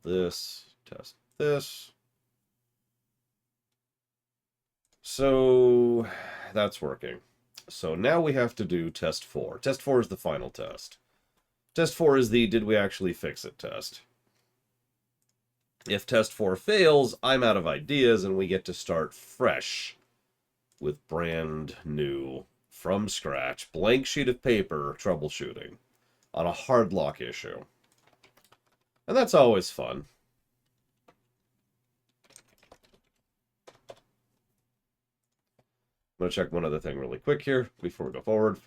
this, test this. So that's working. So now we have to do test 4. Test 4 is the final test. Test 4 is the did we actually fix it test. If test 4 fails, I'm out of ideas and we get to start fresh with brand new, from scratch, blank sheet of paper troubleshooting on a hard lock issue. And that's always fun. I'm going to check one other thing really quick here before we go forward.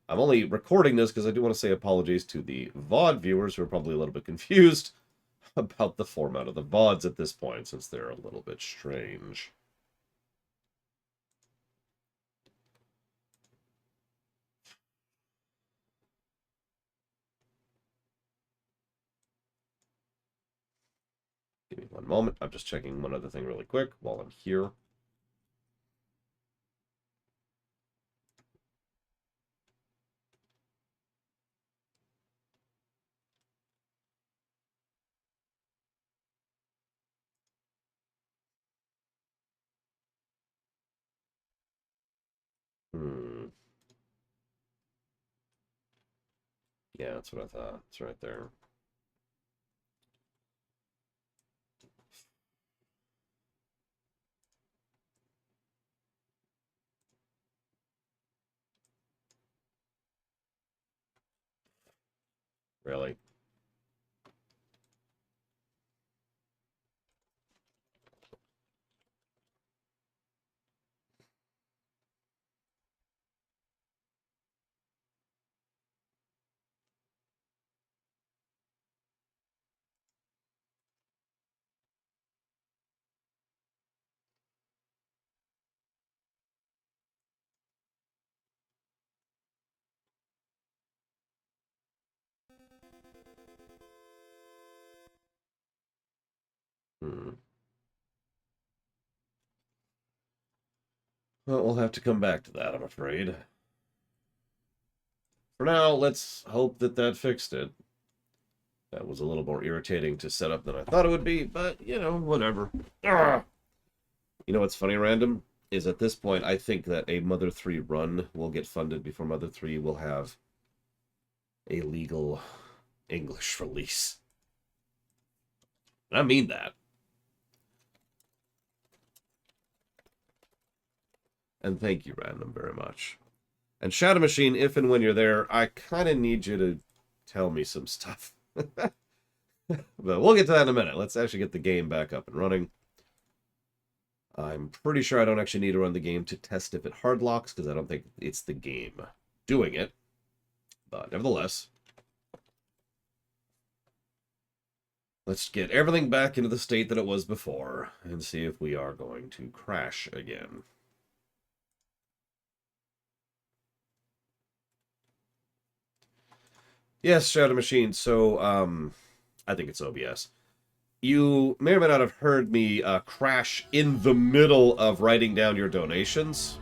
I'm only recording this because I do want to say apologies to the VOD viewers who are probably a little bit confused about the format of the VODs at this point, since they're a little bit strange. Give me one moment. I'm just checking one other thing really quick while I'm here. Yeah, that's what I thought. It's right there. Really? Hmm. Well, we'll have to come back to that, I'm afraid. For now, let's hope that that fixed it. That was a little more irritating to set up than I thought it would be, but, you know, whatever. Arrgh! You know what's funny, Random? Is at this point, I think that a Mother 3 run will get funded before Mother 3 will have a legal English release. And I mean that. And thank you, Random, very much. And Shadow Machine, if and when you're there, I kind of need you to tell me some stuff. But we'll get to that in a minute. Let's actually get the game back up and running. I'm pretty sure I don't actually need to run the game to test if it hard locks, because I don't think it's the game doing it. But nevertheless, let's get everything back into the state that it was before and see if we are going to crash again. Yes, Shadow Machine. So, I think it's OBS. You may or may not have heard me crash in the middle of writing down your donations.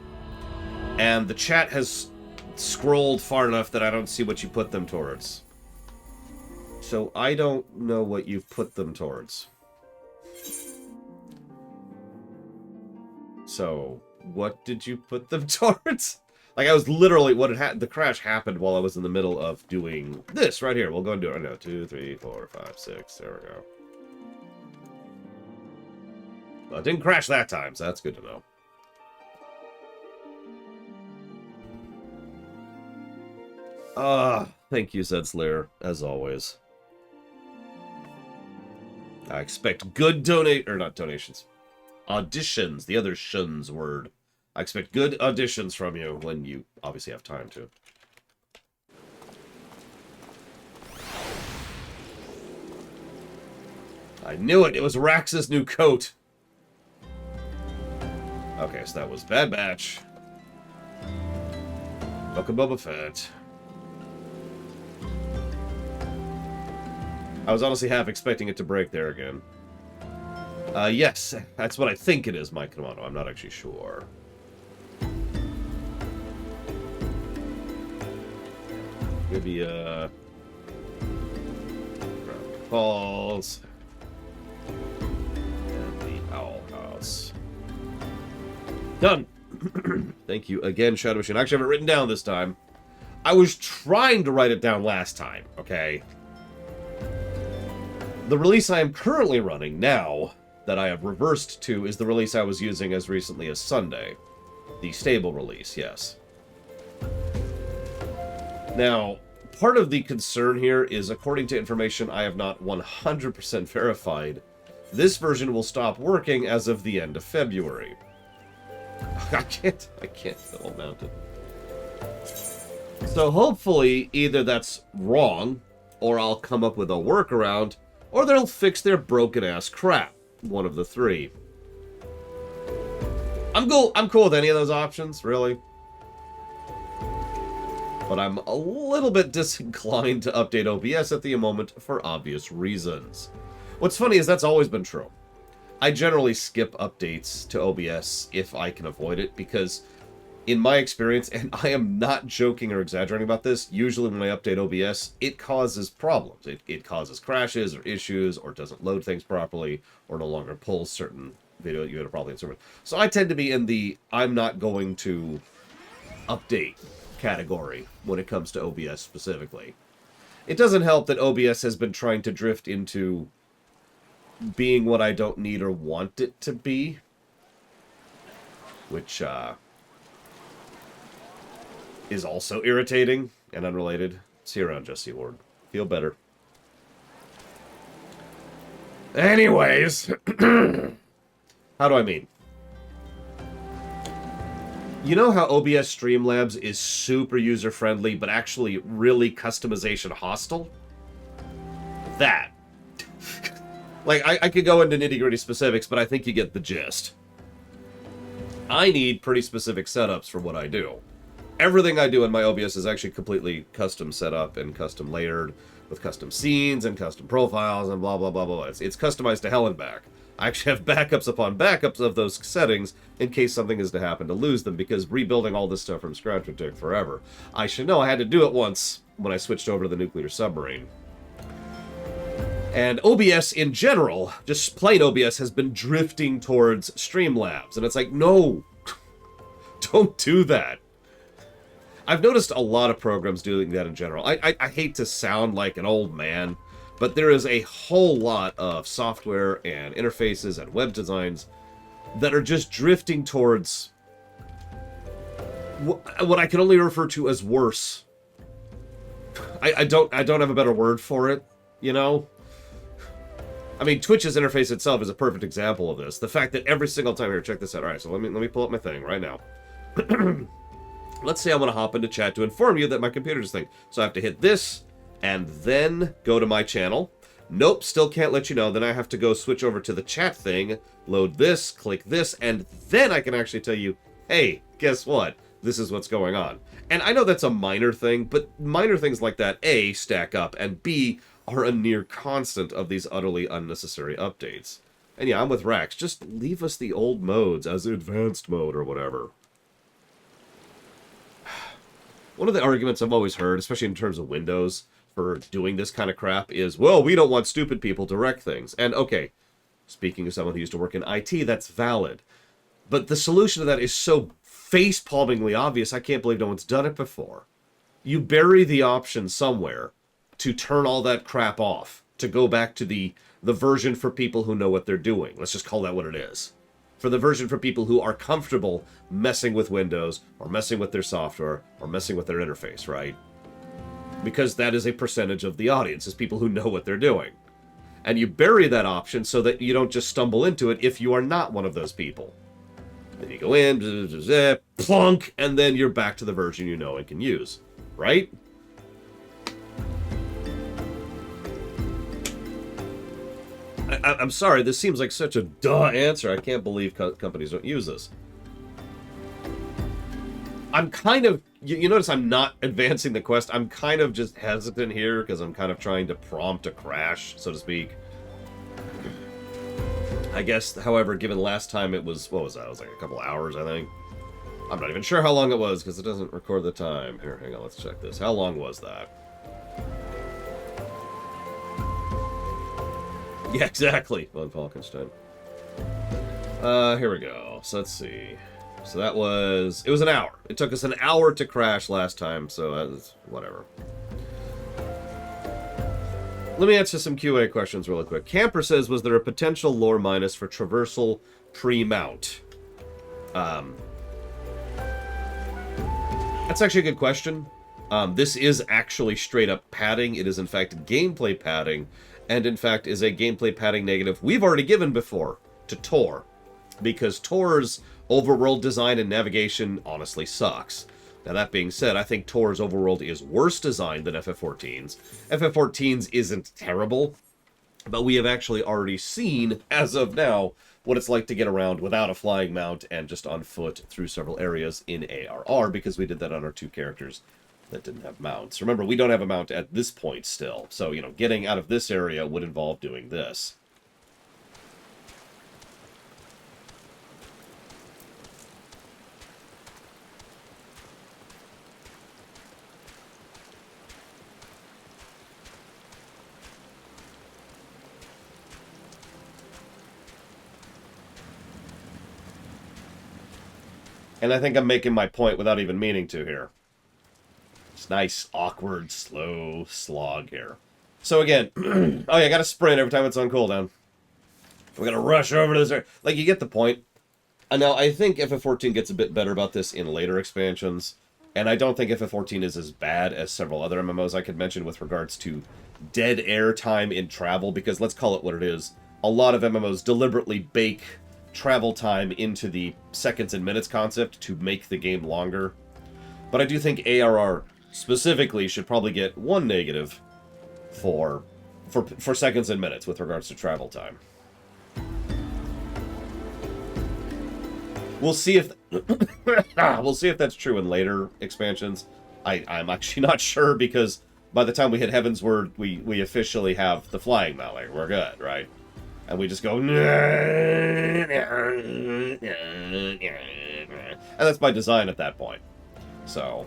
And the chat has scrolled far enough that I don't see what you put them towards. So I don't know what you've put them towards. So, what did you put them towards? Like, I was literally, the crash happened while I was in the middle of doing this right here. We'll go and do it right now. 2, 3, 4, 5, 6. There we go. Well, it didn't crash that time, so that's good to know. Thank you, Zed Slayer, as always. I expect good not donations. Auditions, the other shuns word. I expect good auditions from you when you obviously have time to. I knew it! It was Rax's new coat! Okay, so that was Bad Batch. Book of Boba Fett. I was honestly half expecting it to break there again. Yes, that's what I think it is, Mike Kamano. I'm not actually sure. Maybe, ground calls. Done. Thank you again, Shadow Machine. I actually have it written down this time. I was trying to write it down last time, okay? The release I am currently running now, that I have reversed to, is the release I was using as recently as Sunday. The stable release, yes. Now, part of the concern here is, according to information I have not 100% verified, this version will stop working as of the end of February. I can't fiddle mount it. So hopefully, either that's wrong, or I'll come up with a workaround, or they'll fix their broken-ass crap. One of the three. I'm cool with any of those options, really. But I'm a little bit disinclined to update OBS at the moment for obvious reasons. What's funny is that's always been true. I generally skip updates to OBS if I can avoid it, because in my experience, and I am not joking or exaggerating about this, usually when I update OBS, it causes problems. It causes crashes or issues, or doesn't load things properly, or no longer pulls certain video you had a problem with. So I tend to be in the I'm not going to update category when it comes to OBS specifically. It doesn't help that OBS has been trying to drift into being what I don't need or want it to be, which is also irritating and unrelated. See you around, Jesse Ward. Feel better. Anyways, how do I mean? You know how OBS Streamlabs is super user-friendly, but actually really customization hostile? That. Like, I could go into nitty-gritty specifics, but I think you get the gist. I need pretty specific setups for what I do. Everything I do in my OBS is actually completely custom set up and custom layered with custom scenes and custom profiles and blah, blah, blah, blah. It's customized to hell and back. I actually have backups upon backups of those settings in case something is to happen to lose them, because rebuilding all this stuff from scratch would take forever. I should know I had to do it once when I switched over to the nuclear submarine. And OBS in general, just plain OBS, has been drifting towards Streamlabs. And it's like, no, don't do that. I've noticed a lot of programs doing that in general. I hate to sound like an old man, but there is a whole lot of software and interfaces and web designs that are just drifting towards what I can only refer to as worse. I don't have a better word for it, you know? I mean, Twitch's interface itself is a perfect example of this. The fact that every single time, here, check this out. All right, so let me pull up my thing right now. Let's say I want to hop into chat to inform you that my computer's thing. So I have to hit this, and then go to my channel. Nope, still can't let you know. Then I have to go switch over to the chat thing, load this, click this, and then I can actually tell you, hey, guess what? This is what's going on. And I know that's a minor thing, but minor things like that, A, stack up, and B, are a near constant of these utterly unnecessary updates. And yeah, I'm with Rax. Just leave us the old modes as advanced mode or whatever. One of the arguments I've always heard, especially in terms of Windows, for doing this kind of crap is, well, we don't want stupid people to wreck things. And okay, speaking of someone who used to work in IT, that's valid. But the solution to that is so face-palmingly obvious, I can't believe no one's done it before. You bury the option somewhere to turn all that crap off, to go back to the version for people who know what they're doing. Let's just call that what it is. For the version for people who are comfortable messing with Windows, or messing with their software, or messing with their interface, right? Because that is a percentage of the audience, is people who know what they're doing. And you bury that option so that you don't just stumble into it if you are not one of those people. Then you go in, plunk, and then you're back to the version you know and can use, right? I'm sorry, this seems like such a duh answer. I can't believe companies don't use this. I'm kind of... You notice I'm not advancing the quest. I'm kind of just hesitant here because I'm kind of trying to prompt a crash, so to speak. I guess, however, given last time it was... What was that? It was like a couple hours, I think. I'm not even sure how long it was because it doesn't record the time. Here, hang on, let's check this. How long was that? Yeah, exactly. Von Falkenstein. Here we go. So let's see. So that was... It was an hour. It took us an hour to crash last time, so that's whatever. Let me answer some QA questions really quick. Camper says, was there a potential lore minus for traversal pre-mount? That's actually a good question. This is actually straight up padding. It is in fact gameplay padding, and in fact is a gameplay padding negative we've already given before to Tor, because Tor's overworld design and navigation honestly sucks. Now that being said, I think Tor's overworld is worse designed than FF14's. FF14's isn't terrible, but we have actually already seen, as of now, what it's like to get around without a flying mount and just on foot through several areas in ARR, because we did that on our 2 characters that didn't have mounts. Remember, we don't have a mount at this point still, so, you know, getting out of this area would involve doing this. And I think I'm making my point without even meaning to here. It's nice, awkward, slow slog here. So again, oh yeah, I gotta sprint every time it's on cooldown. We're gonna rush over to this area. Like, you get the point. And now, I think FF14 gets a bit better about this in later expansions. And I don't think FF14 is as bad as several other MMOs I could mention with regards to dead air time in travel, because let's call it what it is. A lot of MMOs deliberately bake travel time into the seconds and minutes concept to make the game longer. But I do think ARR specifically should probably get 1 negative for seconds and minutes with regards to travel time. We'll see if we'll see if that's true in later expansions. I'm actually not sure, because by the time we hit Heaven's Word, we officially have the flying mount. Like, we're good, right? And we just go, and that's by design at that point. So,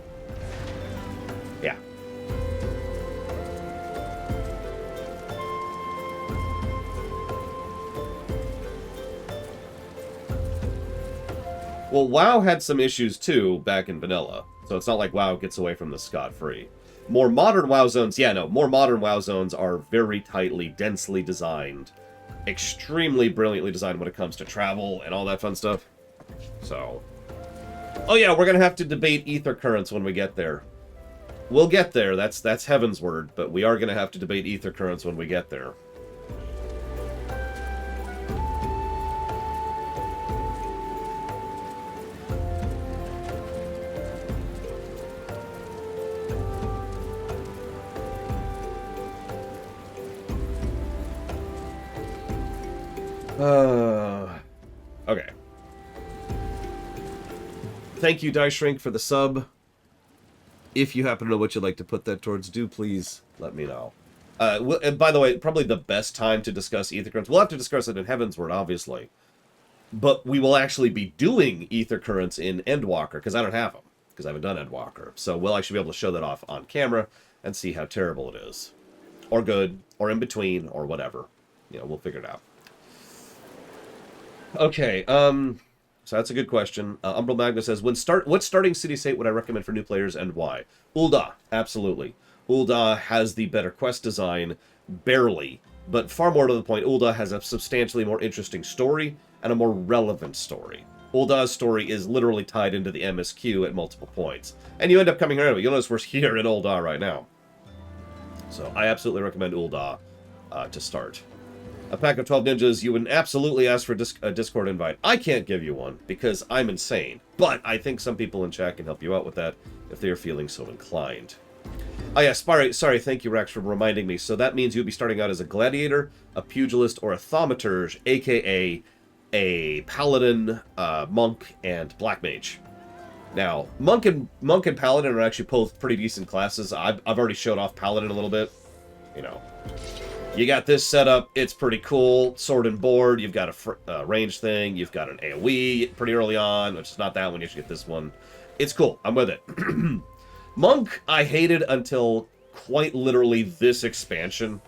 yeah. Well, WoW had some issues too back in vanilla, so it's not like WoW gets away from this scot-free. More modern WoW zones, more modern WoW zones are very tightly, densely designed. Extremely brilliantly designed when it comes to travel and all that fun stuff. So, oh yeah, we're gonna have to debate ether currents when we get there. We'll get there. That's Heaven's Word, but we are gonna have to debate ether currents when we get there. Okay. Thank you, Die Shrink, for the sub. If you happen to know what you'd like to put that towards, do please let me know. And by the way, probably the best time to discuss ether currents. We'll have to discuss it in Heaven's Word, obviously. But we will actually be doing ether currents in Endwalker, because I don't have them, because I haven't done Endwalker. So we'll actually be able to show that off on camera and see how terrible it is. Or good, or in between, or whatever. You know, we'll figure it out. Okay, so that's a good question. Umbral Magna says, what starting city-state would I recommend for new players and why? Ul'dah, absolutely. Ul'dah has the better quest design, barely, but far more to the point, Ul'dah has a substantially more interesting story and a more relevant story. Ul'dah's story is literally tied into the MSQ at multiple points, and you end up coming around. You'll notice we're here in Ul'dah right now. So I absolutely recommend Ul'dah to start. A pack of 12 ninjas, you would absolutely ask for a Discord invite. I can't give you one, because I'm insane. But I think some people in chat can help you out with that, if they are feeling so inclined. Oh yeah, sorry, thank you, Rex, for reminding me. So that means you'll be starting out as a gladiator, a pugilist, or a thaumaturge, a.k.a. a paladin, monk, and black mage. Now, monk and paladin are actually both pretty decent classes. I've already showed off paladin a little bit. You know, you got this setup. It's pretty cool. Sword and board. You've got a range thing. You've got an AoE pretty early on, which is not that one. You should get this one. It's cool. I'm with it. Monk, I hated until quite literally this expansion.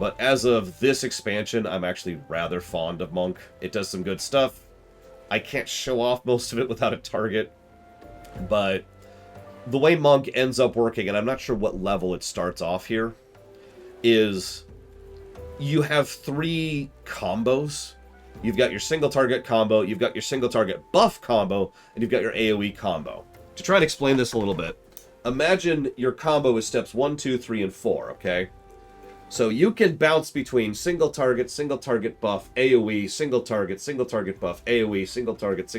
But as of this expansion, I'm actually rather fond of Monk. It does some good stuff. I can't show off most of it without a target. But the way Monk ends up working, and I'm not sure what level it starts off here, is you have 3 combos. You've got your single target combo, you've got your single target buff combo, and you've got your AoE combo. To try and explain this a little bit, imagine your combo is steps 1, 2, 3, and 4, okay? So you can bounce between single target buff, AoE, single target buff, AoE, single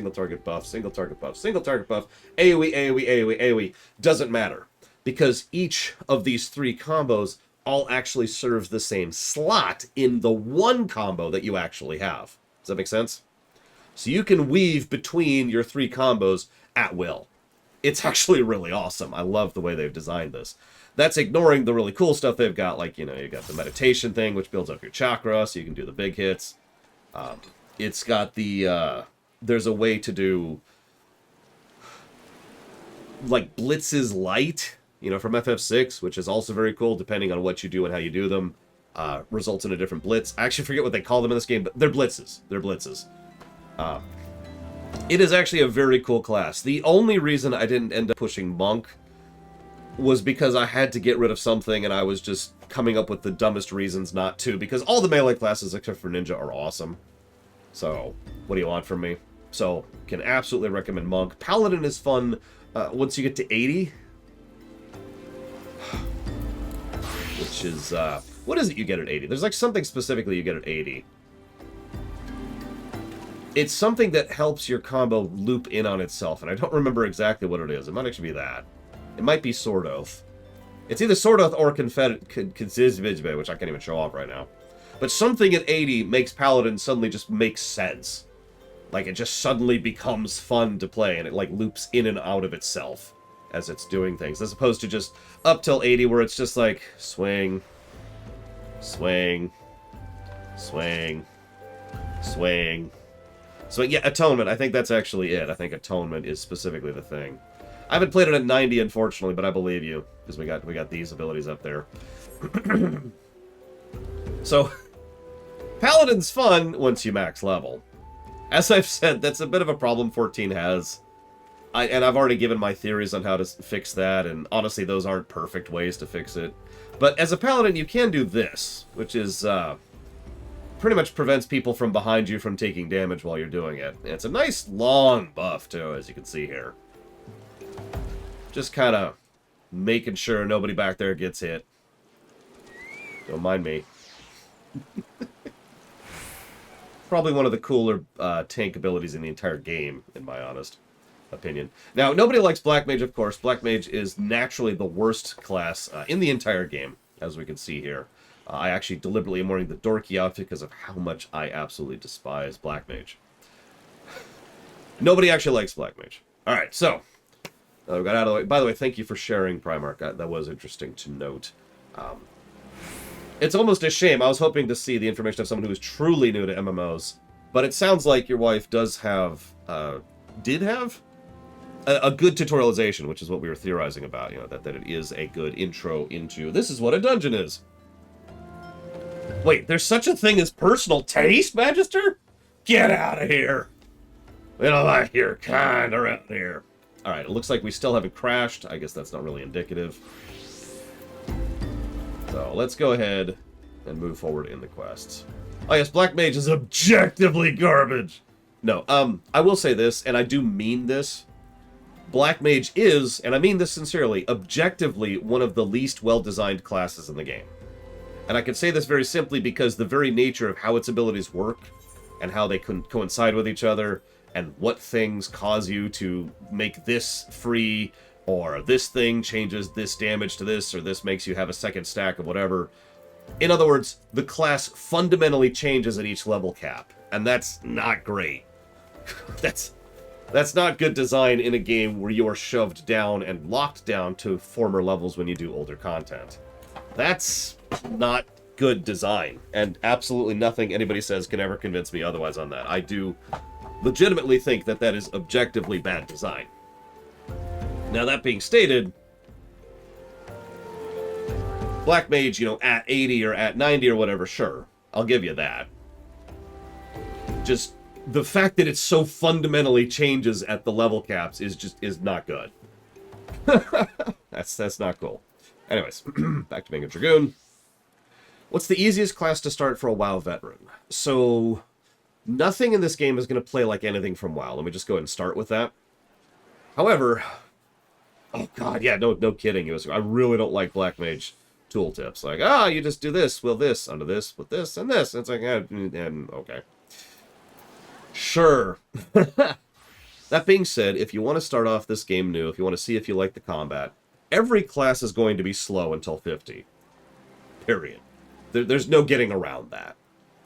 target buff, single target buff, AoE, AoE, AoE, AoE. Doesn't matter. Because each of these 3 combos all actually serves the same slot in the one combo that you actually have. Does that make sense? So you can weave between your 3 combos at will. It's actually really awesome. I love the way they've designed this. That's ignoring the really cool stuff they've got, like, you know, you got the meditation thing, which builds up your chakra, so you can do the big hits. It's got the, there's a way to do, like, Blitz's Light, you know, from FF6, which is also very cool, depending on what you do and how you do them. Results in a different blitz. I actually forget what they call them in this game, but they're blitzes. They're blitzes. It is actually a very cool class. The only reason I didn't end up pushing Monk was because I had to get rid of something, and I was just coming up with the dumbest reasons not to, because all the melee classes except for Ninja are awesome. So, what do you want from me? So, can absolutely recommend Monk. Paladin is fun once you get to 80. Which is, what is it you get at 80? There's like something specifically you get at 80. It's something that helps your combo loop in on itself, and I don't remember exactly what it is. It might actually be that. It might be Sword Oath. It's either Sword Oath or Confed, which I can't even show off right now. But something at 80 makes Paladin suddenly just make sense. Like, it just suddenly becomes fun to play, and it, like, loops in and out of itself as it's doing things, as opposed to just up till 80, where it's just like, swing, swing, swing, swing. So, yeah, Atonement, I think that's actually it. I think Atonement is specifically the thing. I haven't played it at 90, unfortunately, but I believe you, because we got these abilities up there. So, Paladin's fun once you max level. As I've said, that's a bit of a problem 14 has. And I've already given my theories on how to fix that, and honestly, those aren't perfect ways to fix it. But as a Paladin, you can do this, which is, pretty much prevents people from behind you from taking damage while you're doing it. And it's a nice long buff, too, as you can see here. Just kind of making sure nobody back there gets hit. Don't mind me. Probably one of the cooler tank abilities in the entire game, in my honest opinion. Now, nobody likes Black Mage, of course. Black Mage is naturally the worst class in the entire game, as we can see here. I actually deliberately am wearing the dorky outfit because of how much I absolutely despise Black Mage. Nobody actually likes Black Mage. Alright, so we got out of the way. By the way, thank you for sharing, Primark. That was interesting to note. It's almost a shame. I was hoping to see the information of someone who is truly new to MMOs, but it sounds like your wife does have, did have a good tutorialization, which is what we were theorizing about, you know, that it is a good intro into this is what a dungeon is. Wait, there's such a thing as personal taste, Magister? Get out of here! We don't like your kind around here. Alright, it looks like we still haven't crashed. I guess that's not really indicative. So, let's go ahead and move forward in the quests. Oh yes, Black Mage is objectively garbage! No, I will say this, and I do mean this. Black Mage is, and I mean this sincerely, objectively one of the least well-designed classes in the game. And I can say this very simply because the very nature of how its abilities work, and how they can coincide with each other, and what things cause you to make this free, or this thing changes this damage to this, or this makes you have a second stack of whatever. In other words, the class fundamentally changes at each level cap, and that's not great. That's not good design in a game where you are shoved down and locked down to former levels when you do older content. That's not good design, and absolutely nothing anybody says can ever convince me otherwise on that. I do legitimately think that that is objectively bad design. Now, that being stated, Black Mage, you know, at 80 or at 90 or whatever, sure, I'll give you that. Just the fact that it so fundamentally changes at the level caps is not good. That's not cool. Anyways, back to being a Dragoon. What's the easiest class to start for a WoW veteran? So, nothing in this game is going to play like anything from WoW. Let me just go ahead and start with that. However, oh god, yeah, no kidding. I really don't like Black Mage tooltips. Like, you just do this, will this, under this, with this, and this. And it's like, and okay. Sure. That being said, if you want to start off this game new, if you want to see if you like the combat, every class is going to be slow until 50. Period. There's no getting around that.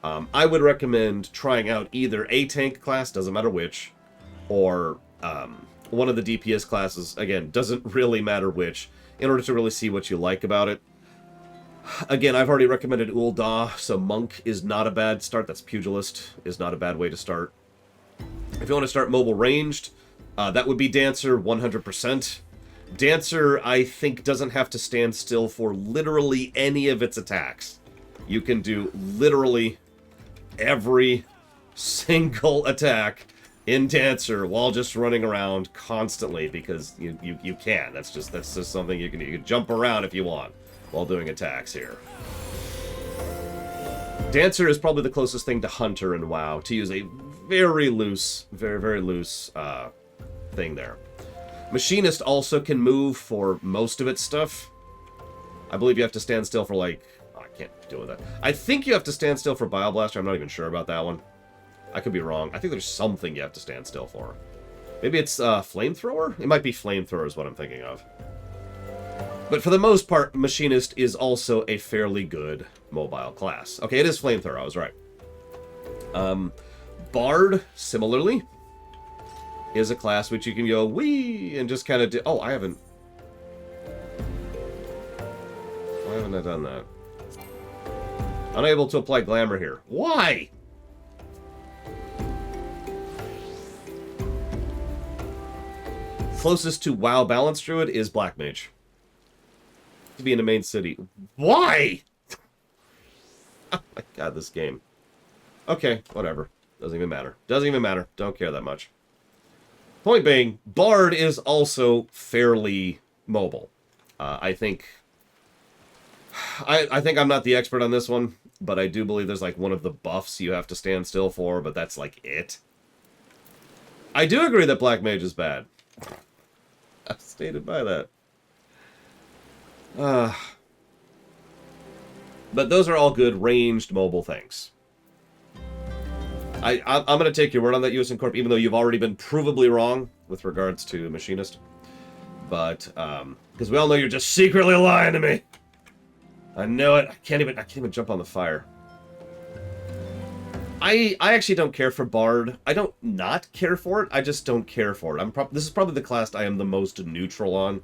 I would recommend trying out either a tank class, doesn't matter which, or one of the DPS classes, again, doesn't really matter which, in order to really see what you like about it. Again, I've already recommended Ul'dah, so Monk is not a bad start. That's Pugilist, is not a bad way to start. If you want to start mobile ranged, that would be Dancer, 100%. Dancer, I think, doesn't have to stand still for literally any of its attacks. You can do literally every single attack in Dancer while just running around constantly, because you can. That's just something you can do. You can jump around if you want while doing attacks here. Dancer is probably the closest thing to Hunter in WoW, to use a very loose, very loose thing there. Machinist also can move for most of its stuff. I believe you have to stand still for, like... Oh, I can't deal with that. I think you have to stand still for Bioblaster. I'm not even sure about that one. I could be wrong. I think there's something you have to stand still for. Maybe it's Flamethrower? It might be Flamethrower is what I'm thinking of. But for the most part, Machinist is also a fairly good mobile class. Okay, it is Flamethrower. I was right. Bard, similarly, is a class which you can go, wee, and just kind of do... Oh, why haven't I done that? Unable to apply glamour here. Why? Closest to WoW Balance Druid is Black Mage. To be in the main city. Why? Oh my god, this game. Okay, whatever. Doesn't even matter. Doesn't even matter. Don't care that much. Point being, Bard is also fairly mobile. I think I'm not the expert on this one, but I do believe there's like one of the buffs you have to stand still for, but that's like it. I do agree that Black Mage is bad. I've stated by that. But those are all good ranged mobile things. I'm going to take your word on that, USN Corp, even though you've already been provably wrong with regards to Machinist. But, because we all know you're just secretly lying to me. I know it. I can't even jump on the fire. I actually don't care for Bard. I don't not care for it. I just don't care for it. This is probably the class I am the most neutral on.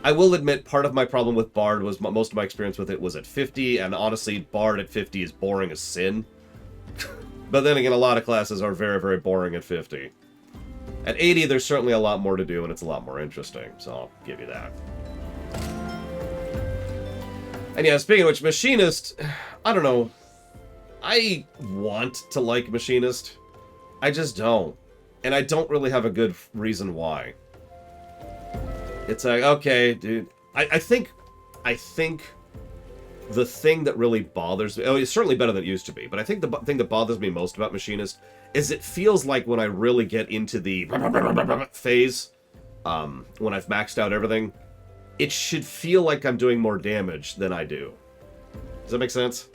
I will admit part of my problem with Bard was most of my experience with it was at 50, and honestly, Bard at 50 is boring as sin. But then again, a lot of classes are very, very boring at 50. At 80, there's certainly a lot more to do, and it's a lot more interesting, so I'll give you that. And yeah, speaking of which, Machinist, I don't know. I want to like Machinist. I just don't. And I don't really have a good reason why. It's like, okay, dude. I think the thing that really bothers me... Oh, it's certainly better than it used to be, but I think the thing that bothers me most about Machinist is it feels like when I really get into the phase, when I've maxed out everything, it should feel like I'm doing more damage than I do. Does that make sense?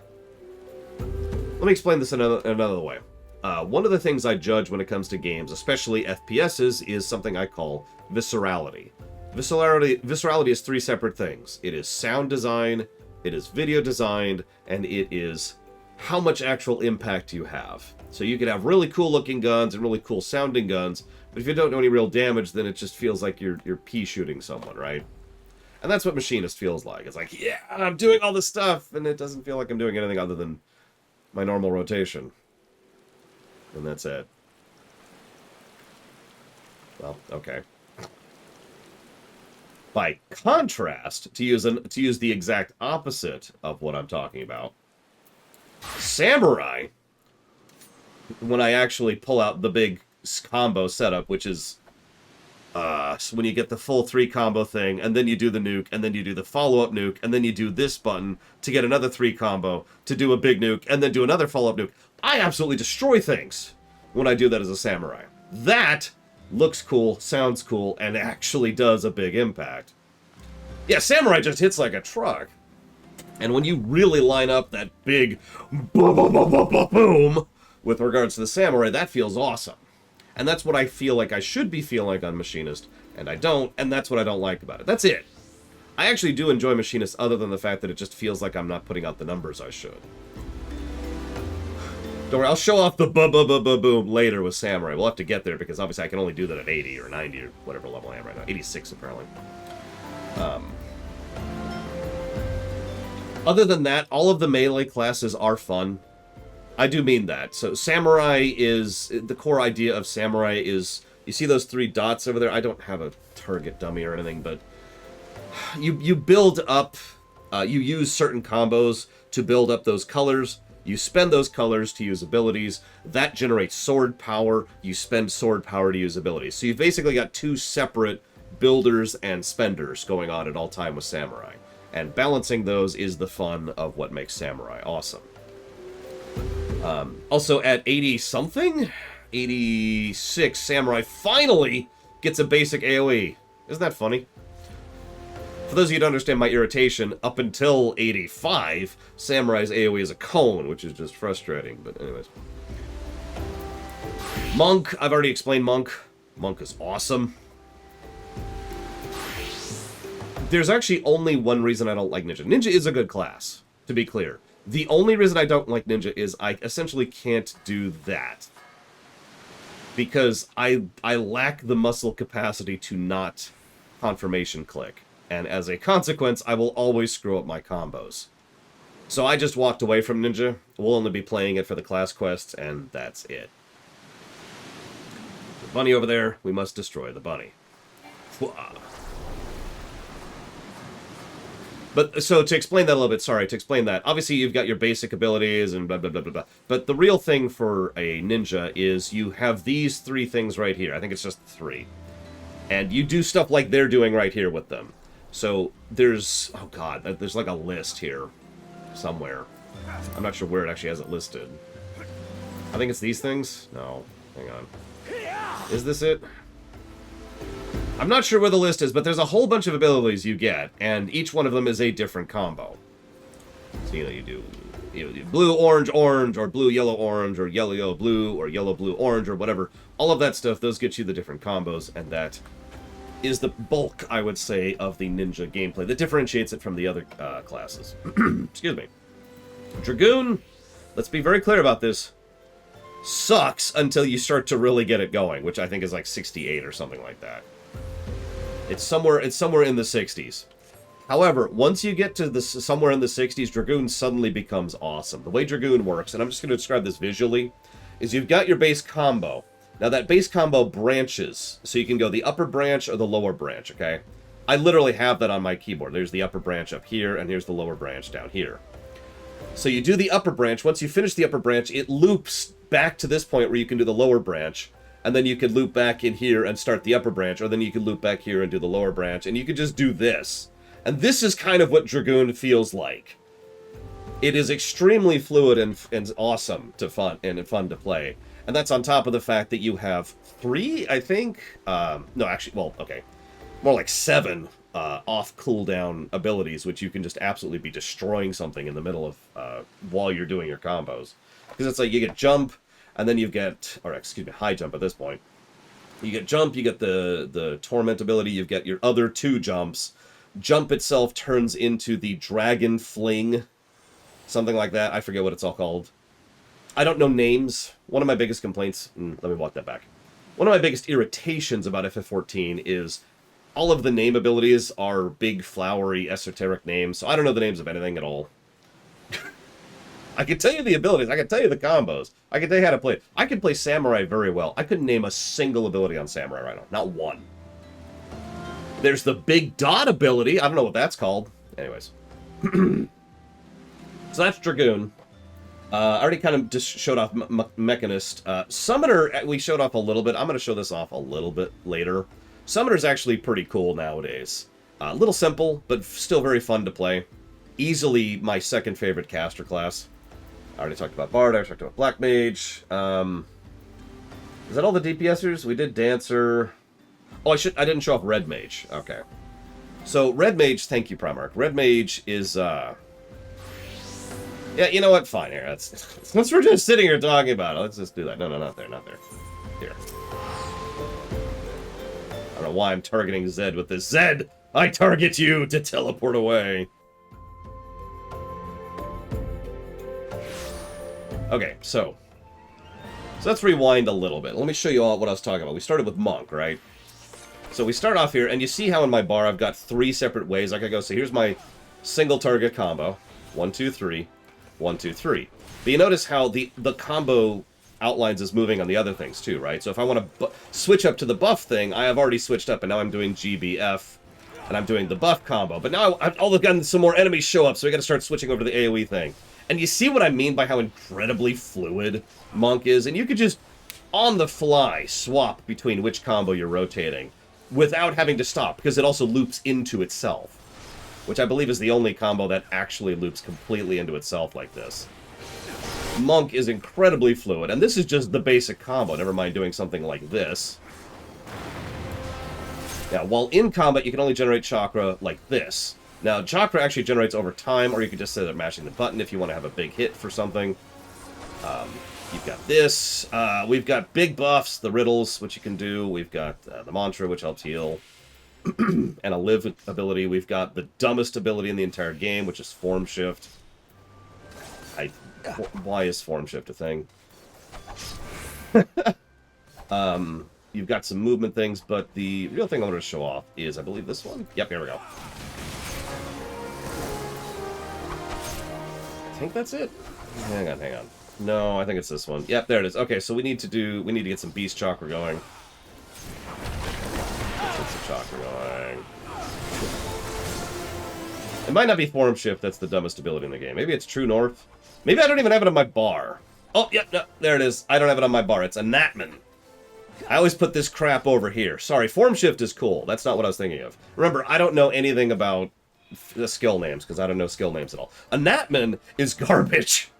Let me explain this another way. One of the things I judge when it comes to games, especially FPSs, is something I call viscerality. Viscerality is three separate things. It is sound design, it is video design, and it is how much actual impact you have. So you can have really cool looking guns and really cool sounding guns, but if you don't do any real damage, then it just feels like you're pea shooting someone, right? And that's what Machinist feels like. It's like, yeah, I'm doing all this stuff, and it doesn't feel like I'm doing anything other than my normal rotation. And that's it. Well, okay. By contrast, to use the exact opposite of what I'm talking about, Samurai when I actually pull out the big combo setup, which is so when you get the full 3 combo thing, and then you do the nuke, and then you do the follow-up nuke, and then you do this button to get another 3 combo, to do a big nuke, and then do another follow-up nuke. I absolutely destroy things when I do that as a samurai. That looks cool, sounds cool, and actually does a big impact. Yeah, samurai just hits like a truck. And when you really line up that big boom, boom, boom, boom, boom, boom with regards to the samurai, that feels awesome. And that's what I feel like I should be feeling like on Machinist, and I don't, and that's what I don't like about it. That's it. I actually do enjoy Machinist other than the fact that it just feels like I'm not putting out the numbers I should. Don't worry, I'll show off the boom later with Samurai. We'll have to get there because obviously I can only do that at 80 or 90 or whatever level I am right now. 86 apparently. Other than that, all of the melee classes are fun. I do mean that. So Samurai is... The core idea of Samurai is... You see those 3 dots over there? I don't have a target dummy or anything, but... You build up... you use certain combos to build up those colors. You spend those colors to use abilities. That generates sword power. You spend sword power to use abilities. So you've basically got 2 separate builders and spenders going on at all time with Samurai. And balancing those is the fun of what makes Samurai awesome. Also at 80-something? 86, Samurai finally gets a basic AoE. Isn't that funny? For those of you who don't understand my irritation, up until 85, Samurai's AoE is a cone, which is just frustrating. But anyways. Monk, I've already explained Monk. Monk is awesome. There's actually only one reason I don't like Ninja. Ninja is a good class, to be clear. The only reason I don't like Ninja is I essentially can't do that. Because I lack the muscle capacity to not confirmation click. And as a consequence, I will always screw up my combos. So I just walked away from Ninja. We'll only be playing it for the class quests, and that's it. The bunny over there, we must destroy the bunny. But, so to explain that a little bit, sorry, to explain that, obviously you've got your basic abilities and blah, blah, blah, blah, blah. But the real thing for a ninja is you have these 3 things right here. I think it's just 3. And you do stuff like they're doing right here with them. So there's, oh god, there's like a list here somewhere. I'm not sure where it actually has it listed. I think it's these things? No, hang on. Is this it? I'm not sure where the list is, but there's a whole bunch of abilities you get, and each one of them is a different combo. So, you know, you do blue, orange, orange, or blue, yellow, orange, or yellow, yellow, blue, or yellow, blue, orange, or whatever. All of that stuff, those get you the different combos, and that is the bulk, I would say, of the ninja gameplay that differentiates it from the other classes. Excuse me. Dragoon, let's be very clear about this, sucks until you start to really get it going, which I think is like 68 or something like that. It's somewhere in the 60s. However, once you get to somewhere in the 60s, Dragoon suddenly becomes awesome. The way Dragoon works, and I'm just going to describe this visually, is you've got your base combo. Now that base combo branches, so you can go the upper branch or the lower branch, okay? I literally have that on my keyboard. There's the upper branch up here, and here's the lower branch down here. So you do the upper branch. Once you finish the upper branch, it loops back to this point where you can do the lower branch. And then you could loop back in here and start the upper branch, or then you could loop back here and do the lower branch, and you could just do this. And this is kind of what Dragoon feels like. It is extremely fluid and awesome to fun to play. And that's on top of the fact that you have 3, I think? No, actually, well, okay. More like 7 off cooldown abilities, which you can just absolutely be destroying something in the middle of while you're doing your combos. Because it's like you get jump, and then you get, or excuse me, high jump at this point. You get jump, you get the torment ability, you get your other 2 jumps. Jump itself turns into the dragon fling, something like that. I forget what it's all called. I don't know names. One of my biggest complaints, let me walk that back. One of my biggest irritations about FF14 is all of the name abilities are big, flowery, esoteric names, so I don't know the names of anything at all. I can tell you the abilities, I can tell you the combos, I can tell you how to play it. I can play Samurai very well. I couldn't name a single ability on Samurai right now. Not one. There's the big dot ability. I don't know what that's called. Anyways. So that's Dragoon. I already kind of just showed off Machinist. Summoner, we showed off a little bit. I'm going to show this off a little bit later. Summoner's actually pretty cool nowadays. A little simple, but still very fun to play. Easily my second favorite caster class. I already talked about Bard, I already talked about Black Mage. Is that all the DPSers? We did Dancer. Oh, I didn't show off Red Mage. Okay. So, Red Mage, thank you, Primarch. Red Mage is, yeah, you know what? Fine, here. Since we're just sitting here talking about it, let's just do that. No, not there, not there. Here. I don't know why I'm targeting Zed with this. Zed, I target you to teleport away. Okay, so let's rewind a little bit. Let me show you all what I was talking about. We started with Monk, right? So we start off here, and you see how in my bar I've got 3 separate ways I could go. So here's my single target combo. 1, 2, 3. 1, 2, 3. But you notice how the combo outlines is moving on the other things too, right? So if I want to switch up to the buff thing, I have already switched up, and now I'm doing GBF, and I'm doing the buff combo. But now all of a sudden some more enemies show up, so we got to start switching over to the AoE thing. And you see what I mean by how incredibly fluid Monk is? And you could just, on the fly, swap between which combo you're rotating without having to stop, because it also loops into itself, which I believe is the only combo that actually loops completely into itself like this. Monk is incredibly fluid, and this is just the basic combo, never mind doing something like this. Now, while in combat, you can only generate chakra like this. Now, chakra actually generates over time, or you could just say they're mashing the button if you want to have a big hit for something. You've got this. We've got big buffs, the riddles, which you can do. We've got the mantra, which helps heal. And a live ability. We've got the dumbest ability in the entire game, which is form shift. Why is form shift a thing? You've got some movement things, but the real thing I wanted to show off is, I believe, this one. Yep, here we go. I think that's it. Hang on. No, I think it's this one. Yep, there it is. Okay, so we need to get some beast chakra going. Let's get some chakra going. It might not be form shift that's the dumbest ability in the game. Maybe it's true north. Maybe I don't even have it on my bar. Oh, yep, no, there it is. I don't have it on my bar. It's a Natman. I always put this crap over here. Sorry, form shift is cool. That's not what I was thinking of. Remember, I don't know anything about the skill names, because I don't know skill names at all. A Natman is garbage.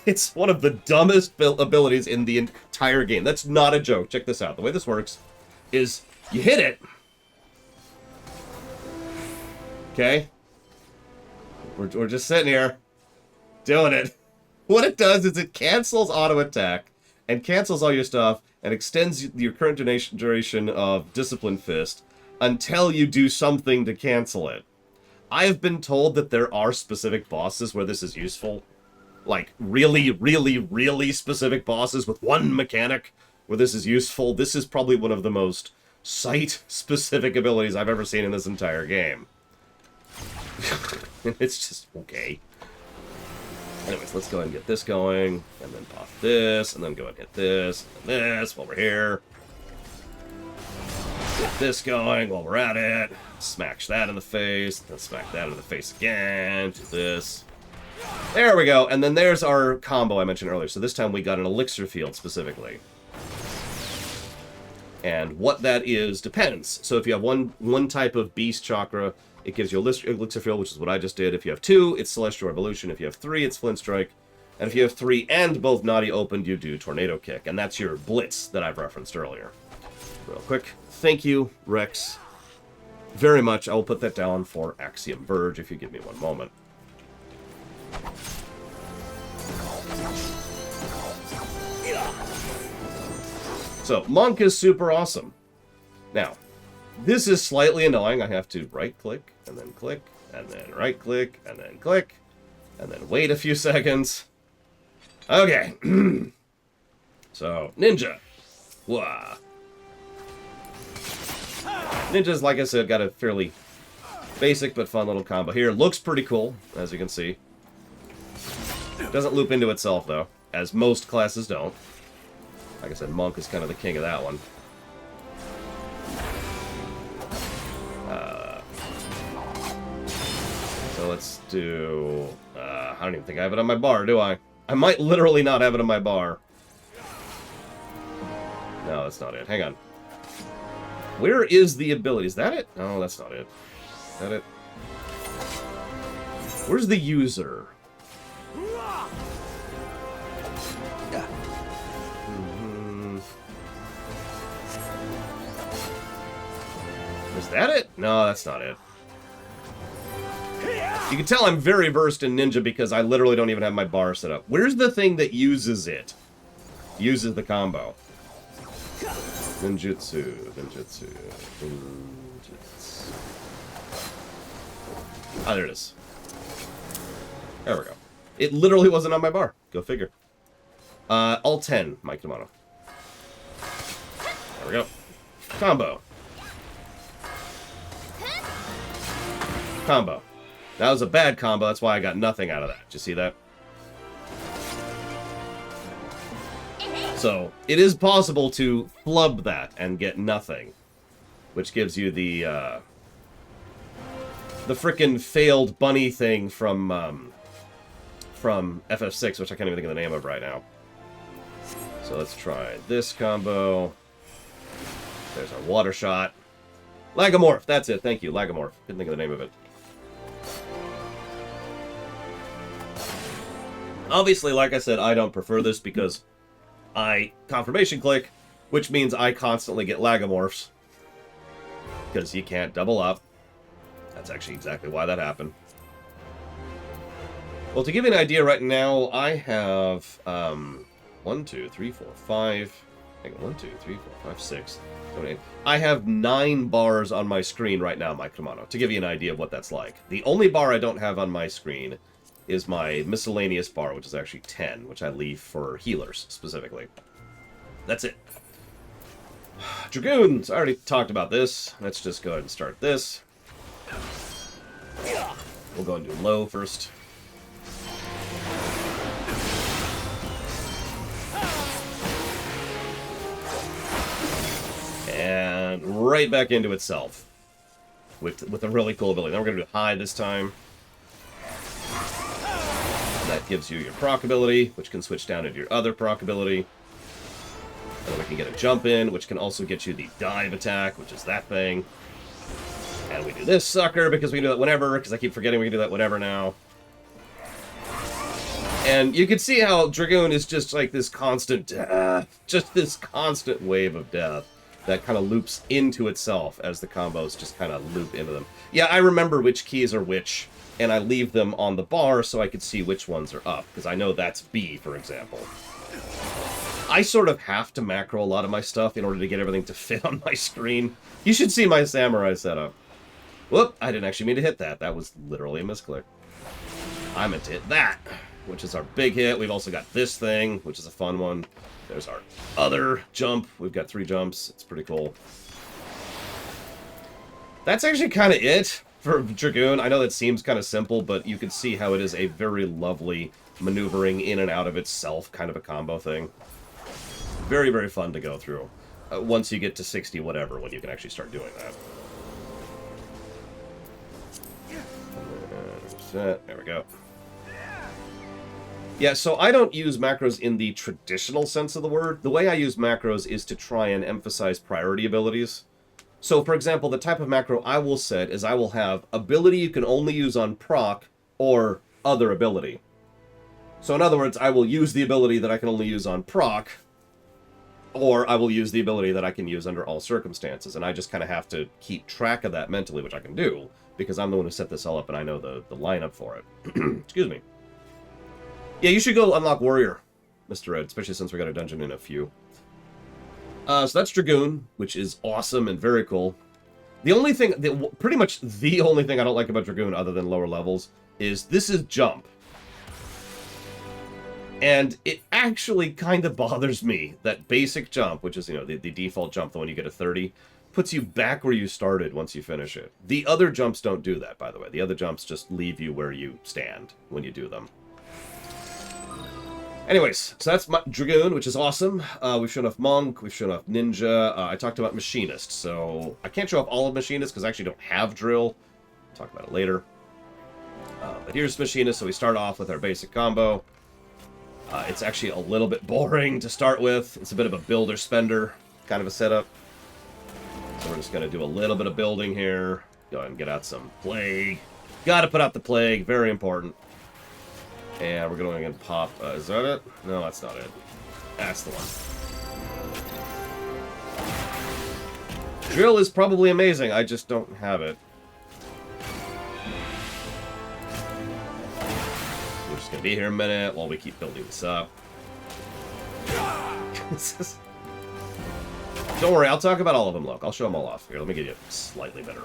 It's one of the dumbest abilities in the entire game. That's not a joke. Check this out. The way this works is you hit it. Okay? We're just sitting here doing it. What it does is it cancels auto attack and cancels all your stuff and extends your current duration of Discipline Fist until you do something to cancel it. I have been told that there are specific bosses where this is useful. Like, really, really, really specific bosses with one mechanic where this is useful. This is probably one of the most site-specific abilities I've ever seen in this entire game. It's just okay. Anyways, let's go ahead and get this going, and then pop this, and then go and hit this, and this while we're here. Get this going while we're at it. Smash that in the face, then smack that in the face again. Do this. There we go, and then there's our combo I mentioned earlier. So this time we got an elixir field specifically. And what that is depends. So if you have one type of beast chakra, it gives you elixir field, which is what I just did. If you have 2, it's Celestial Revolution. If you have 3, it's Flint Strike. And if you have 3 and both Naughty opened, you do Tornado Kick. And that's your Blitz that I've referenced earlier. Real quick, thank you, Rex, very much. I will put that down for Axiom Verge if you give me one moment. So, Monk is super awesome. Now, this is slightly annoying. I have to right-click, and then click, and then right-click, and then click, and then wait a few seconds. Okay. So, Ninja. Wah. Ninja's, like I said, got a fairly basic but fun little combo here. Looks pretty cool, as you can see. Doesn't loop into itself, though, as most classes don't. Like I said, Monk is kind of the king of that one. So let's do... I don't even think I have it on my bar, do I? I might literally not have it in my bar. No, that's not it. Hang on. Where is the ability? Is that it? No, that's not it. Is that it? Where's the user? Is that it? No, that's not it. You can tell I'm very versed in ninja because I literally don't even have my bar set up. Where's the thing that uses it? Uses the combo. Ninjutsu, ninjutsu, ninjutsu. Ah, there it is. There we go. It literally wasn't on my bar. Go figure. All 10, Mike D'Amato. There we go. Combo. Combo. That was a bad combo, that's why I got nothing out of that. Did you see that? So, it is possible to flub that and get nothing. Which gives you the frickin' failed bunny thing from FF6, which I can't even think of the name of right now. So let's try this combo. There's our water shot. Lagomorph, that's it, thank you, Lagomorph. Couldn't think of the name of it. Obviously, like I said, I don't prefer this because I confirmation click, which means I constantly get Lagomorphs. Because you can't double up. That's actually exactly why that happened. Well, to give you an idea right now, I have 1, 2, 3, 4, 5. Hang on, 1, 2, 3, 4, 5, 6, 7, 8. I have 9 bars on my screen right now, Mike D'Amato, to give you an idea of what that's like. The only bar I don't have on my screen is my miscellaneous bar, which is actually 10, which I leave for healers, specifically. That's it. Dragoons! I already talked about this. Let's just go ahead and start this. We'll go and do low first. And right back into itself. With a really cool ability. Then we're going to do high this time. That gives you your proc ability, which can switch down into your other proc ability. And then we can get a jump in, which can also get you the dive attack, which is that thing. And we do this sucker, because we can do that whenever, because I keep forgetting we can do that whenever now. And you can see how Dragoon is just like this constant death. Just this constant wave of death that kind of loops into itself as the combos just kind of loop into them. Yeah, I remember which keys are which, and I leave them on the bar so I could see which ones are up, because I know that's B, for example. I sort of have to macro a lot of my stuff in order to get everything to fit on my screen. You should see my samurai setup. Whoop, I didn't actually mean to hit that. That was literally a misclick. I meant to hit that, which is our big hit. We've also got this thing, which is a fun one. There's our other jump. We've got 3 jumps. It's pretty cool. That's actually kind of it for Dragoon. I know that seems kind of simple, but you can see how it is a very lovely maneuvering in and out of itself kind of a combo thing. Very, very fun to go through. Once you get to 60 whatever, when you can actually start doing that. There we go. Yeah, so I don't use macros in the traditional sense of the word. The way I use macros is to try and emphasize priority abilities. So, for example, the type of macro I will set is I will have ability you can only use on proc or other ability. So, in other words, I will use the ability that I can only use on proc, or I will use the ability that I can use under all circumstances. And I just kind of have to keep track of that mentally, which I can do, because I'm the one who set this all up and I know the lineup for it. Excuse me. Yeah, you should go unlock Warrior, Mr. Red, especially since we got a dungeon in a few. So that's Dragoon, which is awesome and very cool. The only thing, pretty much the only thing I don't like about Dragoon, other than lower levels, is this is jump. And it actually kind of bothers me that basic jump, which is, you know, the default jump, the one you get a 30, puts you back where you started once you finish it. The other jumps don't do that, by the way. The other jumps just leave you where you stand when you do them. Anyways, so that's Dragoon, which is awesome. We've shown off Monk, we've shown off Ninja. I talked about Machinist, so I can't show off all of Machinist because I actually don't have Drill. I'll talk about it later. But here's Machinist, so we start off with our basic combo. It's actually a little bit boring to start with. It's a bit of a builder-spender kind of a setup. So we're just going to do a little bit of building here. Go ahead and get out some plague. Got to put out the plague. Very important. And we're going to pop... is that it? No, that's not it. That's the one. Drill is probably amazing. I just don't have it. We're just going to be here a minute while we keep building this up. Don't worry, I'll talk about all of them. Look, I'll show them all off. Here, let me give you a slightly better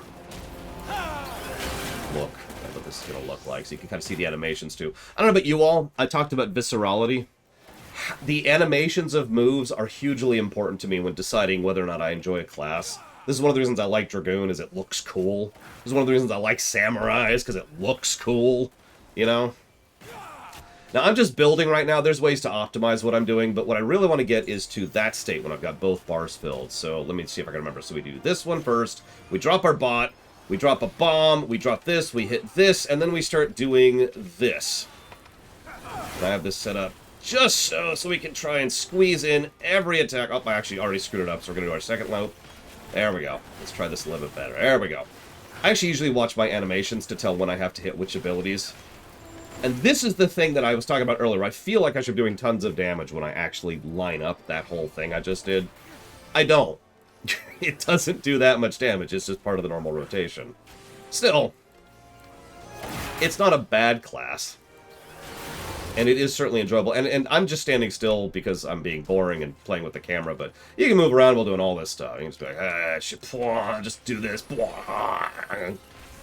look at what this is going to look like, so you can kind of see the animations too. I don't know about you all. I talked about viscerality. The animations of moves are hugely important to me when deciding whether or not I enjoy a class. This is one of the reasons I like Dragoon, is it looks cool. This is one of the reasons I like Samurai, is because it looks cool, you know? Now, I'm just building right now. There's ways to optimize what I'm doing, but what I really want to get is to that state when I've got both bars filled. So let me see if I can remember. So we do this one first. We drop our bot. We drop a bomb. We drop this. We hit this. And then we start doing this. And I have this set up just so we can try and squeeze in every attack. Oh, I actually already screwed it up, so we're going to do our second loop. There we go. Let's try this a little bit better. There we go. I actually usually watch my animations to tell when I have to hit which abilities. And this is the thing that I was talking about earlier. I feel like I should be doing tons of damage when I actually line up that whole thing I just did. I don't. It doesn't do that much damage. It's just part of the normal rotation. Still, it's not a bad class. And it is certainly enjoyable. And I'm just standing still because I'm being boring and playing with the camera. But you can move around while doing all this stuff. You can just be like, just do this.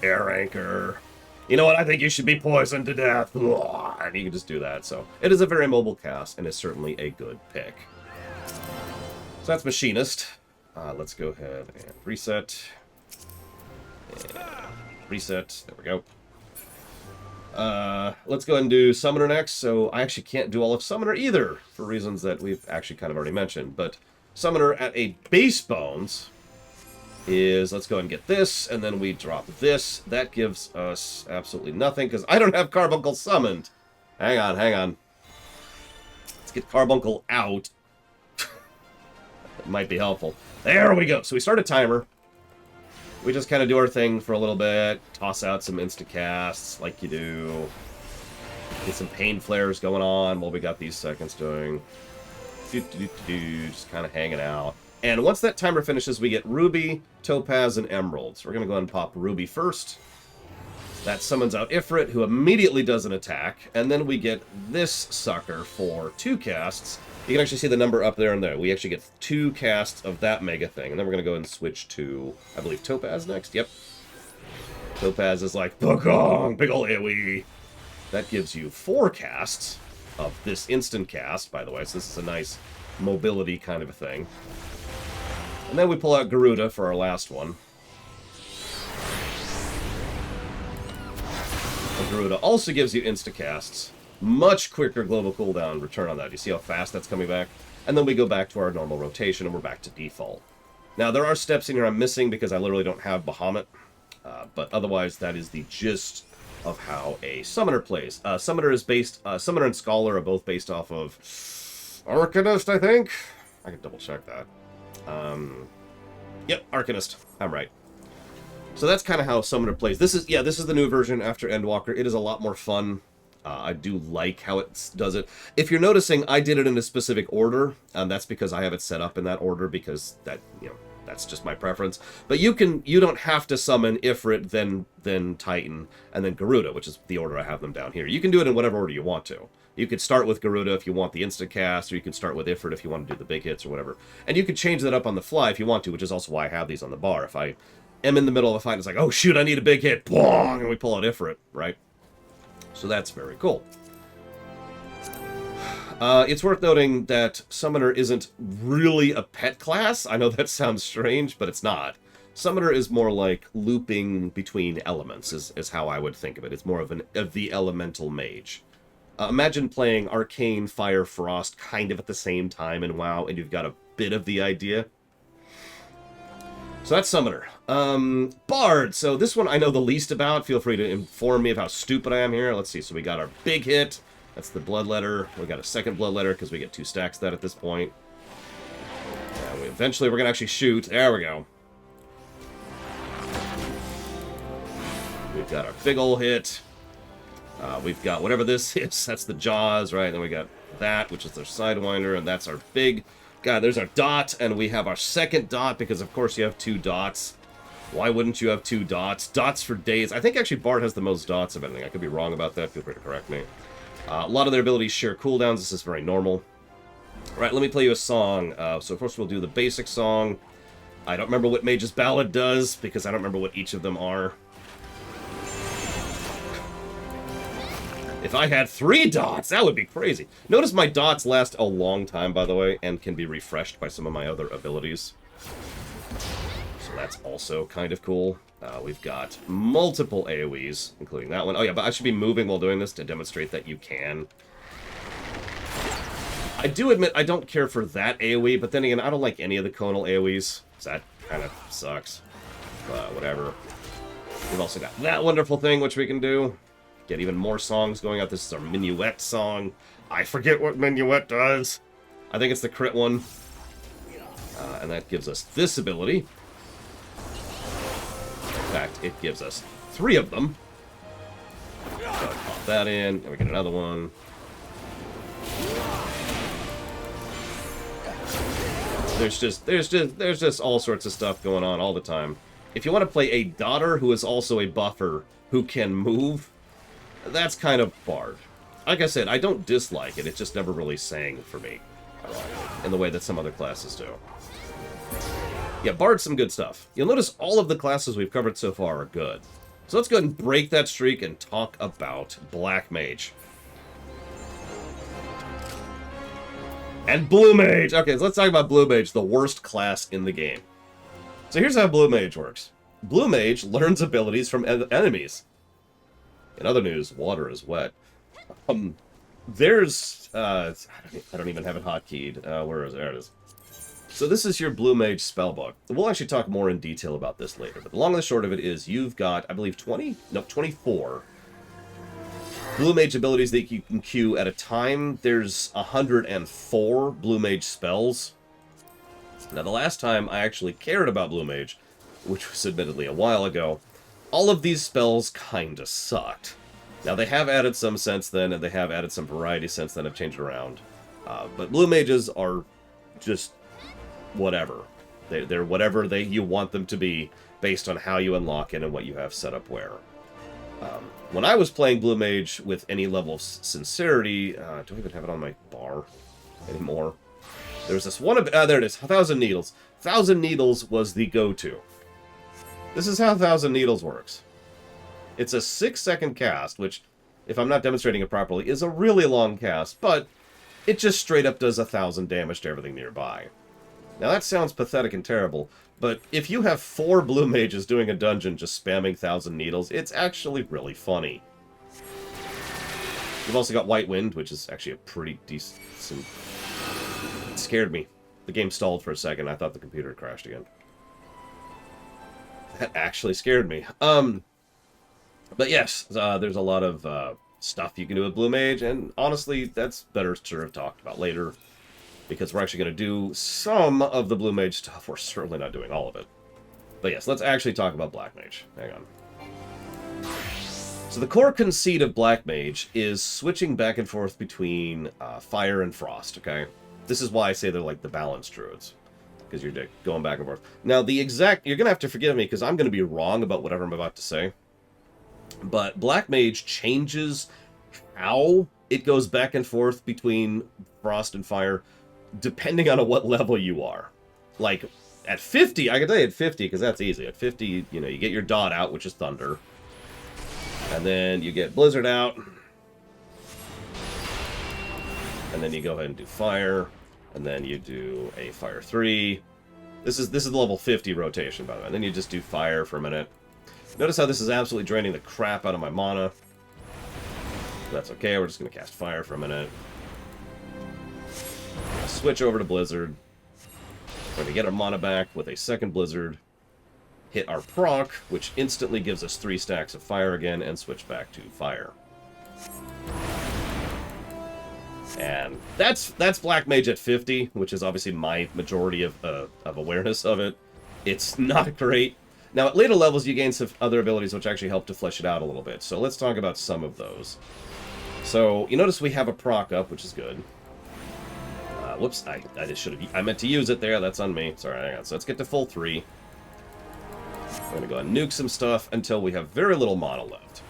Air anchor. You know what? I think you should be poisoned to death. And you can just do that. So it is a very mobile cast, and it's certainly a good pick. So that's Machinist. Let's go ahead and reset. And reset. There we go. Let's go ahead and do Summoner next. So I actually can't do all of Summoner either, for reasons that we've actually kind of already mentioned. But Summoner at a base bones is, let's go ahead and get this, and then we drop this. That gives us absolutely nothing, because I don't have Carbuncle summoned. Hang on, hang on. Let's get Carbuncle out. That might be helpful. There we go. So we start a timer. We just kind of do our thing for a little bit. Toss out some insta-casts, like you do. Get some pain flares going on while we got these seconds doing. Just kind of hanging out. And once that timer finishes, we get Ruby, Topaz, and Emerald. So we're going to go ahead and pop Ruby first. That summons out Ifrit, who immediately does an attack. And then we get this sucker for 2 casts. You can actually see the number up there and there. We actually get 2 casts of that mega thing. And then we're going to go ahead and switch to, I believe, Topaz next. Yep. Topaz is like, Bagong, big ol' AoE. That gives you 4 casts of this instant cast, by the way. So this is a nice mobility kind of a thing. And then we pull out Garuda for our last one. And Garuda also gives you insta-casts. Much quicker global cooldown return on that. You see how fast that's coming back? And then we go back to our normal rotation, and we're back to default. Now, there are steps in here I'm missing because I literally don't have Bahamut. But otherwise, that is the gist of how a Summoner plays. Summoner is based... Summoner and Scholar are both based off of Arcanist, I think? I can double-check that. Yep, Arcanist. I'm right. So that's kind of how Summoner plays. This is the new version after Endwalker. It is a lot more fun. I do like how it does it. If you're noticing, I did it in a specific order. That's because I have it set up in that order because that, that's just my preference. But you don't have to summon Ifrit, then Titan, and then Garuda, which is the order I have them down here. You can do it in whatever order you want to. You could start with Garuda if you want the instant cast, or you could start with Ifrit if you want to do the big hits or whatever. And you could change that up on the fly if you want to, which is also why I have these on the bar. If I am in the middle of a fight, it's like, oh shoot, I need a big hit, Bwong! And we pull out Ifrit, right? So that's very cool. It's worth noting that Summoner isn't really a pet class. I know that sounds strange, but it's not. Summoner is more like looping between elements, is how I would think of it. It's more of the elemental mage. Imagine playing Arcane, Fire, Frost kind of at the same time in WoW, and you've got a bit of the idea. So that's Summoner. Bard. So this one I know the least about. Feel free to inform me of how stupid I am here. Let's see. So we got our big hit. That's the Bloodletter. We got a second Bloodletter because we get 2 stacks of that at this point. And eventually we're going to actually shoot. There we go. We've got our big ol' hit. We've got whatever this is. That's the Jaws, right? And then we got that, which is their Sidewinder, and that's our big... God, there's our dot, and we have our second dot, because of course you have 2 dots. Why wouldn't you have 2 dots? Dots for days. I think actually Bard has the most dots of anything. I could be wrong about that. Feel free to correct me. A lot of their abilities share cooldowns. This is very normal. All right, let me play you a song. So first we'll do the basic song. I don't remember what Mage's Ballad does, because I don't remember what each of them are. If I had 3 dots, that would be crazy. Notice my dots last a long time, by the way, and can be refreshed by some of my other abilities. So that's also kind of cool. We've got multiple AoEs, including that one. Oh yeah, but I should be moving while doing this to demonstrate that you can. I do admit I don't care for that AoE, but then again, I don't like any of the conal AoEs. So that kind of sucks. But whatever. We've also got that wonderful thing, which we can do. Get even more songs going out. This is our Minuet song. I forget what Minuet does. I think it's the crit one. And that gives us this ability. In fact, it gives us 3 of them. So pop that in, and we get another one. There's just all sorts of stuff going on all the time. If you want to play a daughter who is also a buffer who can move, that's kind of Bard. Like I said, I don't dislike it. It just never really sang for me in the way that some other classes do. Yeah, Bard's some good stuff. You'll notice all of the classes we've covered so far are good. So let's go ahead and break that streak and talk about Black Mage. And Blue Mage! Okay, so let's talk about Blue Mage, the worst class in the game. So here's how Blue Mage works. Blue Mage learns abilities from enemies. In other news, water is wet. There's... I don't even have it hotkeyed. Where is it? There it is. So this is your Blue Mage spellbook. We'll actually talk more in detail about this later, but the long and the short of it is you've got, I believe, 24 Blue Mage abilities that you can queue at a time. There's 104 Blue Mage spells. Now, the last time I actually cared about Blue Mage, which was admittedly a while ago, all of these spells kinda sucked. Now, they have added some since then, and they have added some variety since then, have changed around. But Blue Mages are just whatever. They're whatever you want them to be, based on how you unlock it and what you have set up where. When I was playing Blue Mage with any level of sincerity, do I even have it on my bar anymore? There's this one, there it is, 1,000 Needles. 1,000 Needles was the go-to. This is how 1,000 Needles works. It's a 6-second cast, which, if I'm not demonstrating it properly, is a really long cast, but it just straight up does 1,000 damage to everything nearby. Now that sounds pathetic and terrible, but if you have 4 Blue Mages doing a dungeon just spamming 1,000 Needles, it's actually really funny. You've also got White Wind, which is actually a pretty decent... It scared me. The game stalled for a second. I thought the computer had crashed again. That actually scared me. But yes, there's a lot of stuff you can do with Blue Mage, and honestly, that's better sort of talked about later, because we're actually going to do some of the Blue Mage stuff. We're certainly not doing all of it. But yes, let's actually talk about Black Mage. Hang on. So the core conceit of Black Mage is switching back and forth between fire and frost, okay? This is why I say they're like the balanced druids, because you're going back and forth. Now, you're going to have to forgive me, because I'm going to be wrong about whatever I'm about to say. But Black Mage changes how it goes back and forth between frost and fire, depending on what level you are. Like, at 50, I can tell you at 50, because that's easy. At 50, you know, you get your dot out, which is thunder. And then you get blizzard out. And then you go ahead and do fire. And then you do a fire 3. This is the level 50 rotation, by the way. And then you just do fire for a minute. Notice how this is absolutely draining the crap out of my mana. That's okay, we're just going to cast fire for a minute. Switch over to Blizzard. We're going to get our mana back with a second Blizzard. Hit our proc, which instantly gives us 3 stacks of fire again, and switch back to fire. And that's Black Mage at 50, which is obviously my majority of awareness of it. It's not great. Now, at later levels, you gain some other abilities which actually help to flesh it out a little bit. So let's talk about some of those. So, you notice we have a proc up, which is good. Whoops, I just should have... I meant to use it there. That's on me. Sorry, hang on. So let's get to full 3. We're going to go and nuke some stuff until we have very little mana left.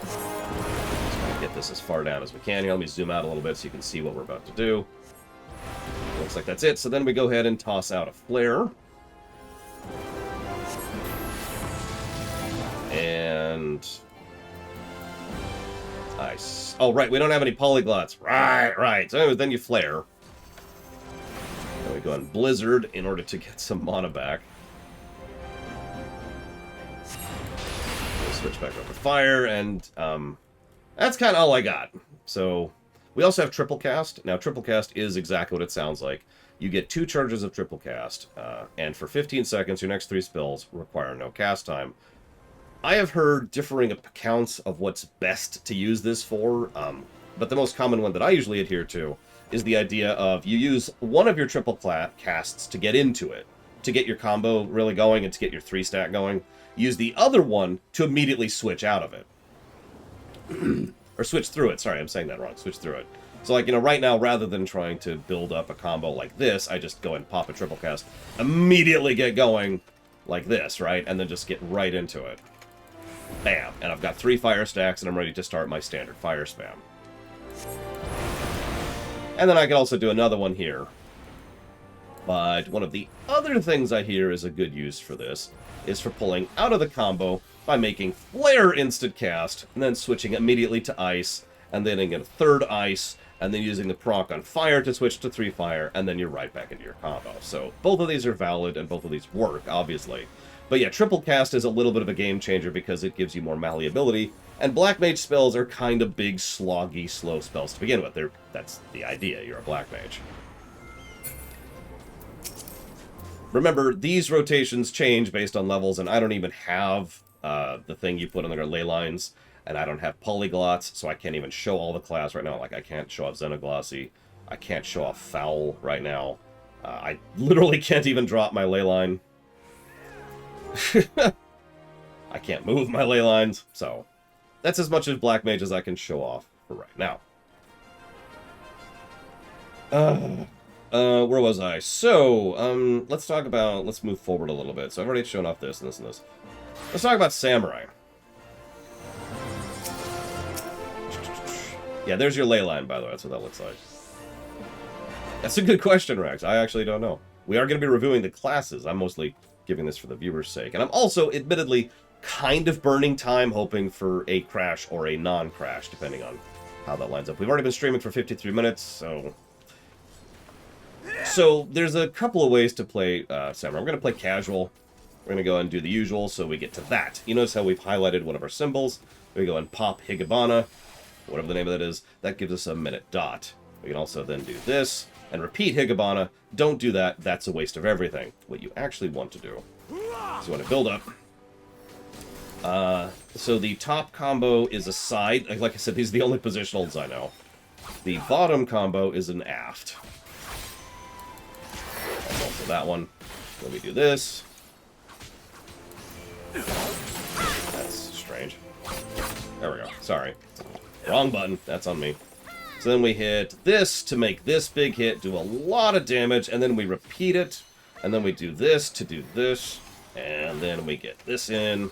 Just going to get this as far down as we can here. Let me zoom out a little bit so you can see what we're about to do. Looks like that's it. So then we go ahead and toss out a flare. And... Nice. Oh, right, we don't have any polyglots. Right. So then you flare. Then we go on Blizzard in order to get some mana back. We'll switch back over to fire, and that's kind of all I got. So we also have triple cast. Now, triple cast is exactly what it sounds like. You get 2 charges of triple cast, and for 15 seconds, your next 3 spells require no cast time. I have heard differing accounts of what's best to use this for, but the most common one that I usually adhere to is the idea of you use one of your triple casts to get into it, to get your combo really going and to get your 3-stack going. Use the other one to immediately switch out of it. Or switch through it. Sorry, I'm saying that wrong. Switch through it. So, like, you know, right now, rather than trying to build up a combo like this, I just go and pop a triple cast, immediately get going like this, right? And then just get right into it. Bam. And I've got 3 fire stacks, and I'm ready to start my standard fire spam. And then I can also do another one here. But one of the other things I hear is a good use for this is for pulling out of the combo by making Flare instant cast, and then switching immediately to ice, and then getting a 3rd ice, and then using the proc on fire to switch to 3 fire, and then you're right back into your combo. So both of these are valid, and both of these work, obviously. But yeah, triple cast is a little bit of a game changer because it gives you more malleability, and Black Mage spells are kind of big, sloggy, slow spells to begin with. That's the idea, you're a Black Mage. Remember, these rotations change based on levels, and I don't even have the thing you put on the ley lines, and I don't have polyglots, so I can't even show all the class right now. Like, I can't show off Xenoglossy, I can't show off Foul right now. I literally can't even drop my ley line. I can't move my ley lines, so that's as much as Black Mage as I can show off for right now. Where was I? So, let's move forward a little bit. So I've already shown off this and this and this. Let's talk about Samurai. Yeah, there's your ley line, by the way. That's what that looks like. That's a good question, Rex. I actually don't know. We are going to be reviewing the classes. I'm mostly giving this for the viewer's sake. And I'm also, admittedly, kind of burning time hoping for a crash or a non-crash, depending on how that lines up. We've already been streaming for 53 minutes, so there's a couple of ways to play Samurai. We're going to play casual. We're going to go and do the usual, so we get to that. You notice how we've highlighted one of our symbols. We go and pop Higabana, whatever the name of that is. That gives us a minute dot. We can also then do this and repeat Higabana. Don't do that. That's a waste of everything. What you actually want to do is you want to build up. So the top combo is a side. Like I said, these are the only positionals I know. The bottom combo is an aft. That's also that one. Let me do this. That's strange. There we go. Sorry. Wrong button. That's on me. So then we hit this to make this big hit, do a lot of damage, and then we repeat it, and then we do this to do this, and then we get this in.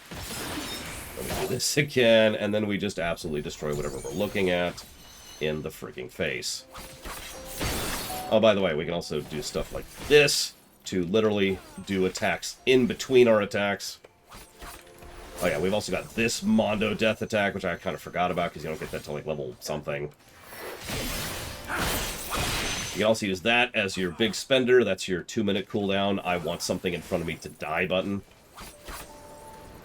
Then we do this again, and then we just absolutely destroy whatever we're looking at in the freaking face. Oh, by the way, we can also do stuff like this to literally do attacks in between our attacks. Oh yeah, we've also got this Mondo Death attack, which I kind of forgot about because you don't get that till like level something. You can also use that as your big spender. That's your 2-minute cooldown. I want something in front of me to die button.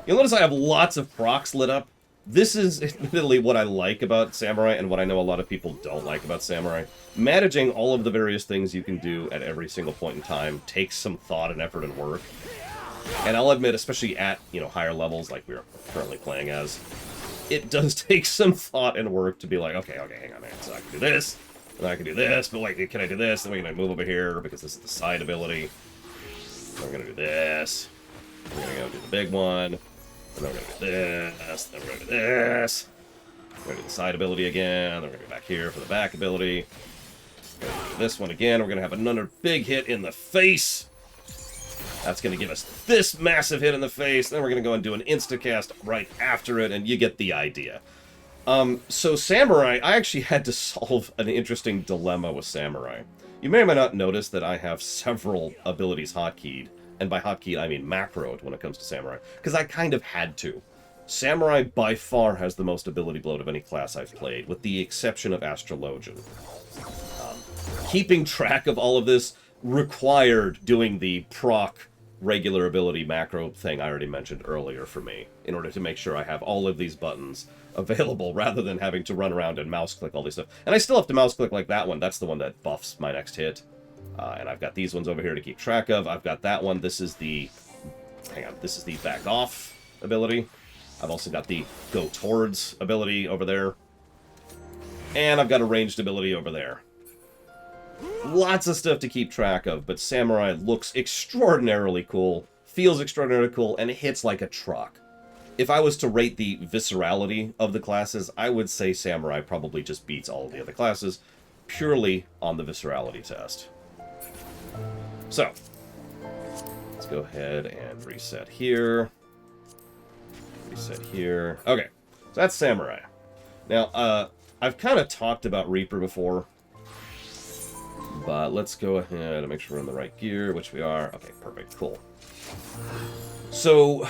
You'll notice I have lots of procs lit up. This is admittedly what I like about Samurai and what I know a lot of people don't like about Samurai. Managing all of the various things you can do at every single point in time takes some thought and effort and work. And I'll admit, especially at, higher levels like we're currently playing as, it does take some thought and work to be like, okay, hang on, man. So I can do this, and I can do this, but wait, can I do this? Then we're going to move over here because this is the side ability. Then we're going to do this. We're going to go do the big one. And then we're going to do this. Then we're going to do this. We're going to do the side ability again. Then we're going to go back here for the back ability. We're going to do this one again. We're going to have another big hit in the face. That's going to give us this massive hit in the face. Then we're going to go and do an instacast right after it, and you get the idea. So Samurai, I actually had to solve an interesting dilemma with Samurai. You may or may not notice that I have several abilities hotkeyed, and by hotkeyed I mean macroed when it comes to Samurai, because I kind of had to. Samurai by far has the most ability bloat of any class I've played, with the exception of Astrologian. Keeping track of all of this required doing the proc regular ability macro thing I already mentioned earlier for me, in order to make sure I have all of these buttons available, rather than having to run around and mouse click all these stuff. And I still have to mouse click like that one. That's the one that buffs my next hit. And I've got these ones over here to keep track of. I've got that one. This is the... Hang on. This is the back off ability. I've also got the go towards ability over there. And I've got a ranged ability over there. Lots of stuff to keep track of, but Samurai looks extraordinarily cool, feels extraordinarily cool, and hits like a truck. If I was to rate the viscerality of the classes, I would say Samurai probably just beats all of the other classes, purely on the viscerality test. So, let's go ahead and reset here. Reset here. Okay, so that's Samurai. Now, I've kind of talked about Reaper before, but let's go ahead and make sure we're in the right gear, which we are. Okay, perfect, cool. So,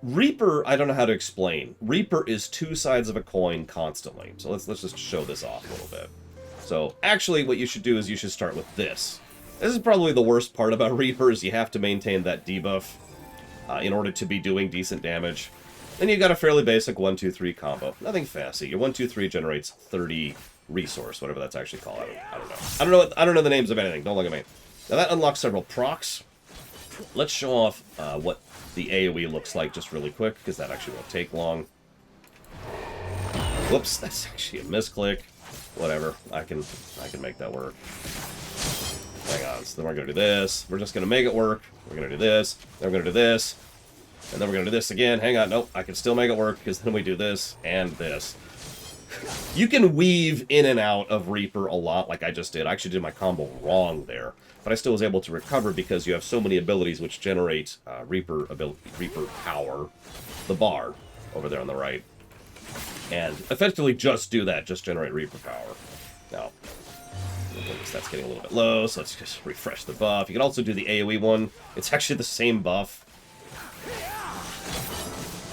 Reaper, I don't know how to explain. Reaper is two sides of a coin constantly. So let's just show this off a little bit. So, actually, what you should do is you should start with this. This is probably the worst part about Reaper, is you have to maintain that debuff in order to be doing decent damage. Then you got a fairly basic 1-2-3 combo. Nothing fancy. Your 1-2-3 generates 30 resource, whatever that's actually called. I don't know. I don't know the names of anything. Don't look at me. Now that unlocks several procs. Let's show off what the AoE looks like just really quick, because that actually won't take long. Whoops, that's actually a misclick. Whatever. I can make that work. Hang on. So then we're gonna do this. We're just gonna make it work. We're gonna do this. Then we're gonna do this. And then we're gonna do this again. Hang on. Nope. I can still make it work, because then we do this and this. You can weave in and out of Reaper a lot, like I just did. I actually did my combo wrong there, but I still was able to recover because you have so many abilities which generate Reaper power, the bar over there on the right, and effectively just do that, just generate Reaper power. Now, that's getting a little bit low, so let's just refresh the buff. You can also do the AoE one. It's actually the same buff.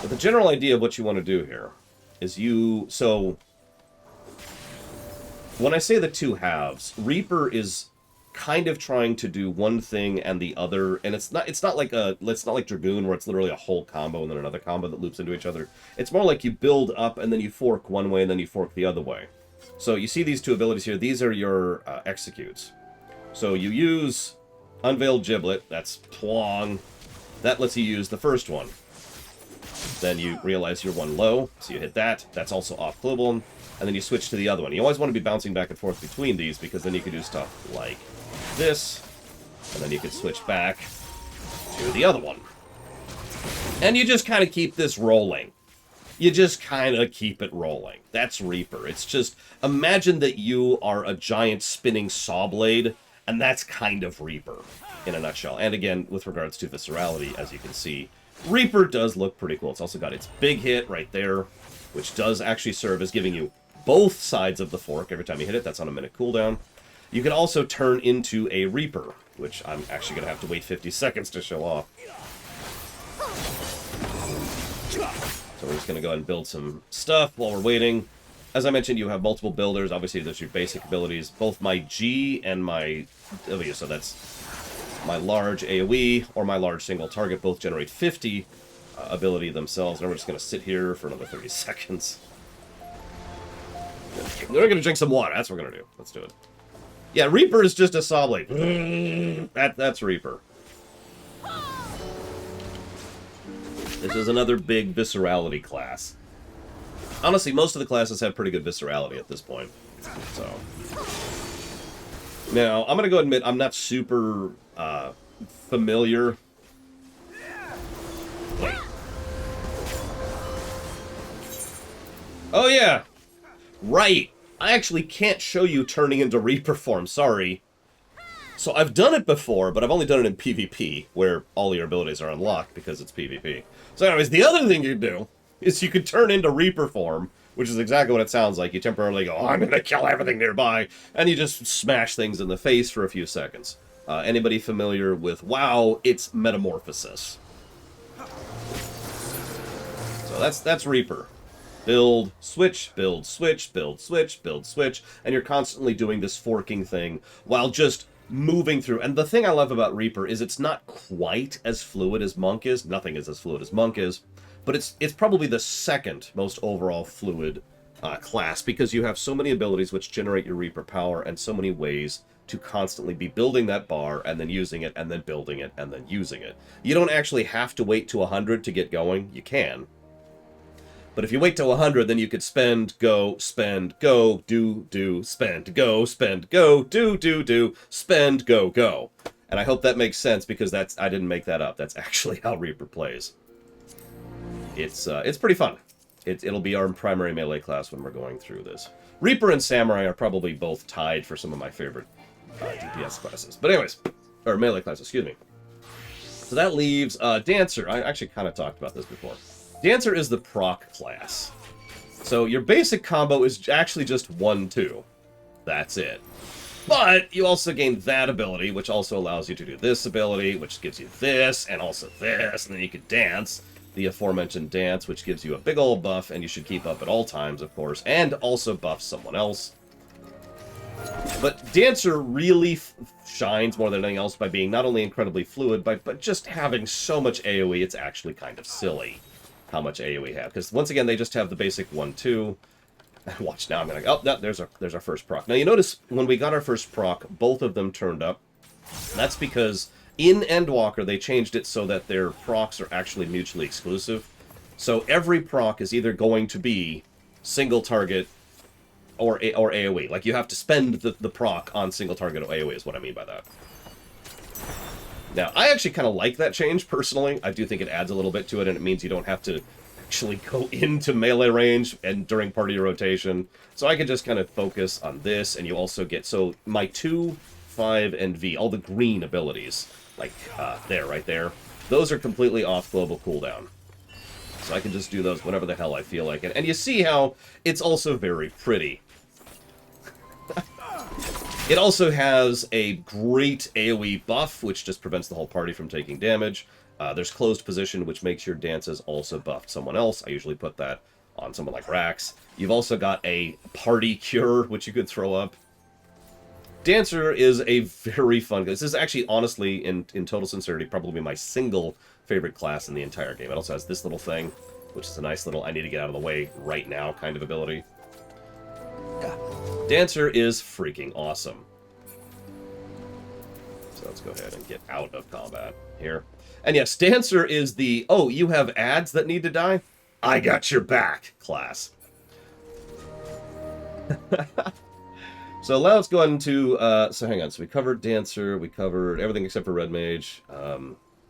But the general idea of what you want to do here is when I say the two halves, Reaper is kind of trying to do one thing and the other, and it's not like Dragoon, where it's literally a whole combo and then another combo that loops into each other. It's more like you build up and then you fork one way and then you fork the other way. So you see these two abilities here. These are your executes. So you use Unveiled Giblet. That's Plong. That lets you use the first one. Then you realize you're one low, so you hit that. That's also off clippable. And then you switch to the other one. You always want to be bouncing back and forth between these, because then you can do stuff like this, and then you can switch back to the other one. And you just kind of keep this rolling. You just kind of keep it rolling. That's Reaper. It's just, imagine that you are a giant spinning saw blade, and that's kind of Reaper in a nutshell. And again, with regards to viscerality, as you can see, Reaper does look pretty cool. It's also got its big hit right there, which does actually serve as giving you both sides of the fork every time you hit it. That's on a minute cooldown. You can also turn into a Reaper, which I'm actually going to have to wait 50 seconds to show off. So we're just going to go ahead and build some stuff while we're waiting. As I mentioned, you have multiple builders. Obviously, there's your basic abilities. Both my G and my W, so that's my large AoE or my large single target, both generate 50 ability themselves. And we're just going to sit here for another 30 seconds. We're going to drink some water. That's what we're going to do. Let's do it. Yeah, Reaper is just a saw blade. That's Reaper. This is another big viscerality class. Honestly, most of the classes have pretty good viscerality at this point. So, now, I'm going to go admit I'm not super familiar. Wait. Oh, yeah. Right. I actually can't show you turning into Reaper form. Sorry. So I've done it before, but I've only done it in PvP, where all your abilities are unlocked because it's PvP. So anyways, the other thing you do is you can turn into Reaper form, which is exactly what it sounds like. You temporarily go, oh, I'm going to kill everything nearby, and you just smash things in the face for a few seconds. Anybody familiar with WoW? It's Metamorphosis. So that's Reaper. Build, switch, build, switch, build, switch, build, switch, and you're constantly doing this forking thing while just moving through. And the thing I love about Reaper is it's not quite as fluid as Monk is. Nothing is as fluid as Monk is. But it's probably the second most overall fluid class, because you have so many abilities which generate your Reaper power and so many ways to constantly be building that bar and then using it and then building it and then using it. You don't actually have to wait to 100 to get going. You can. But if you wait till 100, then you could spend, go, do, spend, go, do, spend, go. And I hope that makes sense, because I didn't make that up. That's actually how Reaper plays. It's pretty fun. It'll be our primary melee class when we're going through this. Reaper and Samurai are probably both tied for some of my favorite DPS classes. But anyways, or melee classes, excuse me. So that leaves Dancer. I actually kind of talked about this before. Dancer is the proc class. So your basic combo is actually just 1-2. That's it. But you also gain that ability, which also allows you to do this ability, which gives you this, and also this, and then you can dance. The aforementioned dance, which gives you a big old buff, and you should keep up at all times, of course, and also buff someone else. But Dancer really shines more than anything else by being not only incredibly fluid, but just having so much AoE, it's actually kind of silly how much AoE have. Because once again, they just have the basic 1-2. Watch now, I'm gonna oh, no, there's our first proc. Now you notice when we got our first proc, both of them turned up. That's because in Endwalker they changed it so that their procs are actually mutually exclusive. So every proc is either going to be single target or AoE. Like you have to spend the proc on single target or AoE is what I mean by that. Now, I actually kind of like that change, personally. I do think it adds a little bit to it, and it means you don't have to actually go into melee range and during party rotation. So I can just kind of focus on this, and you also get... So my 2, 5, and V, all the green abilities, like there, right there, those are completely off global cooldown. So I can just do those whenever the hell I feel like it. And you see how it's also very pretty. It also has a great AoE buff, which just prevents the whole party from taking damage. There's closed position, which makes your dances also buffed someone else. I usually put that on someone like Rax. You've also got a party cure, which you could throw up. Dancer is a very fun... This is actually, honestly, in total sincerity, probably my single favorite class in the entire game. It also has this little thing, which is a nice little I need to get out of the way right now kind of ability. Dancer is freaking awesome. So let's go ahead and get out of combat here. And yes, Dancer is the, oh, you have ads that need to die? I got your back, class. So now let's go into, so hang on, so we covered Dancer, we covered everything except for Red Mage.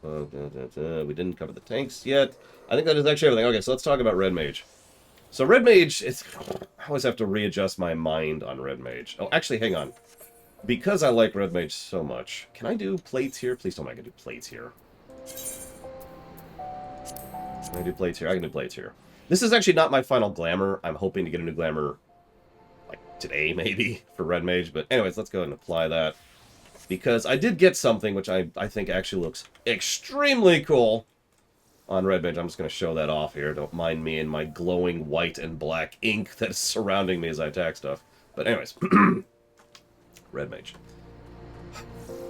We didn't cover the tanks yet. I think that is actually everything. Okay, so let's talk about Red Mage. So Red Mage, I always have to readjust my mind on Red Mage. Oh, actually, hang on. Because I like Red Mage so much, can I do plates here? Please tell me I can do plates here. Can I do plates here? I can do plates here. This is actually not my final glamour. I'm hoping to get a new glamour, like, today, maybe, for Red Mage. But anyways, let's go ahead and apply that. Because I did get something which I think actually looks extremely cool on Red Mage. I'm just going to show that off here. Don't mind me and my glowing white and black ink that's surrounding me as I attack stuff. But anyways, Red Mage.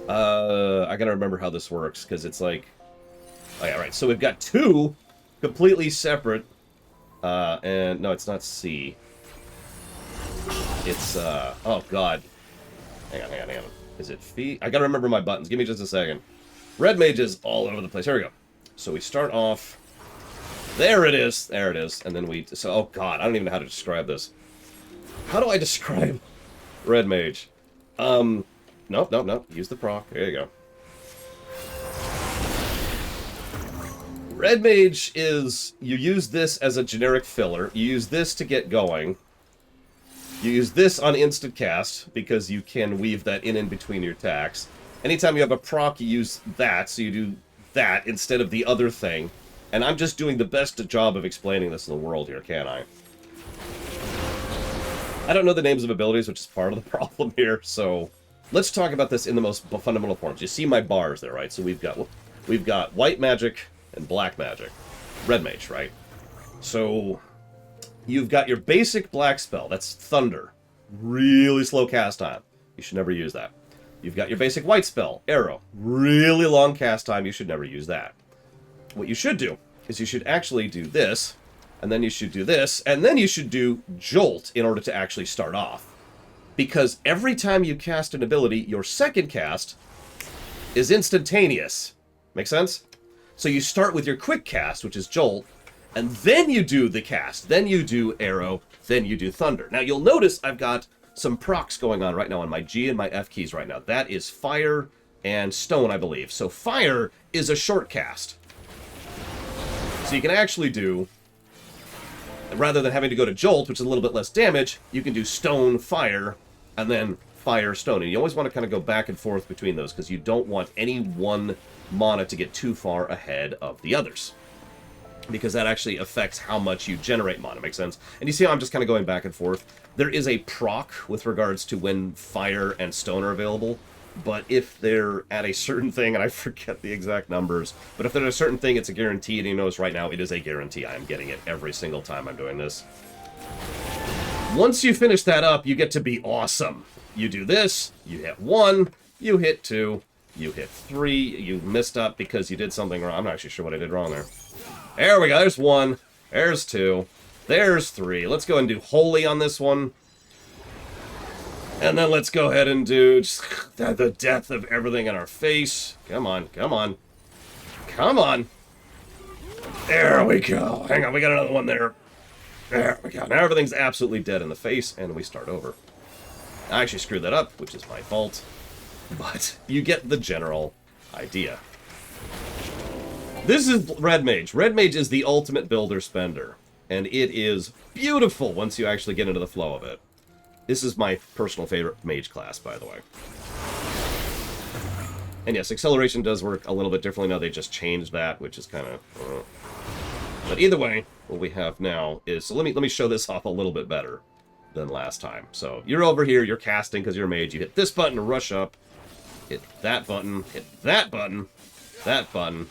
I gotta remember how this works, because it's like... Oh yeah, right. So we've got two completely separate... and... No, it's not C. It's, oh god. Hang on. Is it Phi? I gotta remember my buttons. Give me just a second. Red Mage is all over the place. Here we go. So we start off There it is. There it is. And then we... So, oh, God. I don't even know how to describe this. How do I describe Red Mage? Nope. Use the proc. There you go. Red Mage is... You use this as a generic filler. You use this to get going. You use this on instant cast, because you can weave that in between your attacks. Anytime you have a proc, you use that, so you do that instead of the other thing. And I'm just doing the best job of explaining this in the world here, can't I? I don't know the names of abilities, which is part of the problem here, so... Let's talk about this in the most fundamental forms. You see my bars there, right? So we've got white magic and black magic. Red Mage, right? So... You've got your basic black spell, that's Thunder. Really slow cast time. You should never use that. You've got your basic white spell, Arrow. Really long cast time, you should never use that. What you should do is you should actually do this, and then you should do this, and then you should do Jolt in order to actually start off. Because every time you cast an ability, your second cast is instantaneous. Make sense? So you start with your quick cast, which is Jolt, and then you do the cast. Then you do Arrow. Then you do Thunder. Now, you'll notice I've got some procs going on right now on my G and my F keys right now. That is Fire and Stone, I believe. So Fire is a short cast. So you can actually do, rather than having to go to Jolt, which is a little bit less damage, you can do Stone, Fire, and then Fire, Stone. And you always want to kind of go back and forth between those, because you don't want any one mana to get too far ahead of the others, because that actually affects how much you generate mana. Makes sense? And you see how I'm just kind of going back and forth? There is a proc with regards to when Fire and Stone are available, but if they're at a certain thing, and I forget the exact numbers, but if they're at a certain thing, it's a guarantee, and you notice right now it is a guarantee. I am getting it every single time I'm doing this. Once you finish that up, you get to be awesome. You do this, you hit 1, you hit 2, you hit 3, you missed up because you did something wrong. I'm not actually sure what I did wrong there. There we go, there's 1, there's 2, there's 3. Let's go and do Holy on this one. And then let's go ahead and do just the death of everything in our face. Come on, come on. Come on. There we go. Hang on, we got another one there. There we go. Now everything's absolutely dead in the face, and we start over. I actually screwed that up, which is my fault. But you get the general idea. This is Red Mage. Red Mage is the ultimate builder-spender. And it is beautiful once you actually get into the flow of it. This is my personal favorite mage class, by the way. And yes, acceleration does work a little bit differently now. They just changed that, which is kind of... But either way, what we have now is... So let me show this off a little bit better than last time. So you're over here, you're casting because you're a mage. You hit this button to rush up. Hit that button. Hit that button. That button.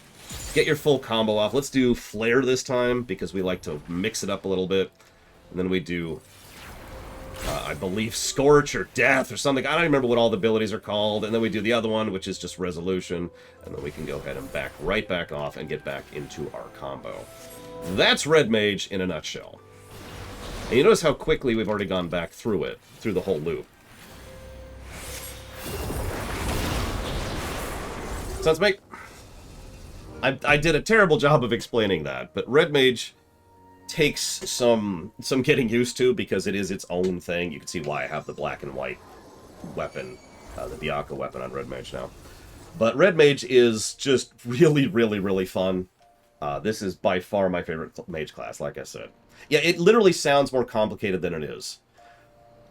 Get your full combo off. Let's do Flare this time because we like to mix it up a little bit. And then we do... I believe Scorch or Death or something. I don't remember what all the abilities are called. And then we do the other one, which is just Resolution. And then we can go ahead and back right back off and get back into our combo. That's Red Mage in a nutshell. And you notice how quickly we've already gone back through it, through the whole loop. Sounds mate. I did a terrible job of explaining that, but Red Mage takes some getting used to because it is its own thing. You can see why I have the black and white weapon, the Bianca weapon on Red Mage now. But Red Mage is just really, really, really fun. This is by far my favorite mage class, like I said. Yeah, it literally sounds more complicated than it is.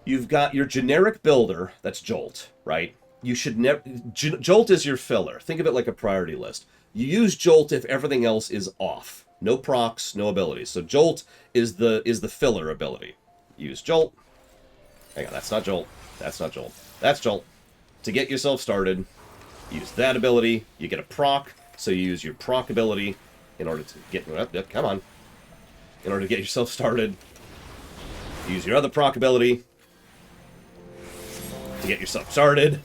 You've got your generic builder, that's Jolt, right? You should never... Jolt is your filler. Think of it like a priority list. You use Jolt if everything else is off. No procs, no abilities. So Jolt is the filler ability. Use Jolt. Hang on, that's not Jolt. That's not Jolt. That's Jolt. To get yourself started, use that ability. You get a proc, so you use your proc ability in order to get... Come on. In order to get yourself started. Use your other proc ability to get yourself started.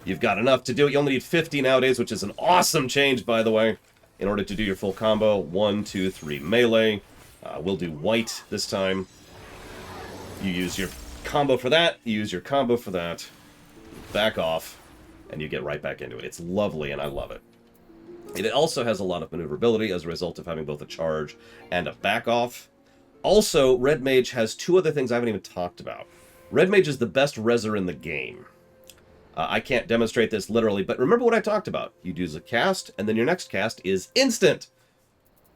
You've got enough to do it. You only need 50 nowadays, which is an awesome change, by the way. In order to do your full combo, 1, 2, 3 melee. We'll do white this time. You use your combo for that, you use your combo for that, back off, and you get right back into it. It's lovely, and I love it. It also has a lot of maneuverability as a result of having both a charge and a back off. Also, Red Mage has two other things I haven't even talked about. Red Mage is the best reser in the game. I can't demonstrate this literally, but remember what I talked about. You do the cast, and then your next cast is instant.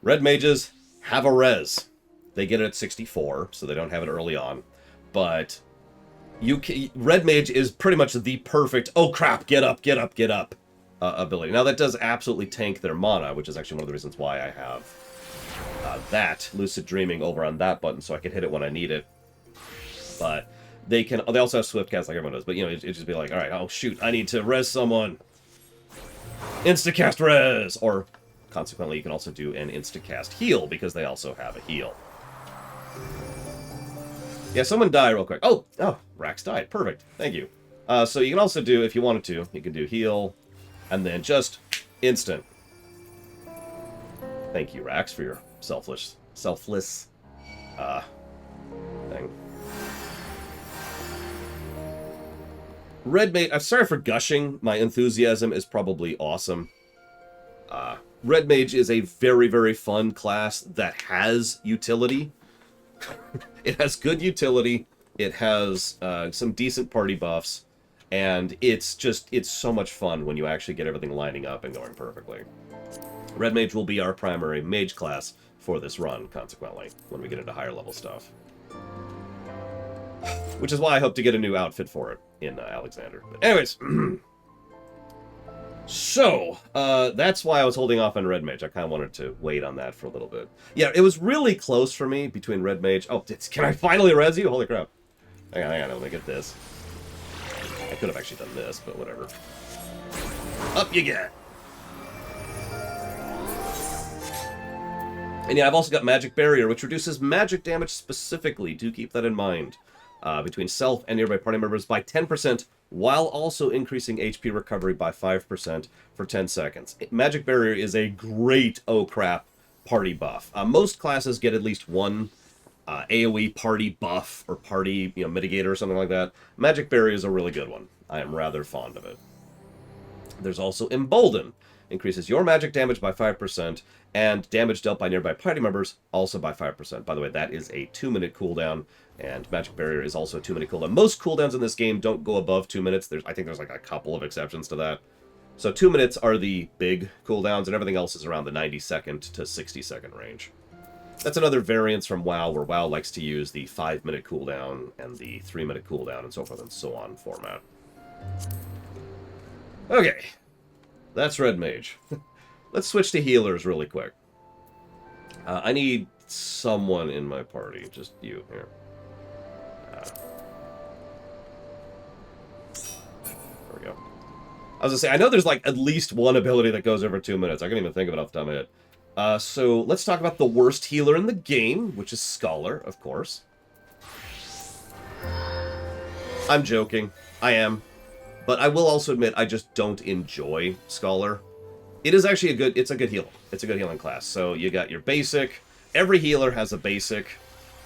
Red Mages have a res. They get it at 64, so they don't have it early on. But Red Mage is pretty much the perfect, oh crap, get up, get up, get up ability. Now that does absolutely tank their mana, which is actually one of the reasons why I have that Lucid Dreaming over on that button, so I can hit it when I need it. But they also have Swift Cast like everyone does, but you know, it just be like, alright, oh shoot, I need to res someone. Instacast res! Or, consequently, you can also do an Instacast heal, because they also have a heal. Yeah, someone die real quick. Oh, Rax died. Perfect. Thank you. So you can also do, if you wanted to, you can do heal, and then just instant. Thank you, Rax, for your selfless thing. Red Mage, I'm sorry for gushing. My enthusiasm is probably awesome. Red Mage is a very, very fun class that has utility. It has good utility. It has some decent party buffs. And it's so much fun when you actually get everything lining up and going perfectly. Red Mage will be our primary mage class for this run, consequently, when we get into higher level stuff. Which is why I hope to get a new outfit for it in Alexander. But anyways, so, that's why I was holding off on Red Mage. I kind of wanted to wait on that for a little bit. Yeah, it was really close for me between Red Mage... Oh, can I finally res you? Holy crap. Hang on, let me get this. I could have actually done this, but whatever. Up you get! And yeah, I've also got Magic Barrier, which reduces magic damage specifically. Do keep that in mind. Between self and nearby party members by 10%, while also increasing HP recovery by 5% for 10 seconds. Magic Barrier is a great oh crap party buff. Most classes get at least one AoE party buff or party mitigator or something like that. Magic Barrier is a really good one. I am rather fond of it. There's also Embolden. Increases your magic damage by 5%, and damage dealt by nearby party members also by 5%. By the way, that is a 2-minute cooldown, and Magic Barrier is also a 2-minute cooldown. Most cooldowns in this game don't go above 2 minutes. I think there's like a couple of exceptions to that. So 2 minutes are the big cooldowns, and everything else is around the 90-second to 60-second range. That's another variance from WoW, where WoW likes to use the 5-minute cooldown and the 3-minute cooldown and so forth and so on format. Okay. That's Red Mage. Let's switch to healers really quick. I need someone in my party. Just you here. There we go. I was gonna say, I know there's like at least one ability that goes over 2 minutes. I can't even think of it off the top of my head. So let's talk about the worst healer in the game, which is Scholar, of course. I'm joking. I am. But I will also admit, I just don't enjoy Scholar. It is actually it's a good heal. It's a good healing class. So you got your basic. Every healer has a basic.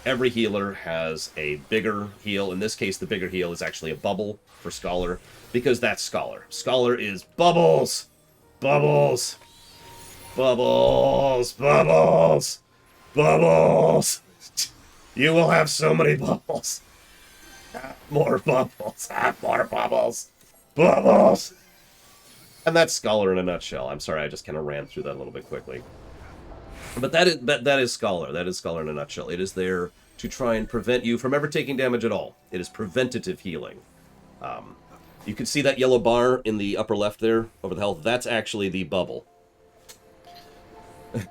Every healer has a bigger heal. In this case, the bigger heal is actually a bubble for Scholar, because that's Scholar. Scholar is bubbles! Bubbles! Bubbles! Bubbles! Bubbles! You will have so many bubbles. Have more bubbles. Have more bubbles. Bubbles! And that's Scholar in a nutshell. I'm sorry, I just kind of ran through that a little bit quickly. But that is Scholar. That is Scholar in a nutshell. It is there to try and prevent you from ever taking damage at all. It is preventative healing. You can see that yellow bar in the upper left there, over the health. That's actually the bubble.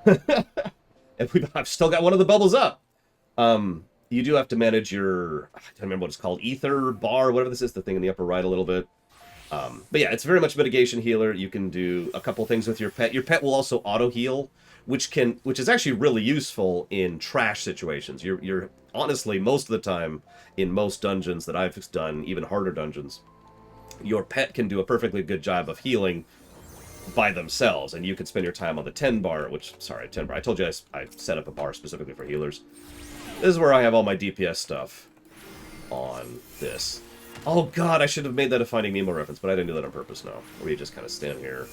And I've still got one of the bubbles up. You do have to manage your... I don't remember what it's called. Ether bar, whatever this is. The thing in the upper right a little bit. But yeah, it's very much mitigation healer. You can do a couple things with your pet. Your pet will also auto-heal, which is actually really useful in trash situations. You're honestly, most of the time, in most dungeons that I've done, even harder dungeons, your pet can do a perfectly good job of healing by themselves, and you can spend your time on the 10 bar, 10 bar. I told you I set up a bar specifically for healers. This is where I have all my DPS stuff on this. Oh god, I should have made that a Finding Nemo reference, but I didn't do that on purpose, no. Where you just kind of stand here.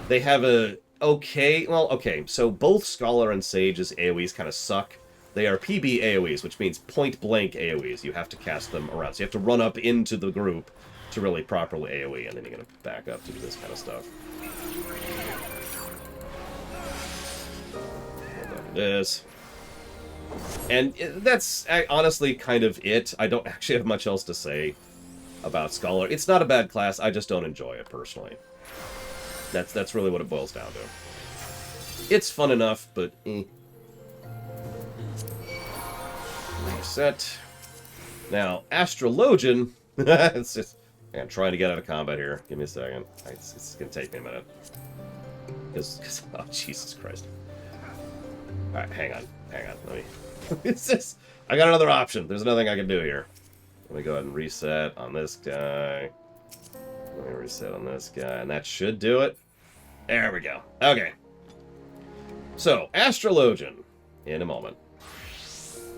They have a okay, well, okay, so both Scholar and Sage's AoEs kind of suck. They are PB AoEs, which means point-blank AoEs. You have to cast them around. So you have to run up into the group to really properly AoE, and then you're going to back up to do this kind of stuff. This. And that's honestly kind of it. I don't actually have much else to say about Scholar. It's not a bad class, I just don't enjoy it personally. That's really what it boils down to. It's fun enough, but Reset. Now, Astrologian. It's just, I'm trying to get out of combat here. Give me a second. It's gonna take me a minute. Because oh Jesus Christ. All right, hang on. Let me. It's this. I got another option. There's another thing I can do here. Let me go ahead and reset on this guy. Let me reset on this guy, and that should do it. There we go. Okay. So, Astrologian, in a moment.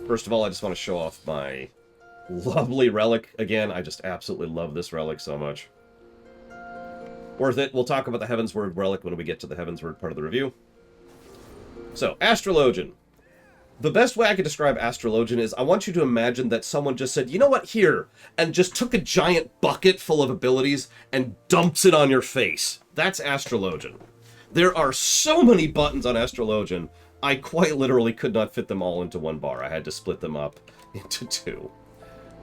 First of all, I just want to show off my lovely relic again. I just absolutely love this relic so much. Worth it. We'll talk about the Heavensward relic when we get to the Heavensward part of the review. So, Astrologian. The best way I could describe Astrologian is I want you to imagine that someone just said, you know what, here, and just took a giant bucket full of abilities and dumps it on your face. That's Astrologian. There are so many buttons on Astrologian, I quite literally could not fit them all into one bar. I had to split them up into two.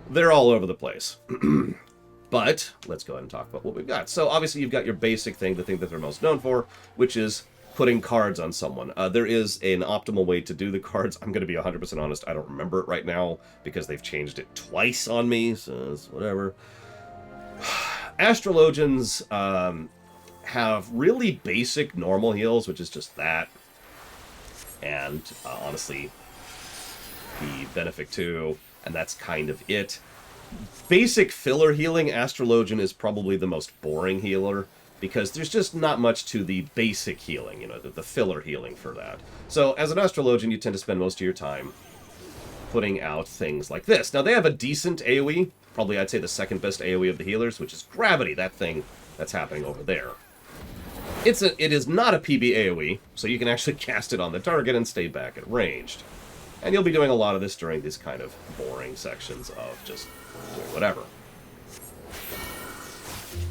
They're all over the place. But let's go ahead and talk about what we've got. So obviously you've got your basic thing, the thing that they're most known for, which is putting cards on someone. There is an optimal way to do the cards. I'm going to be 100% honest. I don't remember it right now because they've changed it twice on me, so it's whatever. Astrologians have really basic normal heals, which is just that. And honestly, the Benefic 2, and that's kind of it. Basic filler healing, Astrologian is probably the most boring healer, because there's just not much to the basic healing, you know, the filler healing for that. So as an Astrologian, you tend to spend most of your time putting out things like this. Now, they have a decent AoE, probably I'd say the second best AoE of the healers, which is Gravity, that thing that's happening over there. It is not a PB AoE, so you can actually cast it on the target and stay back at ranged. And you'll be doing a lot of this during these kind of boring sections of just doing whatever.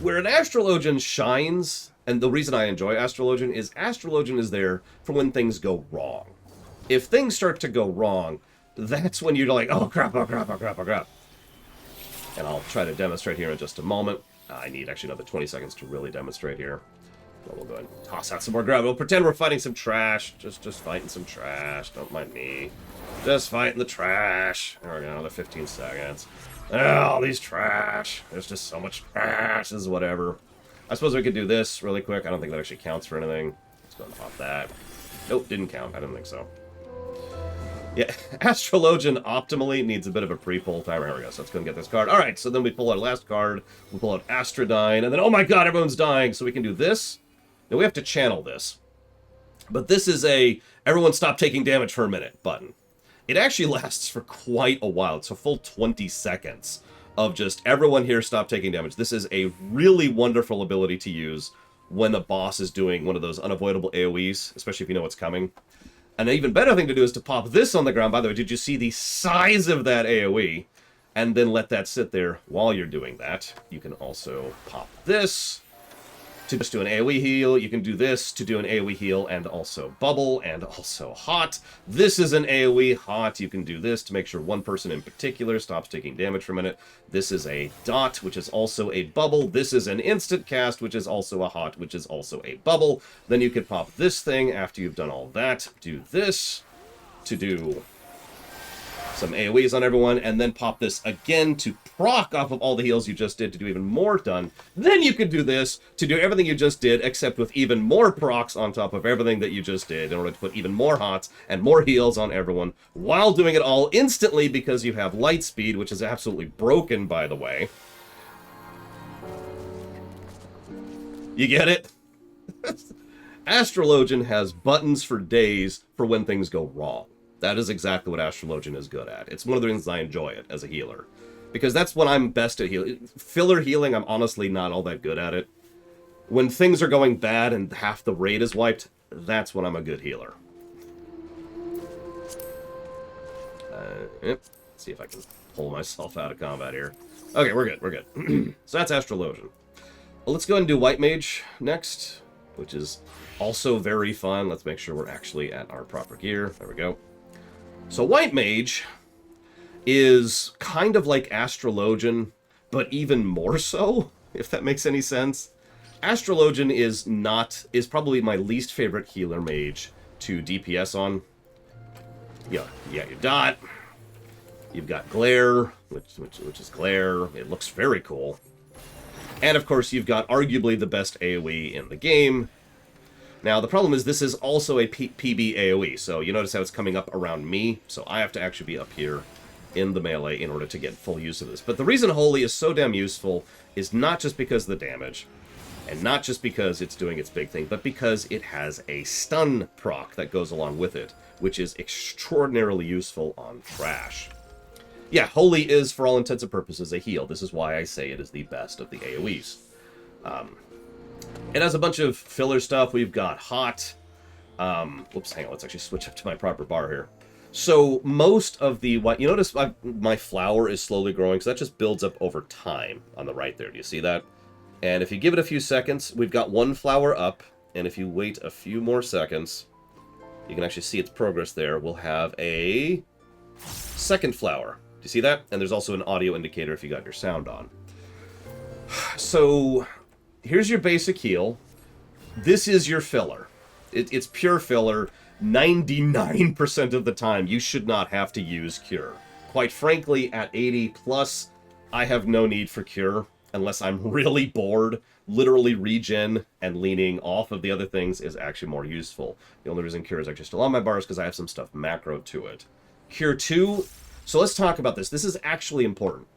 Where an Astrologian shines, and the reason I enjoy Astrologian is there for when things go wrong. If things start to go wrong, that's when you're like, oh crap, oh crap, oh crap, oh crap. And I'll try to demonstrate here in just a moment. I need actually another 20 seconds to really demonstrate here. Well, we'll go ahead and toss out some more gravity. We'll pretend we're fighting some trash. Just fighting some trash. Don't mind me. Just fighting the trash. There we go, another 15 seconds. Oh, all these trash. There's just so much trash. This is whatever. I suppose we could do this really quick. I don't think that actually counts for anything. Let's go and pop that. Nope, didn't count. I didn't think so. Yeah, Astrologian optimally needs a bit of a pre-pull timer. Here we go. So let's go and get this card. All right, so then we pull our last card. We pull out Astrodyne, and then, oh my god, everyone's dying. So we can do this. Now we have to channel this. But this is a everyone stop taking damage for a minute button. It actually lasts for quite a while. It's a full 20 seconds of just everyone here stop taking damage. This is a really wonderful ability to use when a boss is doing one of those unavoidable AoEs, especially if you know what's coming. An even better thing to do is to pop this on the ground. By the way, did you see the size of that AoE? And then let that sit there while you're doing that. You can also pop this to just do an AoE heal. You can do this to do an AoE heal and also bubble and also hot. This is an AoE hot. You can do this to make sure one person in particular stops taking damage for a minute. This is a dot, which is also a bubble. This is an instant cast, which is also a hot, which is also a bubble. Then you could pop this thing after you've done all that. Do this to do some AoEs on everyone, and then pop this again to proc off of all the heals you just did to do even more done. Then you could do this to do everything you just did, except with even more procs on top of everything that you just did in order to put even more hots and more heals on everyone, while doing it all instantly because you have light speed, which is absolutely broken, by the way. You get it? Astrologian has buttons for days for when things go wrong. That is exactly what Astrologian is good at. It's one of the reasons I enjoy it as a healer. Because that's what I'm best at healing. Filler healing, I'm honestly not all that good at it. When things are going bad and half the raid is wiped, that's when I'm a good healer. Let's see if I can pull myself out of combat here. Okay, we're good, we're good. So that's Astrologian. Well, let's go ahead and do White Mage next, which is also very fun. Let's make sure we're actually at our proper gear. There we go. So White Mage is kind of like Astrologian, but even more so, if that makes any sense. Astrologian is probably my least favorite healer mage to DPS on. Yeah, you dot. You've got glare, which is glare. It looks very cool. And of course, you've got arguably the best AoE in the game. Now, the problem is this is also a PB AoE, so you notice how it's coming up around me, so I have to actually be up here in the melee in order to get full use of this. But the reason Holy is so damn useful is not just because of the damage, and not just because it's doing its big thing, but because it has a stun proc that goes along with it, which is extraordinarily useful on trash. Yeah, Holy is, for all intents and purposes, a heal. This is why I say it is the best of the AoEs. It has a bunch of filler stuff. We've got Hot. Whoops, hang on. Let's actually switch up to my proper bar here. So most of the... You notice my flower is slowly growing, so that just builds up over time on the right there. Do you see that? And if you give it a few seconds, we've got one flower up. And if you wait a few more seconds, you can actually see its progress there. We'll have a second flower. Do you see that? And there's also an audio indicator if you got your sound on. So here's your basic heal. This is your filler. It's pure filler. 99% of the time, you should not have to use Cure. Quite frankly, at 80 plus, I have no need for Cure unless I'm really bored. Literally regen and leaning off of the other things is actually more useful. The only reason Cure is actually still on my bar is because I have some stuff macro to it. Cure 2, so let's talk about this. This is actually important.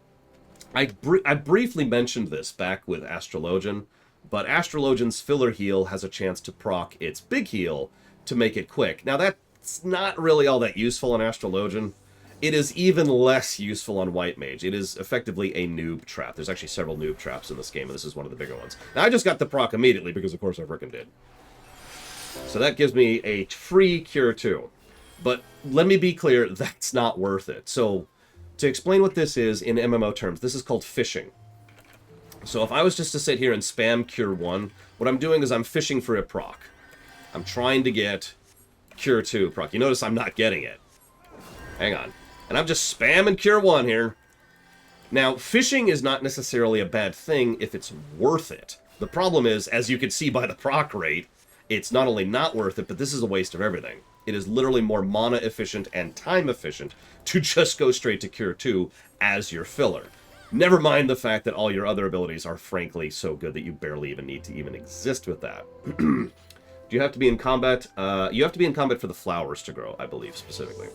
I briefly mentioned this back with Astrologian, but Astrologian's filler heal has a chance to proc its big heal to make it quick. Now that's not really all that useful on Astrologian. It is even less useful on White Mage. It is effectively a noob trap. There's actually several noob traps in this game, and this is one of the bigger ones. Now I just got the proc immediately because of course I frickin' did. So that gives me a free Cure 2. But let me be clear, that's not worth it. So to explain what this is in MMO terms, this is called fishing. So if I was just to sit here and spam Cure 1, what I'm doing is I'm fishing for a proc. I'm trying to get Cure 2 proc. You notice I'm not getting it. Hang on. And I'm just spamming Cure 1 here. Now, fishing is not necessarily a bad thing if it's worth it. The problem is, as you can see by the proc rate, it's not only not worth it, but this is a waste of everything. It is literally more mana efficient and time efficient to just go straight to Cure 2 as your filler. Never mind the fact that all your other abilities are frankly so good that you barely even need to even exist with that. Do you have to be in combat? You have to be in combat for the flowers to grow, I believe, specifically.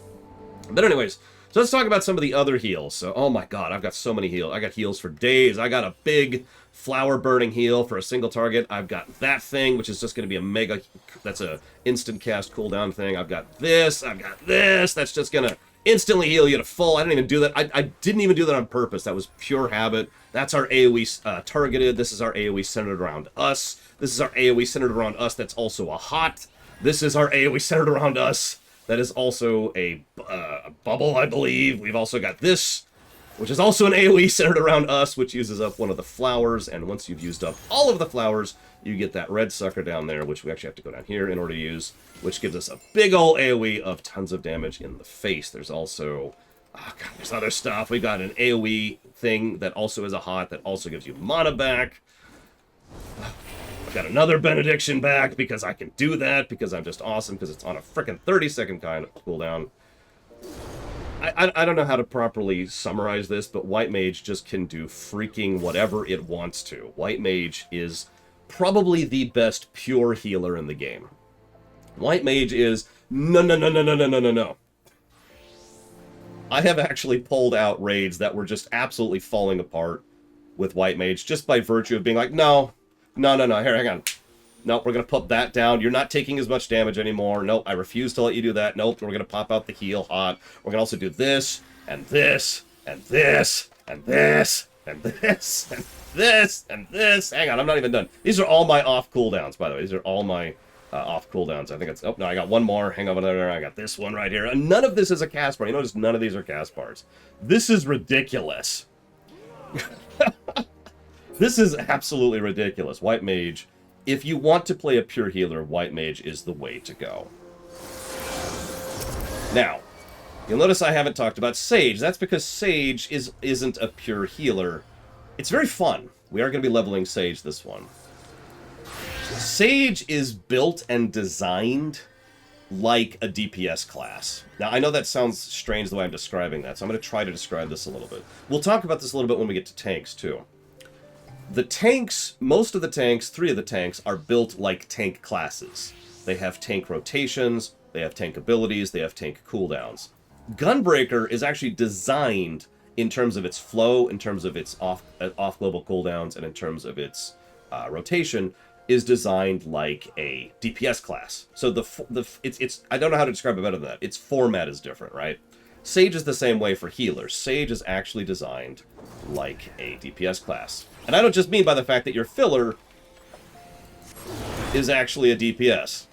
But anyways, so let's talk about some of the other heals. So, oh my god, I've got so many heals. I got heals for days. I got a big flower burning heal for a single target. I've got that thing, which is just going to be a mega... That's a instant cast cooldown thing. I've got this. I've got this. That's just going to instantly heal you to full. I didn't even do that. I didn't even do that on purpose. That was pure habit. That's our AoE targeted. This is our AoE centered around us. This is our AoE centered around us. That's also a hot. This is our AoE centered around us. That is also a bubble, I believe. We've also got this, which is also an AoE centered around us, which uses up one of the flowers. And once you've used up all of the flowers, you get that red sucker down there, which we actually have to go down here in order to use, which gives us a big ol' AoE of tons of damage in the face. There's also... Oh god, there's other stuff. We got an AoE thing that also is a hot that also gives you mana back. I've got another benediction back because I can do that because I'm just awesome because it's on a frickin' 30-second kind of cooldown. I don't know how to properly summarize this, but White Mage just can do freaking whatever it wants to. White Mage is probably the best pure healer in the game. White Mage is no. I have actually pulled out raids that were just absolutely falling apart with White Mage just by virtue of being like, no, here, hang on. Nope, we're going to put that down. You're not taking as much damage anymore. Nope, I refuse to let you do that. Nope, we're going to pop out the heal hot. We're going to also do this, and this, and this, and this, and this. this, and this. Hang on, I'm not even done. These are all my off cooldowns, by the way. These are all my off cooldowns. I think it's... Oh, no, I got one more. Hang on, I got this one right here. And none of this is a cast bar. You notice none of these are cast bars. This is ridiculous. This is absolutely ridiculous. White Mage, if you want to play a pure healer, White Mage is the way to go. Now, you'll notice I haven't talked about Sage. That's because Sage isn't a pure healer. It's very fun. We are going to be leveling Sage this one. Sage is built and designed like a DPS class. Now, I know that sounds strange the way I'm describing that, so I'm going to try to describe this a little bit. We'll talk about this a little bit when we get to tanks, too. The tanks, most of the tanks, 3 of the tanks, are built like tank classes. They have tank rotations, they have tank abilities, they have tank cooldowns. Gunbreaker is actually designed in terms of its flow, in terms of its off-global cooldowns, and in terms of its rotation, is designed like a DPS class. So it's I don't know how to describe it better than that. Its format is different, right? Sage is the same way for healers. Sage is actually designed like a DPS class. And I don't just mean by the fact that your filler is actually a DPS.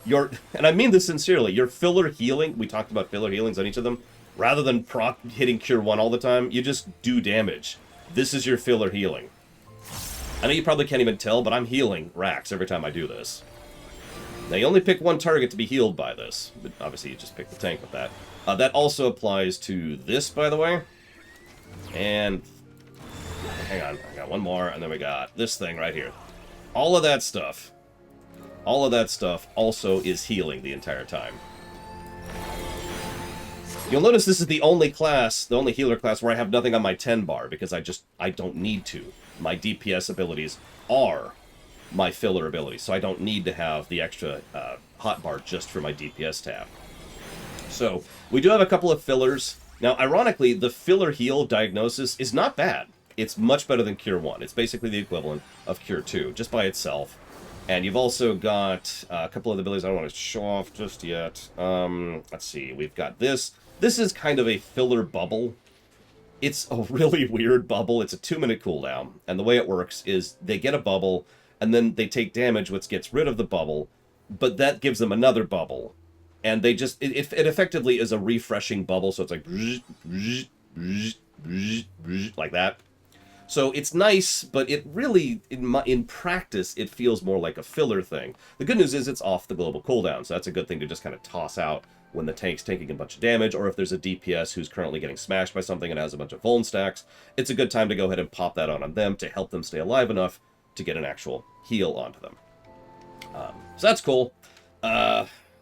And I mean this sincerely, your filler healing, we talked about filler healings on each of them, rather than hitting Cure 1 all the time, you just do damage. This is your filler healing. I know you probably can't even tell, but I'm healing racks every time I do this. Now, you only pick one target to be healed by this, but obviously you just pick the tank with that. That also applies to this, by the way. And... hang on, I got one more, and then we got this thing right here. All of that stuff also is healing the entire time. You'll notice this is the only class, the only healer class where I have nothing on my 10 bar, because I don't need to. My DPS abilities are my filler abilities, so I don't need to have the extra hotbar just for my DPS tab. So, we do have a couple of fillers. Now, ironically, the filler heal diagnosis is not bad. It's much better than Cure 1. It's basically the equivalent of Cure 2, just by itself. And you've also got a couple of the abilities I don't want to show off just yet. Let's see, we've got this. This is kind of a filler bubble. It's a really weird bubble. It's a 2-minute cooldown. And the way it works is they get a bubble, and then they take damage, which gets rid of the bubble, but that gives them another bubble. And they just... It effectively is a refreshing bubble, so it's like... like that. So it's nice, but it really, in practice, it feels more like a filler thing. The good news is it's off the global cooldown, so that's a good thing to just kind of toss out when the tank's taking a bunch of damage, or if there's a DPS who's currently getting smashed by something and has a bunch of vuln stacks, it's a good time to go ahead and pop that on them to help them stay alive enough to get an actual heal onto them. So that's cool.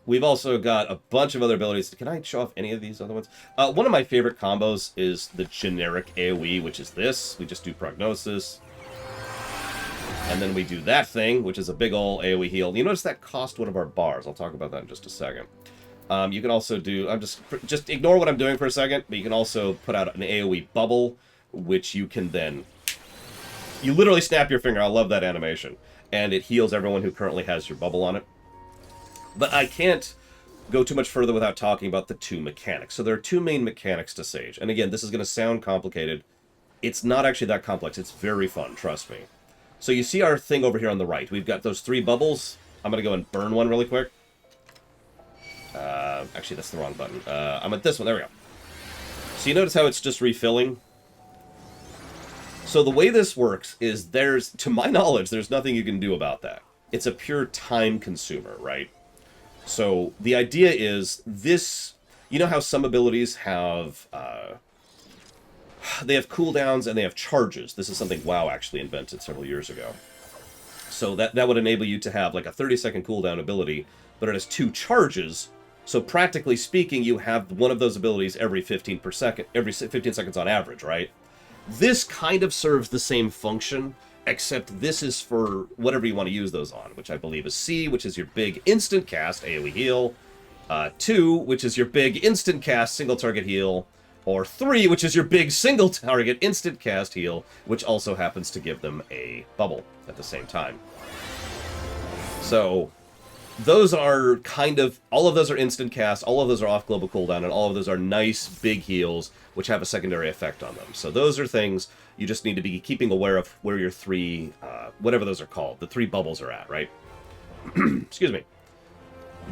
We've also got a bunch of other abilities. Can I show off any of these other ones? One of my favorite combos is the generic AoE, which is this. We just do Prognosis. And then we do that thing, which is a big ol' AoE heal. You notice that cost one of our bars. I'll talk about that in just a second. You can also do... just ignore what I'm doing for a second, but you can also put out an AoE bubble, which you can then... You literally snap your finger. I love that animation. And it heals everyone who currently has your bubble on it. But I can't go too much further without talking about the 2 mechanics. So there are 2 main mechanics to Sage. And again, this is going to sound complicated. It's not actually that complex. It's very fun, trust me. So you see our thing over here on the right. We've got those 3 bubbles. I'm going to go and burn one really quick. Actually, that's the wrong button. I'm at this one. There we go. So you notice how it's just refilling? So the way this works is to my knowledge, there's nothing you can do about that. It's a pure time consumer, right? So the idea is this, you know how some abilities have, they have cooldowns and they have charges. This is something WoW actually invented several years ago. So that would enable you to have like a 30-second cooldown ability, but it has 2 charges. So practically speaking, you have one of those abilities every 15 seconds on average, right? This kind of serves the same function, except this is for whatever you want to use those on, which I believe is C, which is your big instant cast AoE heal, 2, which is your big instant cast single target heal, or 3, which is your big single target instant cast heal, which also happens to give them a bubble at the same time. So those are kind of, all of those are instant cast, all of those are off global cooldown, and all of those are nice big heals, which have a secondary effect on them. So those are things you just need to be keeping aware of where your three, whatever those are called, the three bubbles are at, right? Excuse me.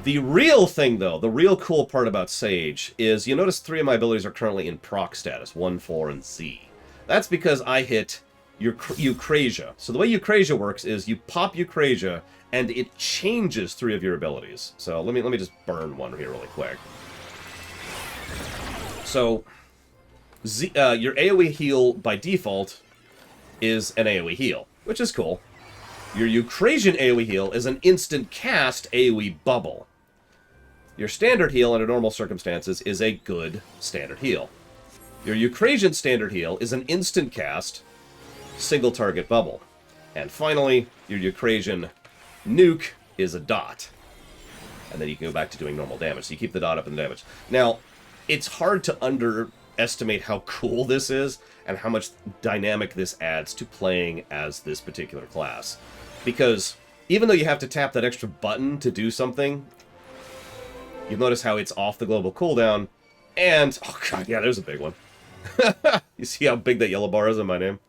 The real thing, though, the real cool part about Sage is you notice 3 of my abilities are currently in proc status, 1, 4, and Z. That's because I hit your Eucrasia. So the way Eucrasia works is you pop Eucrasia, and it changes 3 of your abilities. So let me just burn one here really quick. So your AoE heal by default is an AoE heal, which is cool. Your Eucrasian AoE heal is an instant cast AoE bubble. Your standard heal under normal circumstances is a good standard heal. Your Eucrasian standard heal is an instant cast single target bubble. And finally, your Eucrasian nuke is a dot. And then you can go back to doing normal damage. So you keep the dot up in the damage. Now, it's hard to underestimate how cool this is and how much dynamic this adds to playing as this particular class. Because even though you have to tap that extra button to do something, you'll notice how it's off the global cooldown. And, oh god, yeah, there's a big one. You see how big that yellow bar is in my name?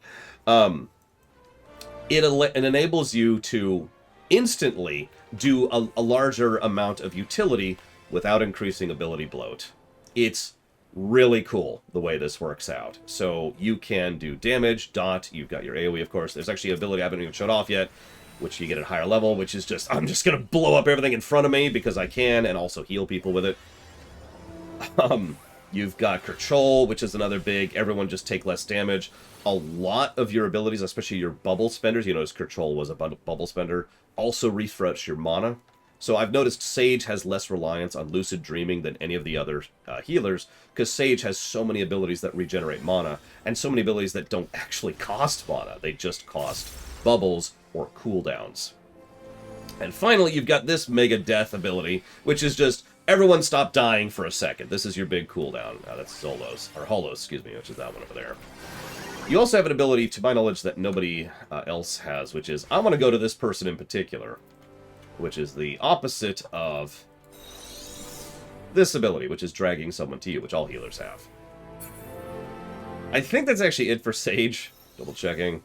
It enables you to instantly do a larger amount of utility without increasing ability bloat. It's really cool the way this works out. So you can do damage, dot, you've got your AoE, of course. There's actually an ability I haven't even showed off yet, which you get at a higher level, which is just, I'm just going to blow up everything in front of me because I can, and also heal people with it. You've got Control, which is another big, everyone just take less damage. A lot of your abilities, especially your bubble spenders, you notice Control was a bubble spender, also refresh your mana. So I've noticed Sage has less reliance on lucid dreaming than any of the other healers, because Sage has so many abilities that regenerate mana, and so many abilities that don't actually cost mana. They just cost bubbles or cooldowns. And finally, you've got this Mega Death ability, which is just, everyone stop dying for a second. This is your big cooldown. That's Solos, or Holos, excuse me, which is that one over there. You also have an ability, to my knowledge, that nobody else has, which is, I want to go to this person in particular, which is the opposite of this ability, which is dragging someone to you, which all healers have. I think that's actually it for Sage. Double checking.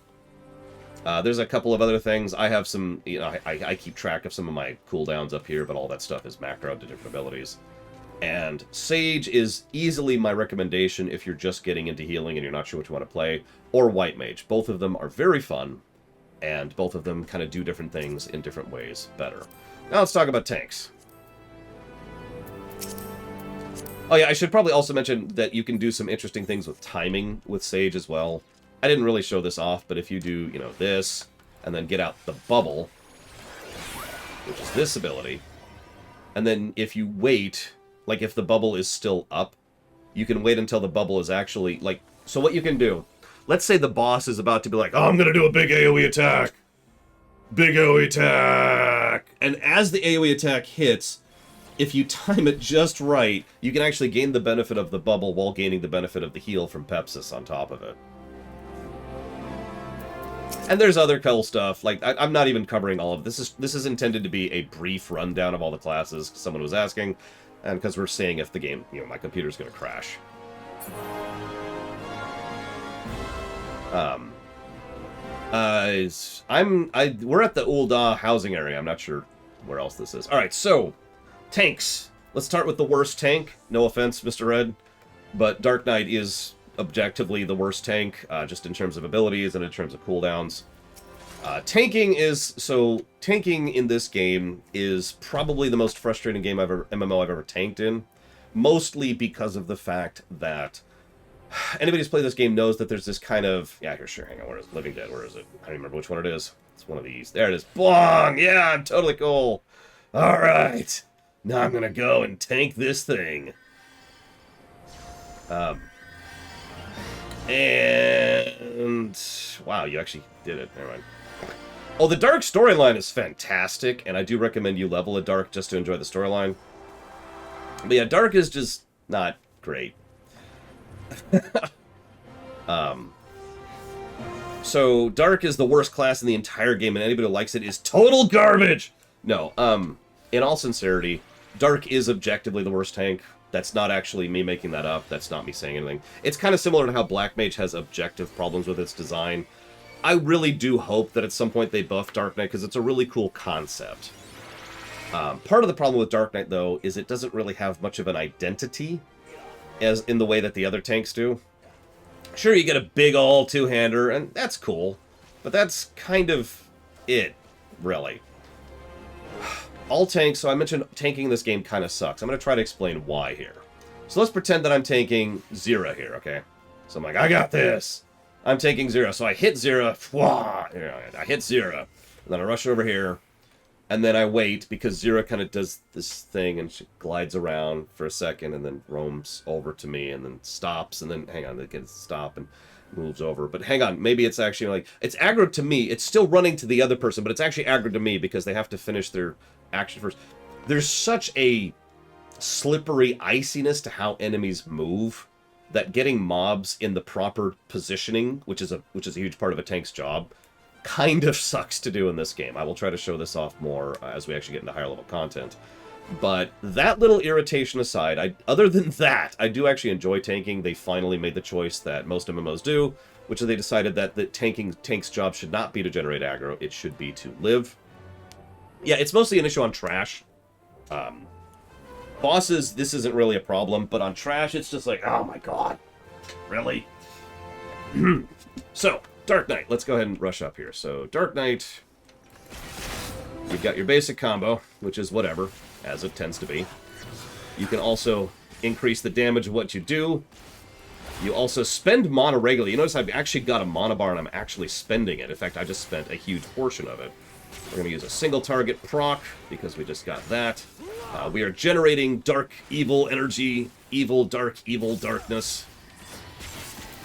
There's a couple of other things. I have some, you know, I keep track of some of my cooldowns up here, but all that stuff is macroed to different abilities. And Sage is easily my recommendation if you're just getting into healing and you're not sure what you want to play, or White Mage. Both of them are very fun, and both of them kind of do different things in different ways better. Now let's talk about tanks. Oh yeah, I should probably also mention that you can do some interesting things with timing with Sage as well. I didn't really show this off, but if you do, you know, this, and then get out the bubble, which is this ability, and then if you wait, like if the bubble is still up, you can wait until the bubble is actually, like, so what you can do, let's say the boss is about to be like, oh, I'm going to do a big AoE attack. Big AoE attack. And as the AoE attack hits, if you time it just right, you can actually gain the benefit of the bubble while gaining the benefit of the heal from Pepsis on top of it. And there's other cool stuff, like, I'm not even covering all of this. This is intended to be a brief rundown of all the classes, someone was asking, and because we're seeing if the game, you know, my computer's going to crash. We're at the Ul'dah housing area. I'm not sure where else this is. Alright, so, tanks. Let's start with the worst tank. No offense, Mr. Red, but Dark Knight is objectively the worst tank, just in terms of abilities and in terms of cooldowns. Tanking in this game is probably the most frustrating MMO I've ever tanked in, mostly because of the fact that anybody who's played this game knows that there's this kind of, yeah, here, sure, hang on, where is Living Dead, where is it? I don't remember which one it is. It's one of these. There it is. Bong! Yeah, I'm totally cool. Alright. Now I'm gonna go and tank this thing. And wow, you actually did it. Never mind. Oh, the Dark storyline is fantastic, and I do recommend you level a Dark just to enjoy the storyline. But yeah, Dark is just not great. So Dark is the worst class in the entire game, and anybody who likes it is total garbage. No, in all sincerity, Dark is objectively the worst tank. That's not actually me making that up. That's not me saying anything. It's kind of similar to how Black Mage has objective problems with its design. I really do hope that at some point they buff Dark Knight, because it's a really cool concept. Part of the problem with Dark Knight, though, is it doesn't really have much of an identity, as in the way that the other tanks do. Sure, you get a big ol' two-hander, and that's cool, but that's kind of it, really. All tanks, so I mentioned tanking this game kind of sucks. I'm going to try to explain why here. So let's pretend that I'm tanking Zera here, okay? So I'm like, I got this. I'm taking Zera. So I hit Zera. I hit Zera. And then I rush over here. And then I wait, because Zera kind of does this thing, and she glides around for a second, and then roams over to me, and then stops, and then, hang on, it gets stop, and moves over. But hang on, maybe it's actually like, it's aggroed to me. It's still running to the other person, but it's actually aggroed to me, because they have to finish their action first. There's such a slippery iciness to how enemies move that getting mobs in the proper positioning, which is a huge part of a tank's job, kind of sucks to do in this game. I will try to show this off more as we actually get into higher level content. But that little irritation aside, other than that, I do actually enjoy tanking. They finally made the choice that most MMOs do, which is they decided that the tank's job should not be to generate aggro, it should be to live. Yeah, it's mostly an issue on trash. Bosses, this isn't really a problem, but on trash, it's just like, oh my god, really? So, Dark Knight, let's go ahead and rush up here. So, Dark Knight, you've got your basic combo, which is whatever, as it tends to be. You can also increase the damage of what you do. You also spend mana regularly. You notice I've actually got a mana bar, and I'm actually spending it. In fact, I just spent a huge portion of it. We're going to use a single target proc, because we just got that. We are generating dark, evil energy, evil, dark, evil, darkness,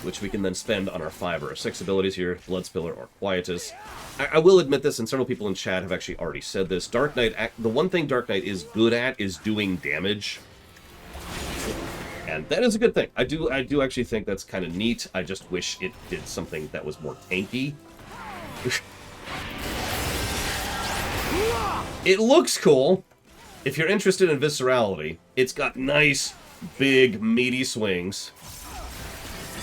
which we can then spend on our 5 or 6 abilities here, Bloodspiller or Quietus. I will admit this, and several people in chat have actually already said this. Dark Knight, the one thing Dark Knight is good at is doing damage. And that is a good thing. I do actually think that's kind of neat. I just wish it did something that was more tanky. It looks cool. If you're interested in viscerality, it's got nice, big, meaty swings.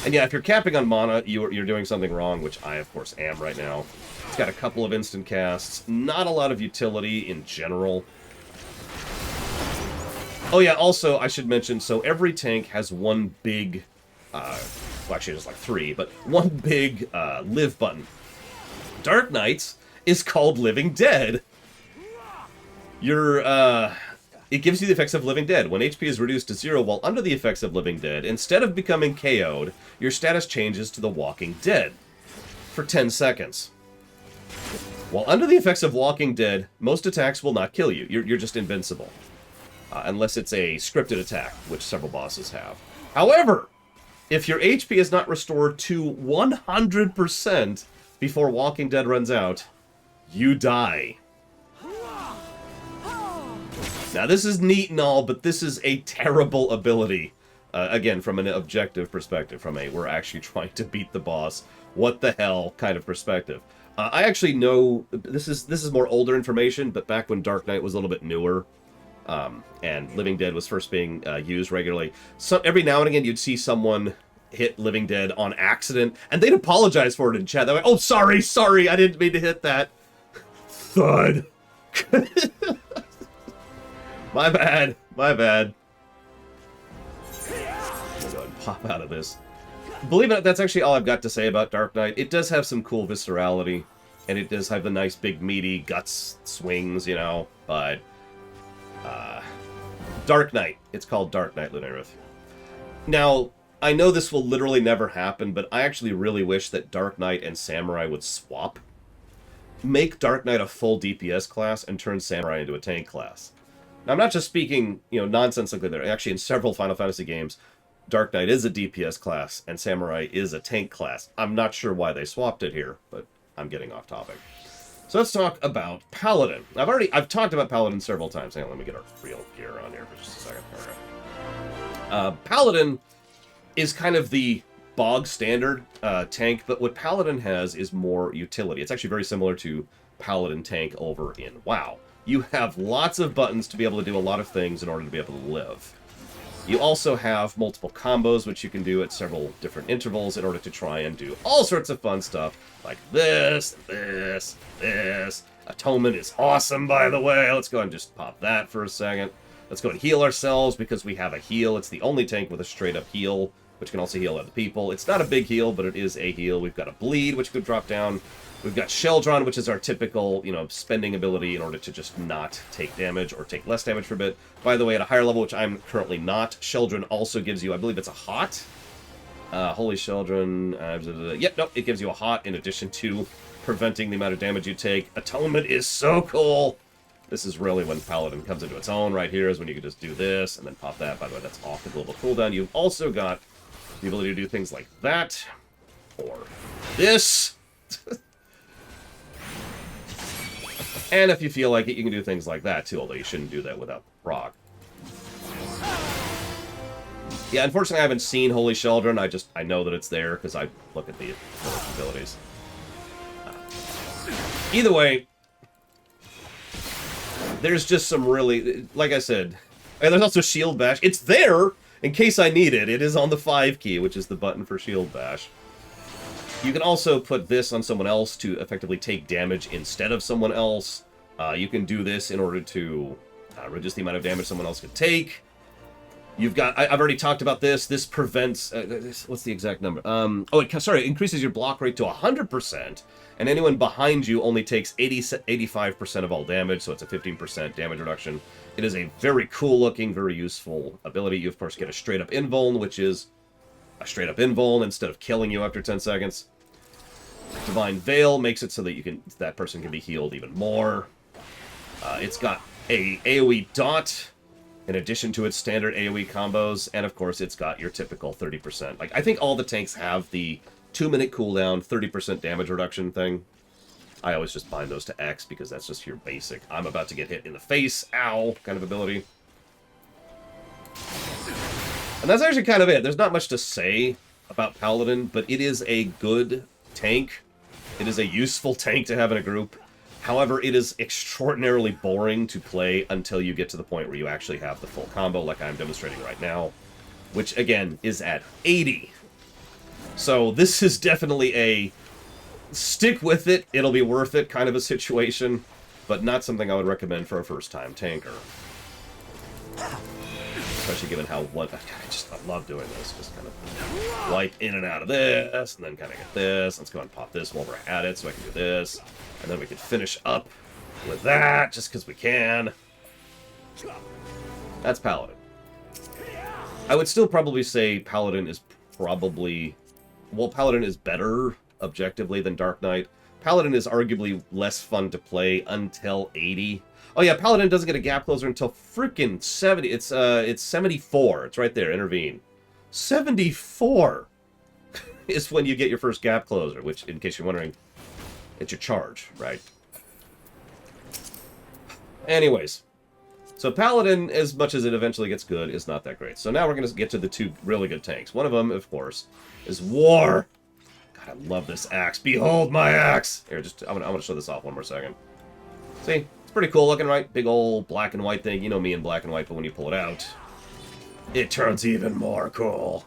And yeah, if you're capping on mana, you're doing something wrong, which I, of course, am right now. It's got a couple of instant casts, not a lot of utility in general. Oh yeah, also, I should mention, so every tank has one big, well, actually there's like 3, but one big live button. Dark Knight's is called Living Dead. It gives you the effects of Living Dead. When HP is reduced to 0 while under the effects of Living Dead, instead of becoming KO'd, your status changes to the Walking Dead for 10 seconds. While under the effects of Walking Dead, most attacks will not kill you. You're just invincible. Unless it's a scripted attack, which several bosses have. However, if your HP is not restored to 100% before Walking Dead runs out, you die. Now, this is neat and all, but this is a terrible ability. Again, from an objective perspective, from a we're actually trying to beat the boss, what the hell kind of perspective. I actually know, this is more older information, but back when Dark Knight was a little bit newer, and Living Dead was first being used regularly, every now and again you'd see someone hit Living Dead on accident, and they'd apologize for it in chat. They're like, oh, sorry, I didn't mean to hit that. Thud. My bad. I'm gonna go ahead and pop out of this. Believe it or not, that's actually all I've got to say about Dark Knight. It does have some cool viscerality, and it does have the nice big meaty guts swings, you know, but Dark Knight. It's called Dark Knight, Lunarith. Now, I know this will literally never happen, but I actually really wish that Dark Knight and Samurai would swap. Make Dark Knight a full DPS class and turn Samurai into a tank class. Now, I'm not just speaking, you know, nonsensically there. Actually, in several Final Fantasy games, Dark Knight is a DPS class and Samurai is a tank class. I'm not sure why they swapped it here, but I'm getting off topic. So let's talk about Paladin. I've talked about Paladin several times. Hang on, let me get our real gear on here for just a second. Paladin is kind of the bog standard tank, but what Paladin has is more utility. It's actually very similar to Paladin tank over in WoW. you have lots of buttons to be able to do a lot of things in order to be able to live. You also have multiple combos, which you can do at several different intervals in order to try and do all sorts of fun stuff, like this, this, this. Atonement is awesome, by the way. Let's go ahead and just pop that for a second. Let's go and heal ourselves, because we have a heal. It's the only tank with a straight-up heal, which can also heal other people. It's not a big heal, but it is a heal. We've got a bleed, which could drop down. We've got Sheldron, which is our typical, spending ability in order to just not take damage or take less damage for a bit. By the way, at a higher level, which I'm currently not, Sheldron also gives you, I believe it's a hot. Holy Sheldron. Yep, nope, it gives you a hot in addition to preventing the amount of damage you take. Atonement is so cool. This is really when Paladin comes into its own right here, is when you can just do this and then pop that. By the way, that's off the global cooldown. You've also got the ability to do things like that, or this. And if you feel like it, you can do things like that, too, although you shouldn't do that without proc. Yeah, unfortunately, I haven't seen Holy Sheldron. I know that it's there, because I look at the abilities. Either way, there's just some really... Like I said, and there's also Shield Bash. It's there, in case I need it. It is on the 5 key, which is the button for Shield Bash. You can also put this on someone else to effectively take damage instead of someone else. You can do this in order to reduce the amount of damage someone else can take. You've got... I've already talked about this. This prevents... what's the exact number? It increases your block rate to 100%, and anyone behind you only takes 85% of all damage, so it's a 15% damage reduction. It is a very cool-looking, very useful ability. You, of course, get a straight-up invuln, which is a straight-up invuln instead of killing you after 10 seconds. Divine Veil makes it so that that person can be healed even more. It's got a AoE dot in addition to its standard AoE combos, and of course it's got your typical 30%. Like, I think all the tanks have the 2-minute cooldown, 30% damage reduction thing. I always just bind those to X because that's just your basic, I'm about to get hit in the face, ow, kind of ability. And that's actually kind of it. There's not much to say about Paladin, but it is a good tank. It is a useful tank to have in a group. However, it is extraordinarily boring to play until you get to the point where you actually have the full combo, like I'm demonstrating right now, which, again, is at 80. So this is definitely a stick with it, it'll be worth it kind of a situation, but not something I would recommend for a first-time tanker. Especially given how I love doing this. Just kind of wipe in and out of this, and then kind of get this. Let's go ahead and pop this while we're at it, so I can do this. And then we can finish up with that, just because we can. That's Paladin. I would still probably say Paladin is probably... Well, Paladin is better, objectively, than Dark Knight. Paladin is arguably less fun to play until 80. Oh yeah, Paladin doesn't get a gap closer until freaking 70. It's 74. It's right there, intervene. 74 is when you get your first gap closer, which, in case you're wondering, it's your charge, right? Anyways, so Paladin, as much as it eventually gets good, is not that great. So now we're going to get to the two really good tanks. One of them, of course, is War. God, I love this axe. Behold my axe! Here, I'm gonna show this off one more second. See? Pretty cool looking, right? Big old black and white thing. You know me in black and white, but when you pull it out, it turns even more cool.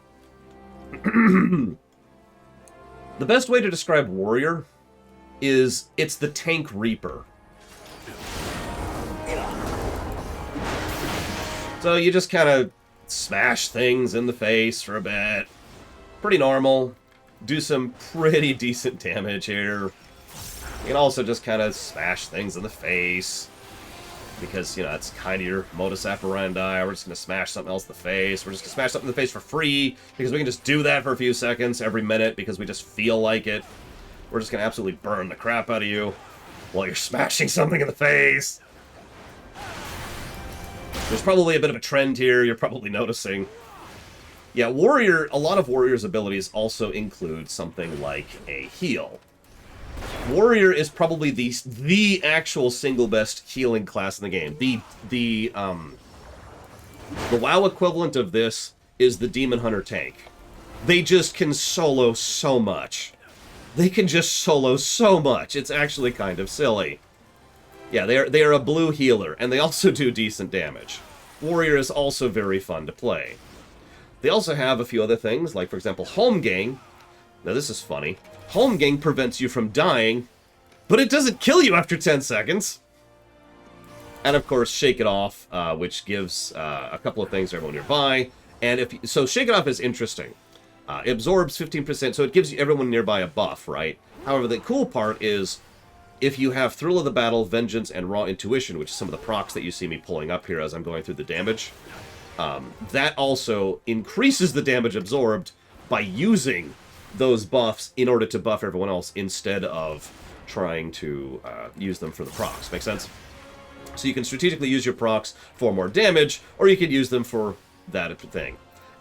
The best way to describe Warrior is it's the Tank Reaper. So you just kind of smash things in the face for a bit. Pretty normal. Do some pretty decent damage here. You can also just kind of smash things in the face, because, you know, that's kind of your modus operandi. We're just going to smash something else in the face. We're just going to smash something in the face for free, because we can just do that for a few seconds every minute, because we just feel like it. We're just going to absolutely burn the crap out of you while you're smashing something in the face. There's probably a bit of a trend here you're probably noticing. Yeah, Warrior, a lot of Warrior's abilities also include something like a heal. Warrior is probably the actual single best healing class in the game. The WoW equivalent of this is the Demon Hunter tank. They just can solo so much. They can just solo so much. It's actually kind of silly. Yeah, they are a blue healer, and they also do decent damage. Warrior is also very fun to play. They also have a few other things, like, for example, Holmgang. Now, this is funny. Holmgang prevents you from dying, but it doesn't kill you after 10 seconds. And, of course, Shake It Off, which gives a couple of things to everyone nearby. And so Shake It Off is interesting. It absorbs 15%, so it gives everyone nearby a buff, right? However, the cool part is, if you have Thrill of the Battle, Vengeance, and Raw Intuition, which is some of the procs that you see me pulling up here as I'm going through the damage, that also increases the damage absorbed by using those buffs in order to buff everyone else instead of trying to use them for the procs. Make sense? So you can strategically use your procs for more damage, or you can use them for that thing.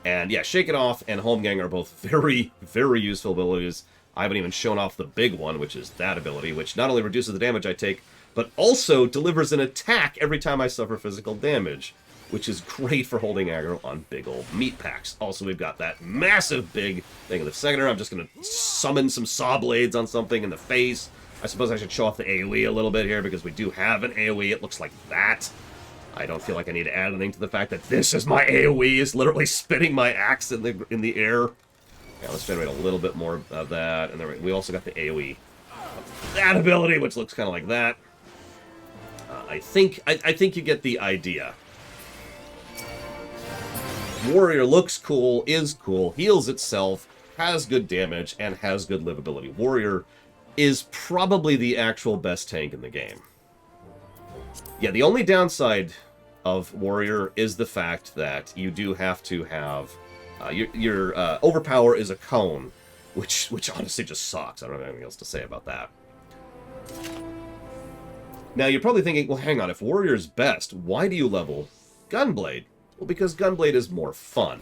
And yeah, Shake It Off and Holmgang are both very, very useful abilities. I haven't even shown off the big one, which is that ability, which not only reduces the damage I take, but also delivers an attack every time I suffer physical damage, which is great for holding aggro on big old meat packs. Also, we've got that massive big thing in the seconder. I'm just going to summon some saw blades on something in the face. I suppose I should show off the AoE a little bit here, because we do have an AoE. It looks like that. I don't feel like I need to add anything to the fact that this is my AoE, is literally spinning my axe in the air. Yeah, let's generate a little bit more of that. And then we also got the AoE of that ability, which looks kind of like that. I think you get the idea. Warrior looks cool, is cool, heals itself, has good damage, and has good livability. Warrior is probably the actual best tank in the game. Yeah, the only downside of Warrior is the fact that you do have to have... your overpower is a cone, which honestly just sucks. I don't have anything else to say about that. Now, you're probably thinking, well, hang on, if Warrior's best, why do you level Gunblade? Well, because Gunblade is more fun.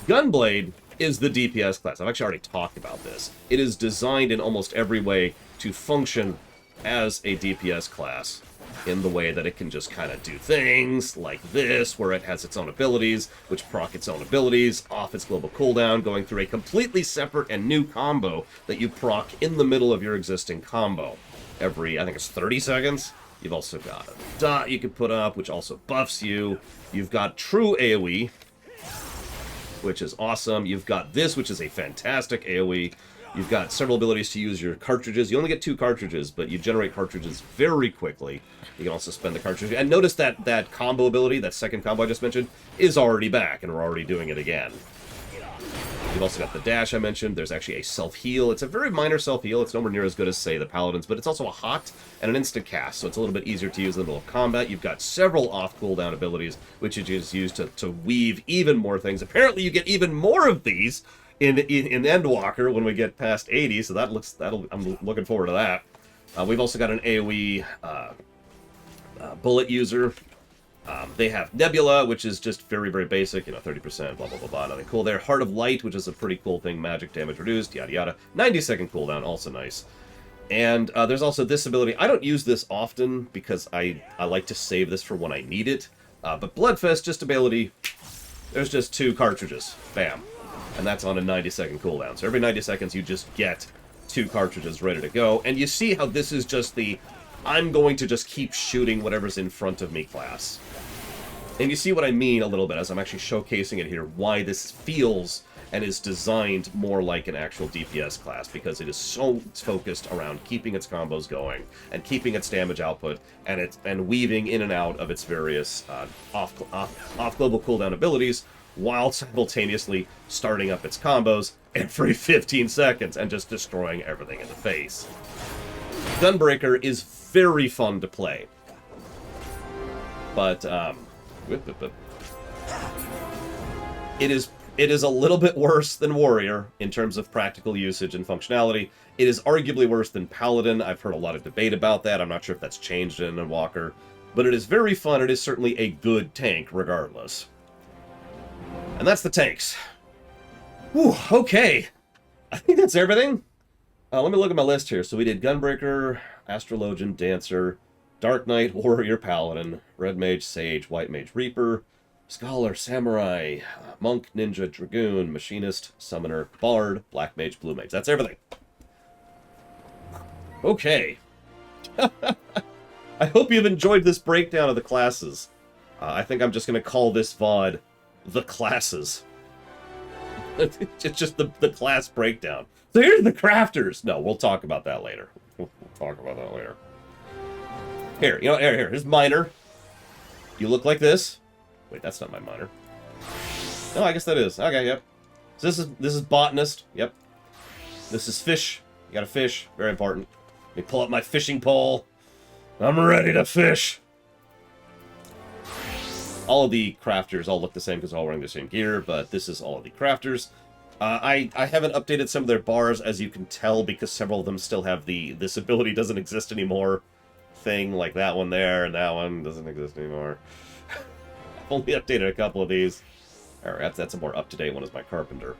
Gunblade is the DPS class. I've actually already talked about this. It is designed in almost every way to function as a DPS class, in the way that it can just kind of do things like this, where it has its own abilities, which proc its own abilities, off its global cooldown, going through a completely separate and new combo that you proc in the middle of your existing combo. Every, I think it's 30 seconds. You've also got a dot you can put up, which also buffs you. You've got true AoE, which is awesome. You've got this, which is a fantastic AoE. You've got several abilities to use your cartridges. You only get 2 cartridges, but you generate cartridges very quickly. You can also spend the cartridge. And notice that that combo ability, that second combo I just mentioned, is already back, and we're already doing it again. You've also got the dash I mentioned. There's actually a self-heal. It's a very minor self-heal. It's nowhere near as good as, say, the Paladins, but it's also a hot and an instant cast, so it's a little bit easier to use in the middle of combat. You've got several off-cooldown abilities, which you just use to weave even more things. Apparently, you get even more of these in Endwalker when we get past 80, so I'm looking forward to that. We've also got an AoE bullet user. They have Nebula, which is just very, very basic, 30%, blah, blah, blah, blah, nothing cool there. Heart of Light, which is a pretty cool thing, magic damage reduced, yada, yada. 90-second cooldown, also nice. And there's also this ability. I don't use this often because I like to save this for when I need it. But Bloodfest, just ability, there's just 2 cartridges. Bam. And that's on a 90-second cooldown. So every 90 seconds, you just get 2 cartridges ready to go. And you see how this is just the, I'm going to just keep shooting whatever's in front of me class. And you see what I mean a little bit as I'm actually showcasing it here, why this feels and is designed more like an actual DPS class, because it is so focused around keeping its combos going and keeping its damage output and weaving in and out of its various off global cooldown abilities, while simultaneously starting up its combos every 15 seconds and just destroying everything in the face. Gunbreaker is very fun to play, but it is a little bit worse than Warrior in terms of practical usage and functionality. It is arguably worse than Paladin. I've heard a lot of debate about that. I'm not sure if that's changed in Walker, but it is very fun. It is certainly a good tank regardless. And that's the tanks. Whew, okay. I think that's everything. Let me look at my list here. So we did Gunbreaker, Astrologian, Dancer, Dark Knight, Warrior, Paladin, Red Mage, Sage, White Mage, Reaper, Scholar, Samurai, Monk, Ninja, Dragoon, Machinist, Summoner, Bard, Black Mage, Blue Mage. That's everything. Okay. I hope you've enjoyed this breakdown of the classes. I think I'm just going to call this VOD The Classes. It's just the class breakdown. So here's the crafters. No, we'll talk about that later. We'll talk about that later. Here, here's Miner. You look like this. Wait, that's not my Miner. No, I guess that is. Okay, yep. So this is Botanist. Yep. This is Fish. You got a fish. Very important. Let me pull up my fishing pole. I'm ready to fish. All of the crafters all look the same because they're all wearing the same gear, but this is all of the crafters. I haven't updated some of their bars, as you can tell, because several of them still have this ability doesn't exist anymore thing, like that one there, and that one doesn't exist anymore. I've only updated a couple of these. Alright, that's a more up-to-date one, is my Carpenter.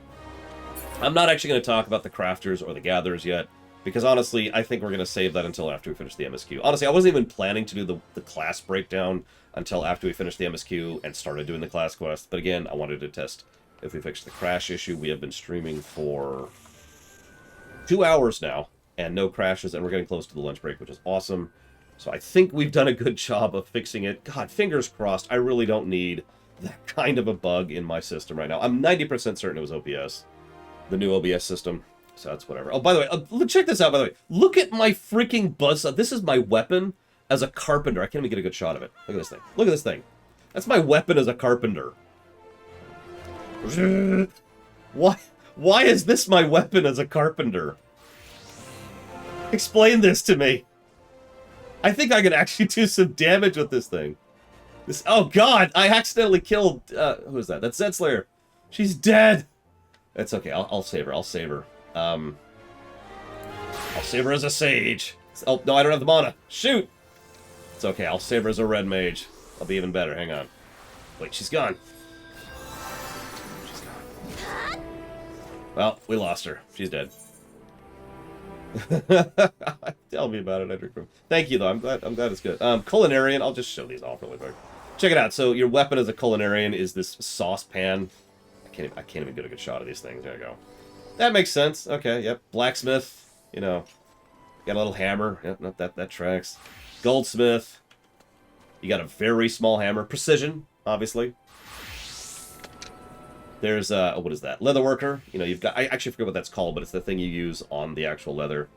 I'm not actually going to talk about the crafters or the gatherers yet, because honestly, I think we're going to save that until after we finish the MSQ. Honestly, I wasn't even planning to do the class breakdown until after we finished the MSQ and started doing the class quest. But again, I wanted to test if we fixed the crash issue. We have been streaming for 2 hours now, and no crashes, and we're getting close to the lunch break, which is awesome. So I think we've done a good job of fixing it. God, fingers crossed, I really don't need that kind of a bug in my system right now. I'm 90% certain it was OBS, the new OBS system. So that's whatever. Oh, by the way, check this out, by the way. Look at my freaking buzzsaw. This is my weapon as a carpenter. I can't even get a good shot of it. Look at this thing. Look at this thing. That's my weapon as a carpenter. Why is this my weapon as a carpenter? Explain this to me. I think I can actually do some damage with this thing. Oh god, I accidentally killed, who is that? That's Zedslayer. She's dead. That's okay, I'll save her, I'll save her. I'll save her as a sage. Oh, no, I don't have the mana. Shoot! It's okay, I'll save her as a red mage. I'll be even better, hang on. Wait, she's gone. She's gone. Well, we lost her. She's dead. Tell me about it, Edric. Thank you, though. I'm glad it's good. Culinarian, I'll just show these off really quick. Check it out. So your weapon as a Culinarian is this saucepan. I can't even get a good shot of these things. There you go. That makes sense. Okay, yep. Blacksmith, you know. Got a little hammer. Yep, not that tracks. Goldsmith. You got a very small hammer. Precision, obviously. There's, what is that? Leatherworker. You know, you've got, I actually forget what that's called, but it's the thing you use on the actual leather.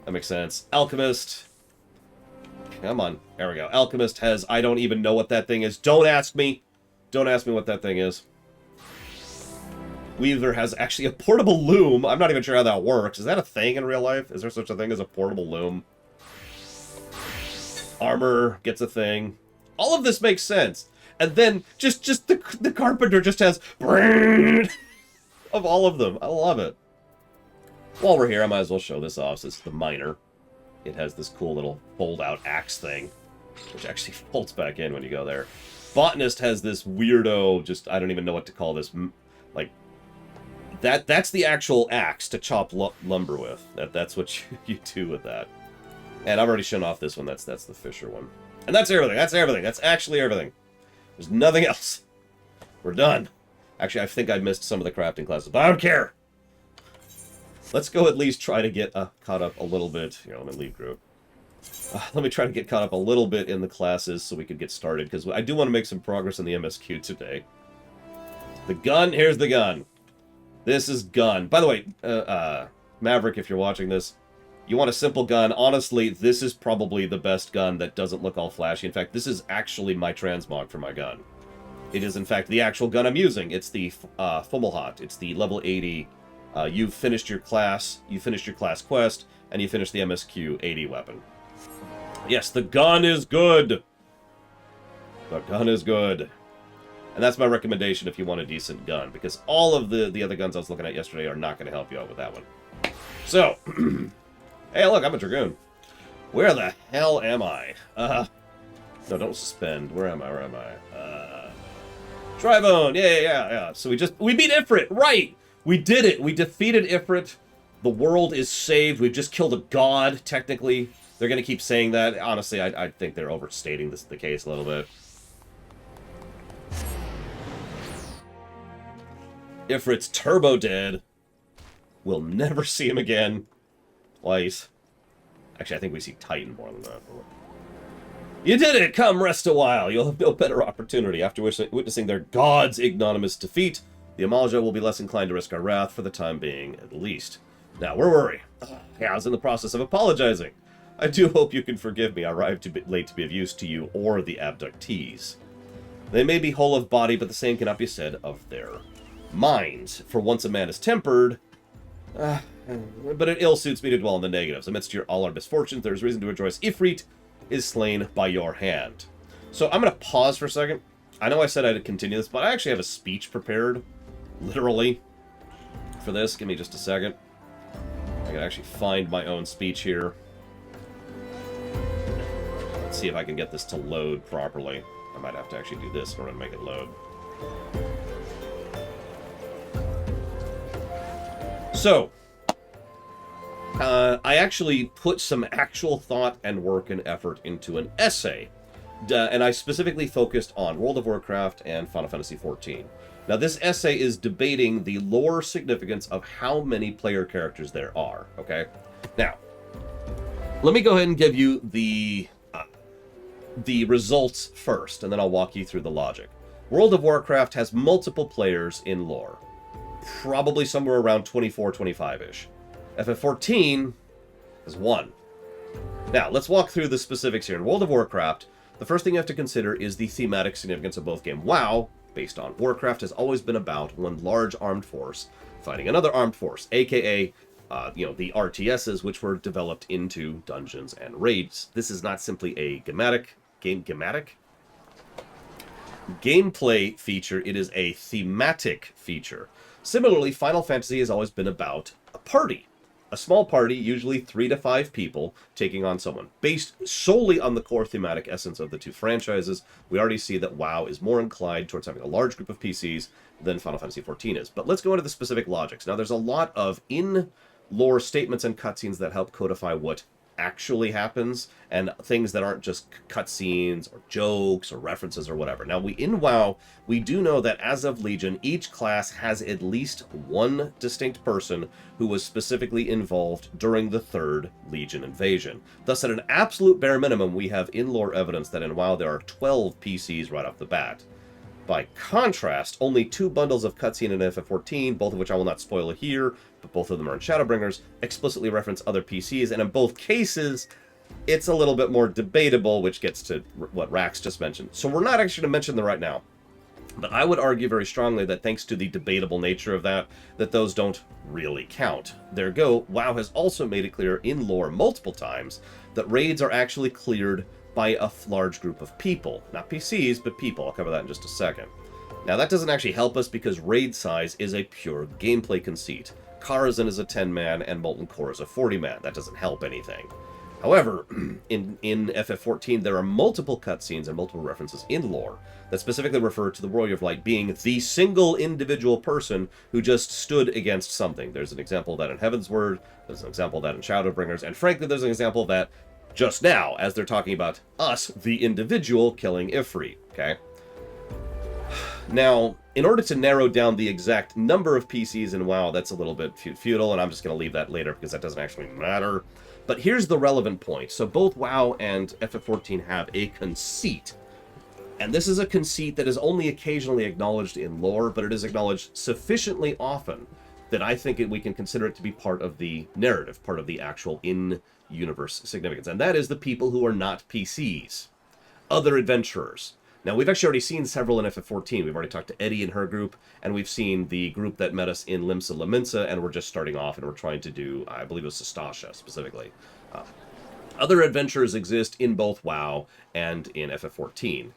That makes sense. Alchemist. Come on. There we go. Alchemist has, I don't even know what that thing is. Don't ask me. Don't ask me what that thing is. Weaver has actually a portable loom. I'm not even sure how that works. Is that a thing in real life? Is there such a thing as a portable loom? Armor gets a thing. All of this makes sense. And then just the carpenter just has of all of them. I love it. While we're here, I might as well show this off. So it's the miner. It has this cool little fold-out axe thing, which actually folds back in when you go there. Botanist has this weirdo, just, I don't even know what to call this, like, that's the actual axe to chop lumber with. That's what you do with that. And I've already shown off this one. That's the Fisher one. And that's everything. That's everything. That's actually everything. There's nothing else. We're done. Actually, I think I missed some of the crafting classes, but I don't care. Let's go at least try to get caught up a little bit. Here, let me leave group. Let me try to get caught up a little bit in the classes so we could get started, because I do want to make some progress in the MSQ today. The gun, here's the gun. This is gun. By the way, Maverick, if you're watching this, you want a simple gun. Honestly, this is probably the best gun that doesn't look all flashy. In fact, this is actually my transmog for my gun. It is, in fact, the actual gun I'm using. It's the Fummelhot. It's the level 80. You've finished your class quest, and you finished the MSQ 80 weapon. Yes, the gun is good. The gun is good. And that's my recommendation if you want a decent gun, because all of the other guns I was looking at yesterday are not going to help you out with that one. So, hey, look, I'm a Dragoon. Where the hell am I? No, don't suspend. Where am I? Where am I? Tribone! Yeah. So we beat Ifrit! Right! We did it! We defeated Ifrit. The world is saved. We've just killed a god, technically. They're going to keep saying that. Honestly, I think they're overstating the case a little bit. Ifrit's turbo dead. We'll never see him again. Twice. Actually, I think we see Titan more than that. You did it! Come, rest a while. You'll have no better opportunity. After witnessing their god's ignominious defeat, the Amalja will be less inclined to risk our wrath for the time being, at least. Now, where were we? Yeah, I was in the process of apologizing. I do hope you can forgive me. I arrived too late to be of use to you or the abductees. They may be whole of body, but the same cannot be said of their minds. For once a man is tempered, but it ill suits me to dwell on the negatives. Amidst all our misfortunes, there is reason to rejoice. Ifrit is slain by your hand. So I'm going to pause for a second. I know I said I'd continue this, but I actually have a speech prepared, literally, for this. Give me just a second. I can actually find my own speech here. Let's see if I can get this to load properly. I might have to actually do this in order to make it load. So, I actually put some actual thought and work and effort into an essay. And I specifically focused on World of Warcraft and Final Fantasy XIV. Now, this essay is debating the lore significance of how many player characters there are, okay? Now, let me go ahead and give you the results first, and then I'll walk you through the logic. World of Warcraft has multiple players in lore. Probably somewhere around 24, 25-ish. FF14 is 1. Now, let's walk through the specifics here. In World of Warcraft, the first thing you have to consider is the thematic significance of both games. WoW, based on Warcraft, has always been about one large armed force fighting another armed force, aka the RTSs, which were developed into dungeons and raids. This is not simply a gameplay feature, it is a thematic feature. Similarly, Final Fantasy has always been about a party. A small party, usually 3 to 5 people, taking on someone. Based solely on the core thematic essence of the two franchises, we already see that WoW is more inclined towards having a large group of PCs than Final Fantasy XIV is. But let's go into the specific logics. Now, there's a lot of in-lore statements and cutscenes that help codify what actually happens, and things that aren't just cutscenes or jokes or references or whatever. Now, in WoW, we do know that as of Legion, each class has at least one distinct person who was specifically involved during the 3rd Legion invasion. Thus, at an absolute bare minimum, we have in-lore evidence that in WoW there are 12 PCs right off the bat. By contrast, only 2 bundles of cutscene in FF14, both of which I will not spoil here, but both of them are in Shadowbringers, explicitly reference other PCs, and in both cases, it's a little bit more debatable, which gets to what Rax just mentioned. So we're not actually going to mention them right now, but I would argue very strongly that thanks to the debatable nature of that those don't really count. There go, WoW has also made it clear in lore multiple times that raids are actually cleared by a large group of people. Not PCs, but people. I'll cover that in just a second. Now, that doesn't actually help us because raid size is a pure gameplay conceit. Karazhan is a 10-man and Molten Core is a 40-man. That doesn't help anything. However, in FF14, there are multiple cutscenes and multiple references in lore that specifically refer to the Warrior of Light being the single individual person who just stood against something. There's an example of that in Heavensward, there's an example of that in Shadowbringers, and frankly, there's an example of that just now, as they're talking about us, the individual, killing Ifrit, okay? Now, in order to narrow down the exact number of PCs in WoW, that's a little bit futile, and I'm just going to leave that later because that doesn't actually matter. But here's the relevant point. So both WoW and FF14 have a conceit. And this is a conceit that is only occasionally acknowledged in lore, but it is acknowledged sufficiently often that I think we can consider it to be part of the narrative, part of the actual in-universe significance. And that is the people who are not PCs. Other adventurers. Now, we've actually already seen several in FF14. We've already talked to Eddie and her group, and we've seen the group that met us in Limsa Laminsa, and we're just starting off, and we're trying to do, I believe it was Sastasha, specifically. Other adventurers exist in both WoW and in FF14.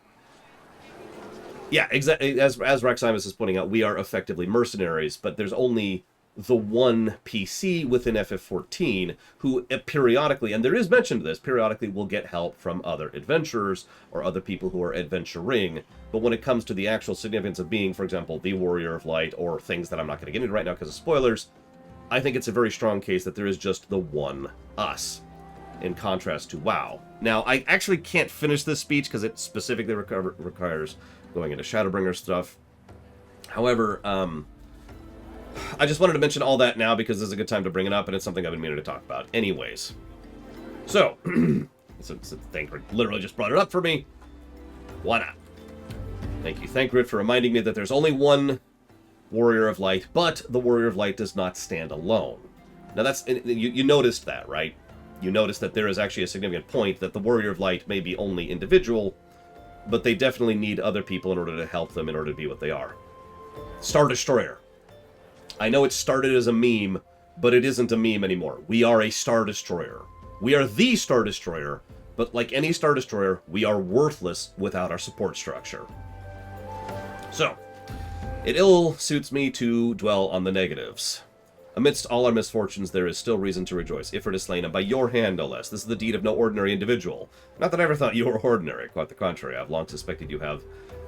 Yeah, exactly. As Raximus is pointing out, we are effectively mercenaries, but there's only the one PC within FF14 who periodically, and there is mention of this, periodically will get help from other adventurers or other people who are adventuring. But when it comes to the actual significance of being, for example, the Warrior of Light or things that I'm not going to get into right now because of spoilers, I think it's a very strong case that there is just the one us, in contrast to WoW. Now, I actually can't finish this speech because it specifically requires going into Shadowbringer stuff. However, I just wanted to mention all that now because this is a good time to bring it up, and it's something I've been meaning to talk about anyways. So, Since Thancred literally just brought it up for me, why not? Thank you, Thancred, for reminding me that there's only one Warrior of Light, but the Warrior of Light does not stand alone. Now that's, you noticed that, right? You noticed that there is actually a significant point that the Warrior of Light may be only individual, but they definitely need other people in order to help them in order to be what they are. Star Destroyer. I know it started as a meme, but it isn't a meme anymore. We are a Star Destroyer. We are the Star Destroyer, but like any Star Destroyer, we are worthless without our support structure. So, it ill suits me to dwell on the negatives. Amidst all our misfortunes, there is still reason to rejoice. Ifrit is slain, and by your hand, no less. This is the deed of no ordinary individual. Not that I ever thought you were ordinary. Quite the contrary. I've long suspected you have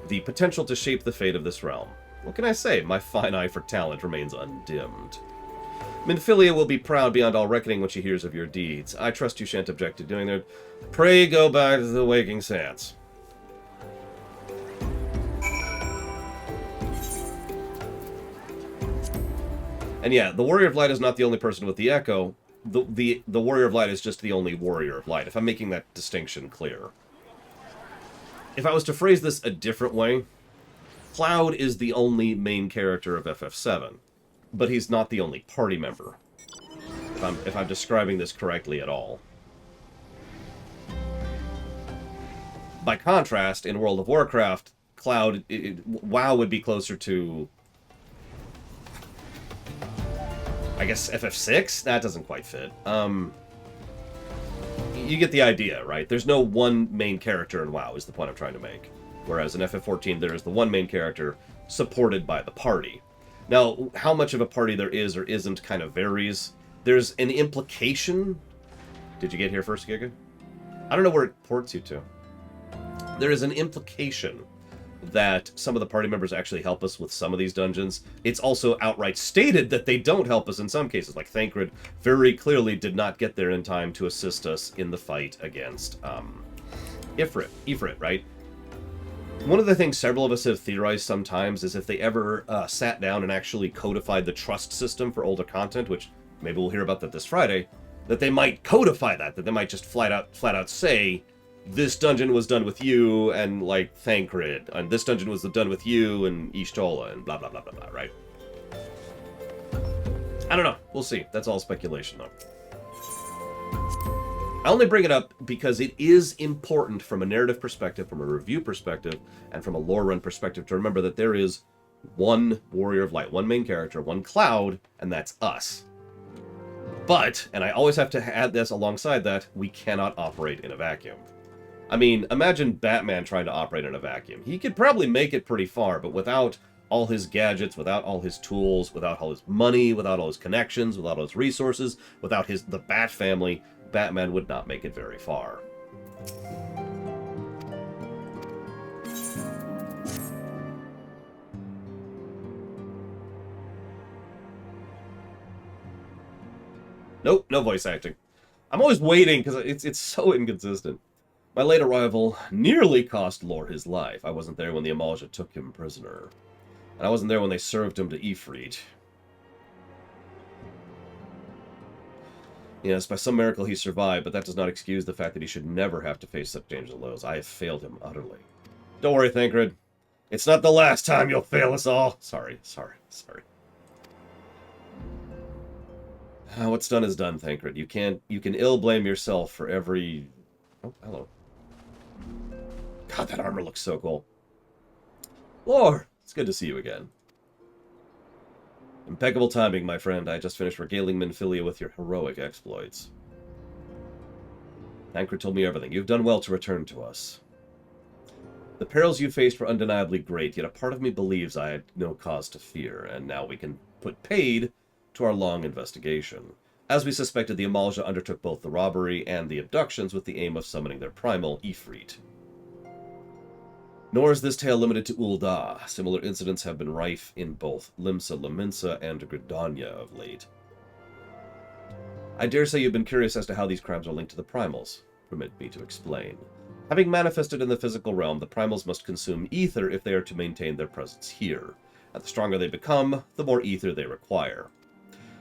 the potential to shape the fate of this realm. What can I say? My fine eye for talent remains undimmed. Minfilia will be proud beyond all reckoning when she hears of your deeds. I trust you shan't object to doing that. Pray go back to the Waking Sands. And yeah, the Warrior of Light is not the only person with the Echo. The Warrior of Light is just the only Warrior of Light, if I'm making that distinction clear. If I was to phrase this a different way, Cloud is the only main character of FF7, but he's not the only party member, if I'm describing this correctly at all. By contrast, in World of Warcraft, Cloud, WoW would be closer to, I guess, FF6? That doesn't quite fit. You get the idea, right? There's no one main character in WoW, is the point I'm trying to make. Whereas in FF14, there is the one main character supported by the party. Now, how much of a party there is or isn't kind of varies. There's an implication. Did you get here first, Giga? I don't know where it ports you to. There is an implication that some of the party members actually help us with some of these dungeons. It's also outright stated that they don't help us in some cases, like Thancred very clearly did not get there in time to assist us in the fight against Ifrit, right? One of the things several of us have theorized sometimes is if they ever sat down and actually codified the trust system for older content, which maybe we'll hear about that this Friday, that they might codify that they might just flat out say, this dungeon was done with you and, like, Thancred, and this dungeon was done with you and Y'shtola, and blah, blah, blah, blah, blah, right? I don't know. We'll see. That's all speculation, though. I only bring it up because it is important from a narrative perspective, from a review perspective, and from a lore run perspective to remember that there is one Warrior of Light, one main character, one Cloud, and that's us. But, and I always have to add this alongside that, we cannot operate in a vacuum. I mean, imagine Batman trying to operate in a vacuum. He could probably make it pretty far, but without all his gadgets, without all his tools, without all his money, without all his connections, without all his resources, without the Bat family, Batman would not make it very far. Nope, no voice acting. I'm always waiting because it's so inconsistent. My late arrival nearly cost Lore his life. I wasn't there when the Amalja took him prisoner. And I wasn't there when they served him to Ifrit. Yes, by some miracle he survived, but that does not excuse the fact that he should never have to face such dangers and lows. I have failed him utterly. Don't worry, Thancred. It's not the last time you'll fail us all. Sorry. What's done is done, Thancred. You can ill blame yourself for every... Oh, hello. God, that armor looks so cool. Lore, it's good to see you again. Impeccable timing, my friend. I just finished regaling Minfilia with your heroic exploits. Thancred told me everything. You've done well to return to us. The perils you faced were undeniably great, yet a part of me believes I had no cause to fear, and now we can put paid to our long investigation. As we suspected, the Amalja undertook both the robbery and the abductions with the aim of summoning their primal, Ifrit. Nor is this tale limited to Ul'dah. Similar incidents have been rife in both Limsa Lominsa and Gridania of late. I dare say you've been curious as to how these crimes are linked to the primals. Permit me to explain. Having manifested in the physical realm, the primals must consume ether if they are to maintain their presence here. And the stronger they become, the more ether they require.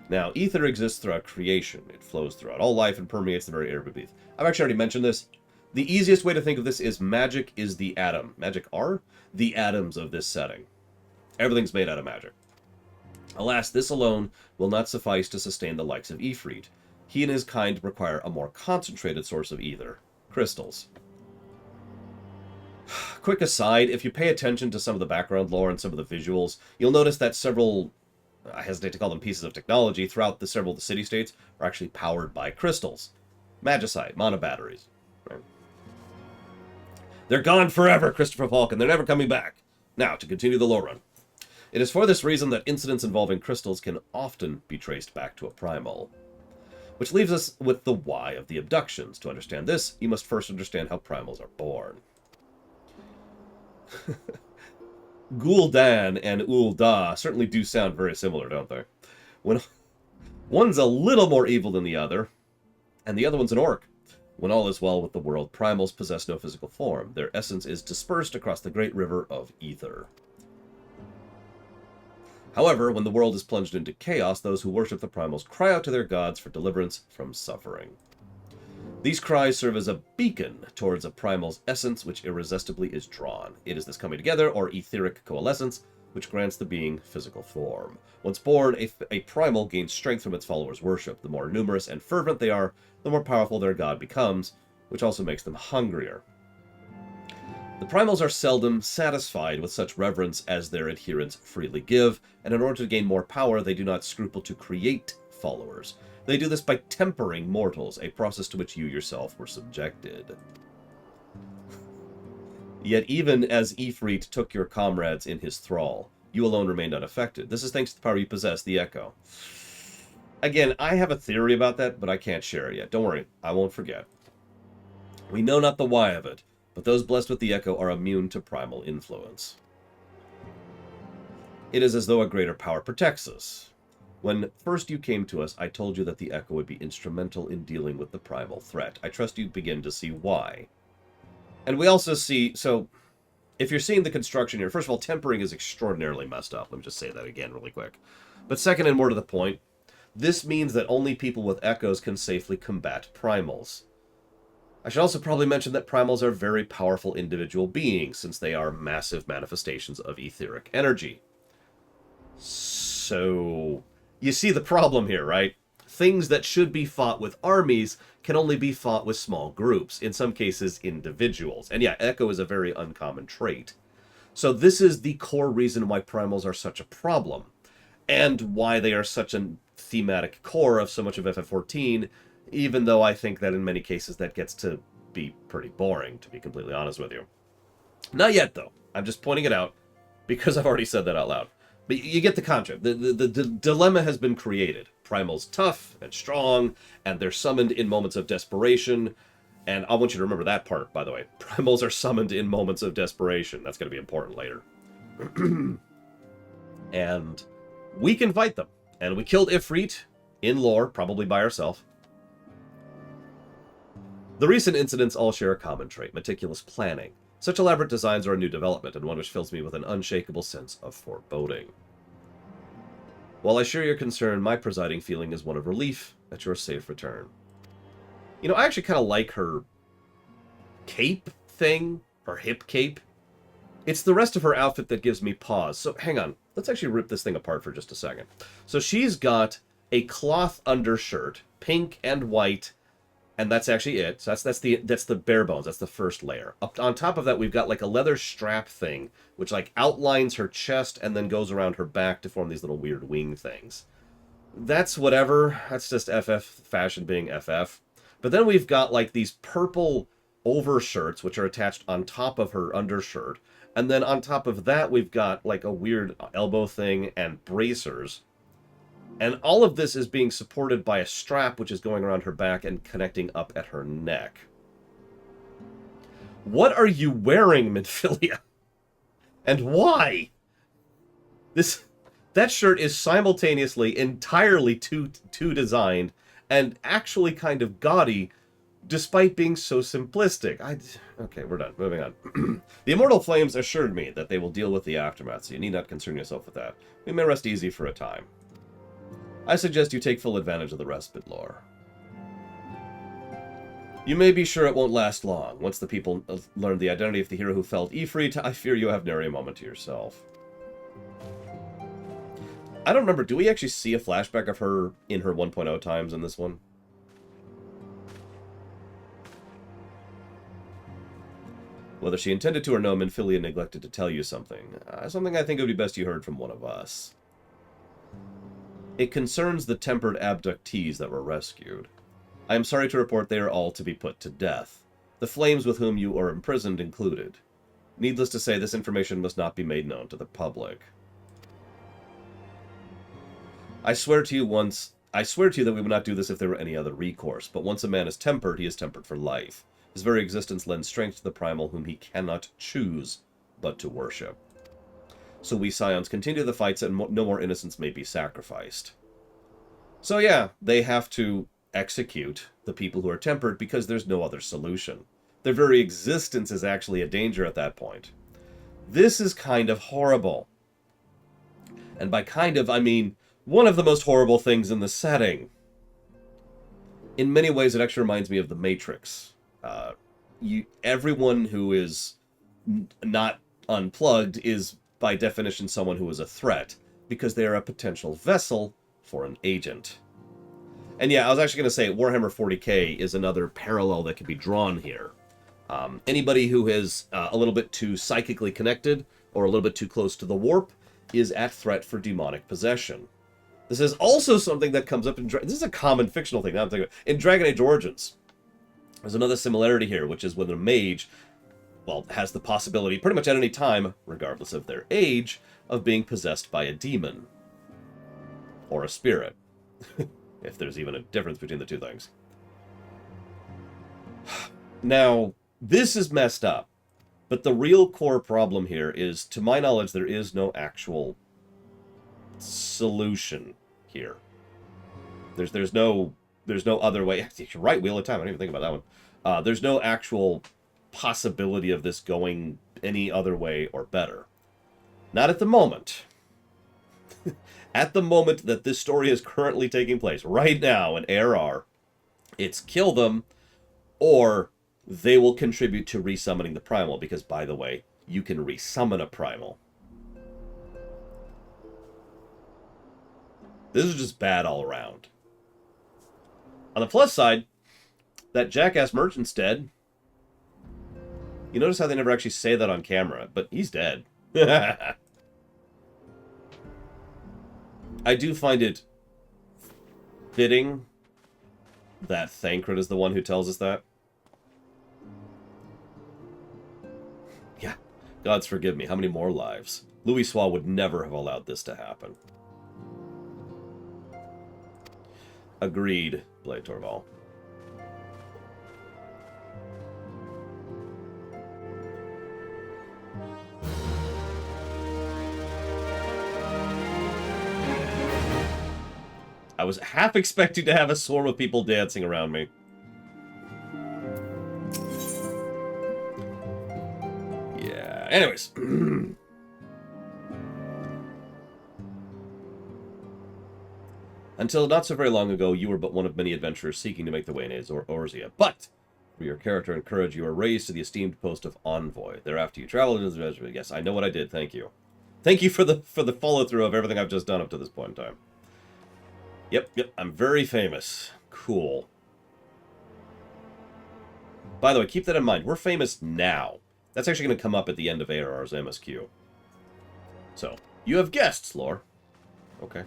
Now, ether exists throughout creation. It flows throughout all life and permeates the very air beneath. I've actually already mentioned this. The easiest way to think of this is magic is the atom. Magic are the atoms of this setting. Everything's made out of magic. Alas, this alone will not suffice to sustain the likes of Ifrit. He and his kind require a more concentrated source of either. Crystals. Quick aside, if you pay attention to some of the background lore and some of the visuals, you'll notice that several, I hesitate to call them pieces of technology, throughout several of the city-states are actually powered by crystals. Magicite, mana batteries. Right? They're gone forever, Christopher Falcon. They're never coming back. Now, to continue the lore run. It is for this reason that incidents involving crystals can often be traced back to a primal. Which leaves us with the why of the abductions. To understand this, you must first understand how primals are born. Gul'dan and Ul'dah certainly do sound very similar, don't they? When one's a little more evil than the other, and the other one's an orc. When all is well with the world, primals possess no physical form. Their essence is dispersed across the great river of ether. However, when the world is plunged into chaos, those who worship the primals cry out to their gods for deliverance from suffering. These cries serve as a beacon towards a primal's essence, which irresistibly is drawn. It is this coming together, or etheric coalescence, which grants the being physical form. Once born, a primal gains strength from its followers' worship. The more numerous and fervent they are, the more powerful their god becomes, which also makes them hungrier. The primals are seldom satisfied with such reverence as their adherents freely give, and in order to gain more power, they do not scruple to create followers. They do this by tempering mortals, a process to which you yourself were subjected. Yet even as Ifrit took your comrades in his thrall, you alone remained unaffected. This is thanks to the power you possess, the Echo. Again, I have a theory about that, but I can't share it yet. Don't worry, I won't forget. We know not the why of it, but those blessed with the Echo are immune to primal influence. It is as though a greater power protects us. When first you came to us, I told you that the Echo would be instrumental in dealing with the primal threat. I trust you begin to see why. And we also see, so, if you're seeing the construction here, first of all, tempering is extraordinarily messed up. Let me just say that again really quick. But second, and more to the point, this means that only people with Echoes can safely combat primals. I should also probably mention that primals are very powerful individual beings, since they are massive manifestations of etheric energy. So, you see the problem here, right? Things that should be fought with armies can only be fought with small groups, in some cases individuals. And yeah, Echo is a very uncommon trait. So this is the core reason why primals are such a problem, and why they are such a thematic core of so much of FF14, even though I think that in many cases that gets to be pretty boring, to be completely honest with you. Not yet, though. I'm just pointing it out, because I've already said that out loud. But you get the concept. The dilemma has been created. Primals tough and strong, and they're summoned in moments of desperation. And I want you to remember that part, by the way. Primals are summoned in moments of desperation. That's going to be important later. And we can fight them. And we killed Ifrit in lore, probably by ourselves. The recent incidents all share a common trait, meticulous planning. Such elaborate designs are a new development, and one which fills me with an unshakable sense of foreboding. While I share your concern, my presiding feeling is one of relief at your safe return. You know, I actually kind of like her cape thing, her hip cape. It's the rest of her outfit that gives me pause. So, hang on. Let's actually rip this thing apart for just a second. So she's got a cloth undershirt, pink and white, and that's actually it. So that's the bare bones. That's the first layer. Up on top of that, we've got like a leather strap thing, which like outlines her chest and then goes around her back to form these little weird wing things. That's whatever. That's just FF fashion being FF. But then we've got like these purple overshirts, which are attached on top of her undershirt. And then on top of that, we've got like a weird elbow thing and bracers. And all of this is being supported by a strap which is going around her back and connecting up at her neck. What are you wearing, Midphilia? And why? That shirt is simultaneously entirely too designed and actually kind of gaudy, despite being so simplistic. Okay, we're done. Moving on. The Immortal Flames assured me that they will deal with the aftermath, so you need not concern yourself with that. We may rest easy for a time. I suggest you take full advantage of the respite lore. You may be sure it won't last long. Once the people learn the identity of the hero who felled Ifrit, I fear you have nary a moment to yourself. I don't remember. Do we actually see a flashback of her in her 1.0 times in this one? Whether she intended to or no, Minfilia neglected to tell you something. Something I think it would be best you heard from one of us. It concerns the tempered abductees that were rescued. I am sorry to report they are all to be put to death. The flames with whom you are imprisoned included. Needless to say, this information must not be made known to the public. I swear to you that we would not do this if there were any other recourse, but once a man is tempered, he is tempered for life. His very existence lends strength to the primal whom he cannot choose but to worship. So we Scions continue the fights and no more innocents may be sacrificed. So yeah, they have to execute the people who are tempered because there's no other solution. Their very existence is actually a danger at that point. This is kind of horrible. And by kind of, I mean one of the most horrible things in the setting. In many ways, it actually reminds me of The Matrix. Everyone who is not unplugged is, by definition, someone who is a threat, because they are a potential vessel for an agent. And yeah, I was actually going to say Warhammer 40k is another parallel that can be drawn here. Anybody who is a little bit too psychically connected, or a little bit too close to the warp, is at threat for demonic possession. This is also something that comes up in... This is a common fictional thing. Now I'm thinking about. In Dragon Age Origins, there's another similarity here, which is when a mage, well, has the possibility pretty much at any time, regardless of their age, of being possessed by a demon. Or a spirit. If there's even a difference between the two things. Now, this is messed up. But the real core problem here is, to my knowledge, there is no actual solution here. There's no other way. You're right, Wheel of Time. I didn't even think about that one. There's no actual possibility of this going any other way or better. Not at the moment. At the moment that this story is currently taking place, right now in ARR, it's kill them, or they will contribute to resummoning the primal, because, by the way, you can resummon a primal. This is just bad all around. On the plus side, that jackass merchant's dead. You notice how they never actually say that on camera, but he's dead. I do find it fitting that Thancred is the one who tells us that. Yeah, gods forgive me. How many more lives? Louis Sois would never have allowed this to happen. Agreed, Blade Torval. I was half expecting to have a swarm of people dancing around me. Yeah, anyways. Until not so very long ago, you were but one of many adventurers seeking to make the way in Orzia. But, for your character and courage, you were raised to the esteemed post of Envoy. Thereafter, you traveled into the regiment. Yes, I know what I did. Thank you. Thank you for the follow-through of everything I've just done up to this point in time. Yep, I'm very famous. Cool. By the way, keep that in mind. We're famous now. That's actually going to come up at the end of ARR's MSQ. So, you have guests, Lore. Okay.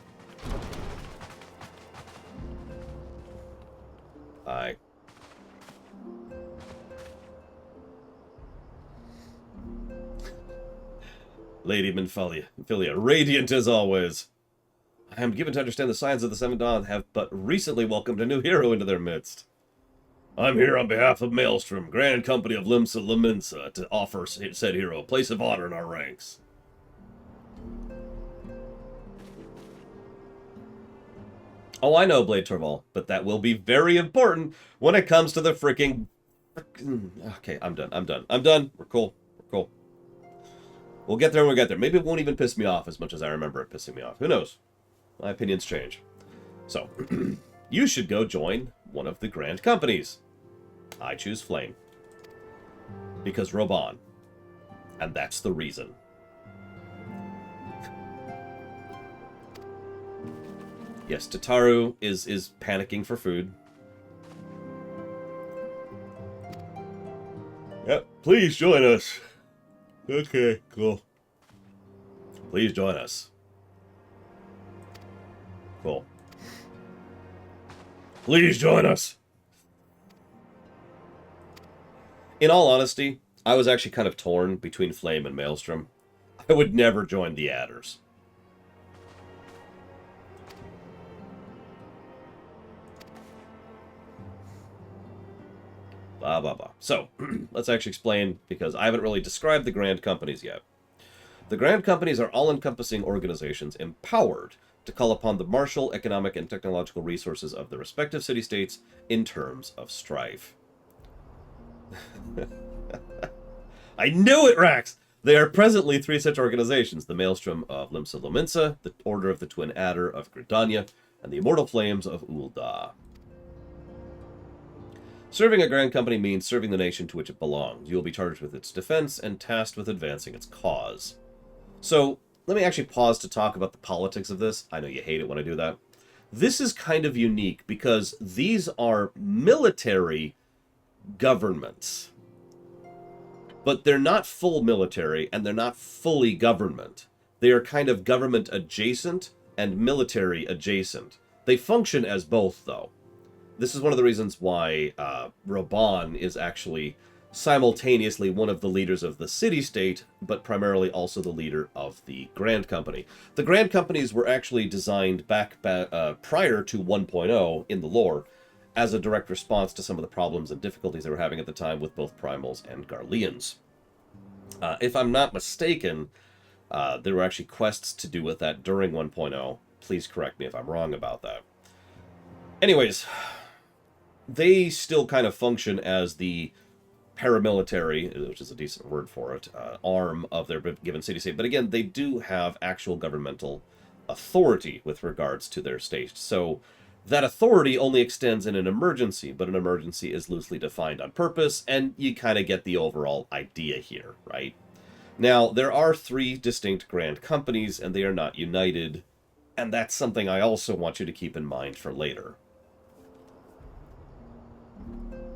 Aye. Lady Minfilia, radiant as always. I am given to understand the Scions of the Seven Dawn have but recently welcomed a new hero into their midst. I'm here on behalf of Maelstrom, Grand Company of Limsa Laminsa, to offer said hero a place of honor in our ranks. Oh, I know, Blade Torval, but that will be very important when it comes to the freaking... Okay, I'm done. We're cool. We'll get there when we get there. Maybe it won't even piss me off as much as I remember it pissing me off. Who knows? My opinions change. So, you should go join one of the grand companies. I choose Flame. Because Roban. And that's the reason. Yes, Tataru is panicking for food. Yep, please join us. Okay, cool. Please join us. Cool. Please join us. In all honesty, I was actually kind of torn between Flame and Maelstrom. I would never join the Adders. Blah, blah, blah. So, let's actually explain, because I haven't really described the Grand Companies yet. The Grand Companies are all-encompassing organizations empowered to call upon the martial, economic, and technological resources of the respective city-states in terms of strife. I knew it, Rax! There are presently 3 such organizations: the Maelstrom of Limsa Lominsa, the Order of the Twin Adder of Gridania, and the Immortal Flames of Ul'dah. Serving a Grand Company means serving the nation to which it belongs. You will be charged with its defense and tasked with advancing its cause. So, let me actually pause to talk about the politics of this. I know you hate it when I do that. This is kind of unique because these are military governments. But they're not full military, and they're not fully government. They are kind of government adjacent and military adjacent. They function as both, though. This is one of the reasons why Roban is actually simultaneously one of the leaders of the city-state, but primarily also the leader of the Grand Company. The Grand Companies were actually designed back prior to 1.0 in the lore as a direct response to some of the problems and difficulties they were having at the time with both Primals and Garleans. If I'm not mistaken, there were actually quests to do with that during 1.0. Please correct me if I'm wrong about that. Anyways, they still kind of function as the paramilitary, which is a decent word for it, arm of their given city-state. But again, they do have actual governmental authority with regards to their state. So that authority only extends in an emergency, but an emergency is loosely defined on purpose, and you kind of get the overall idea here, right? Now, there are 3 distinct Grand Companies, and they are not united, and that's something I also want you to keep in mind for later.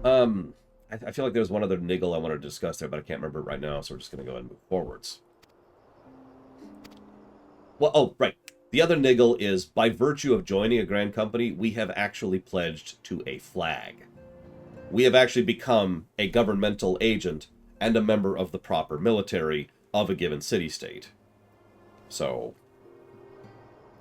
I feel like there's one other niggle I wanted to discuss there, but I can't remember it right now, so we're just going to go ahead and move forwards. Well, oh, right. The other niggle is, by virtue of joining a Grand Company, we have actually pledged to a flag. We have actually become a governmental agent and a member of the proper military of a given city-state. So,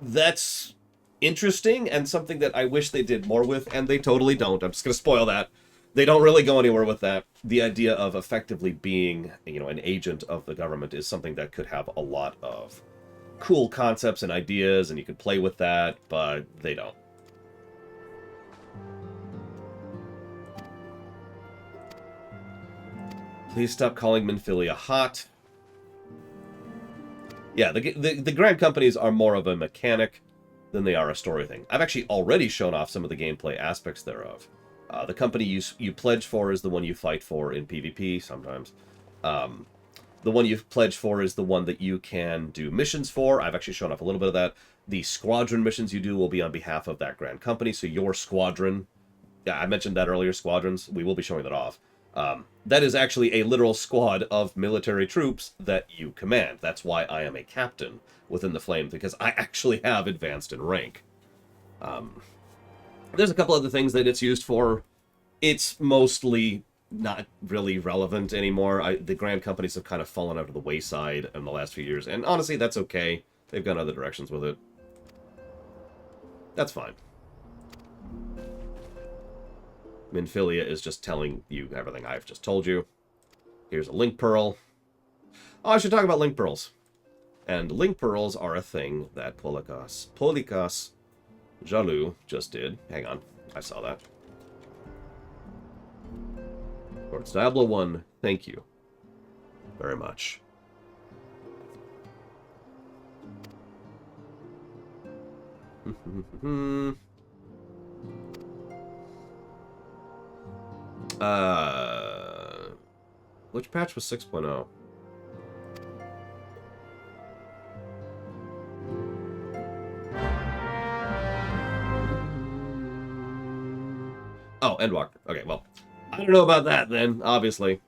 that's interesting and something that I wish they did more with, and they totally don't. I'm just going to spoil that. They don't really go anywhere with that. The idea of effectively being, an agent of the government is something that could have a lot of cool concepts and ideas, and you could play with that, but they don't. Please stop calling Minfilia hot. Yeah, the Grand Companies are more of a mechanic than they are a story thing. I've actually already shown off some of the gameplay aspects thereof. The company you pledge for is the one you fight for in PvP sometimes. The one you pledge for is the one that you can do missions for. I've actually shown off a little bit of that. The squadron missions you do will be on behalf of that Grand Company, so your squadron... Yeah, I mentioned that earlier, squadrons. We will be showing that off. That is actually a literal squad of military troops that you command. That's why I am a captain within the Flame, because I actually have advanced in rank. There's a couple other things that it's used for. It's mostly not really relevant anymore. The Grand Companies have kind of fallen out of the wayside in the last few years, and honestly, that's okay. They've gone other directions with it. That's fine. Minfilia is just telling you everything I've just told you. Here's a link pearl. Oh, I should talk about link pearls. And link pearls are a thing that Polikas Jalou just did. Hang on, I saw that. Lord Diablo 1, thank you very much. Which patch was 6.0? Oh, Endwalker. Okay, well, I don't know about that then, obviously.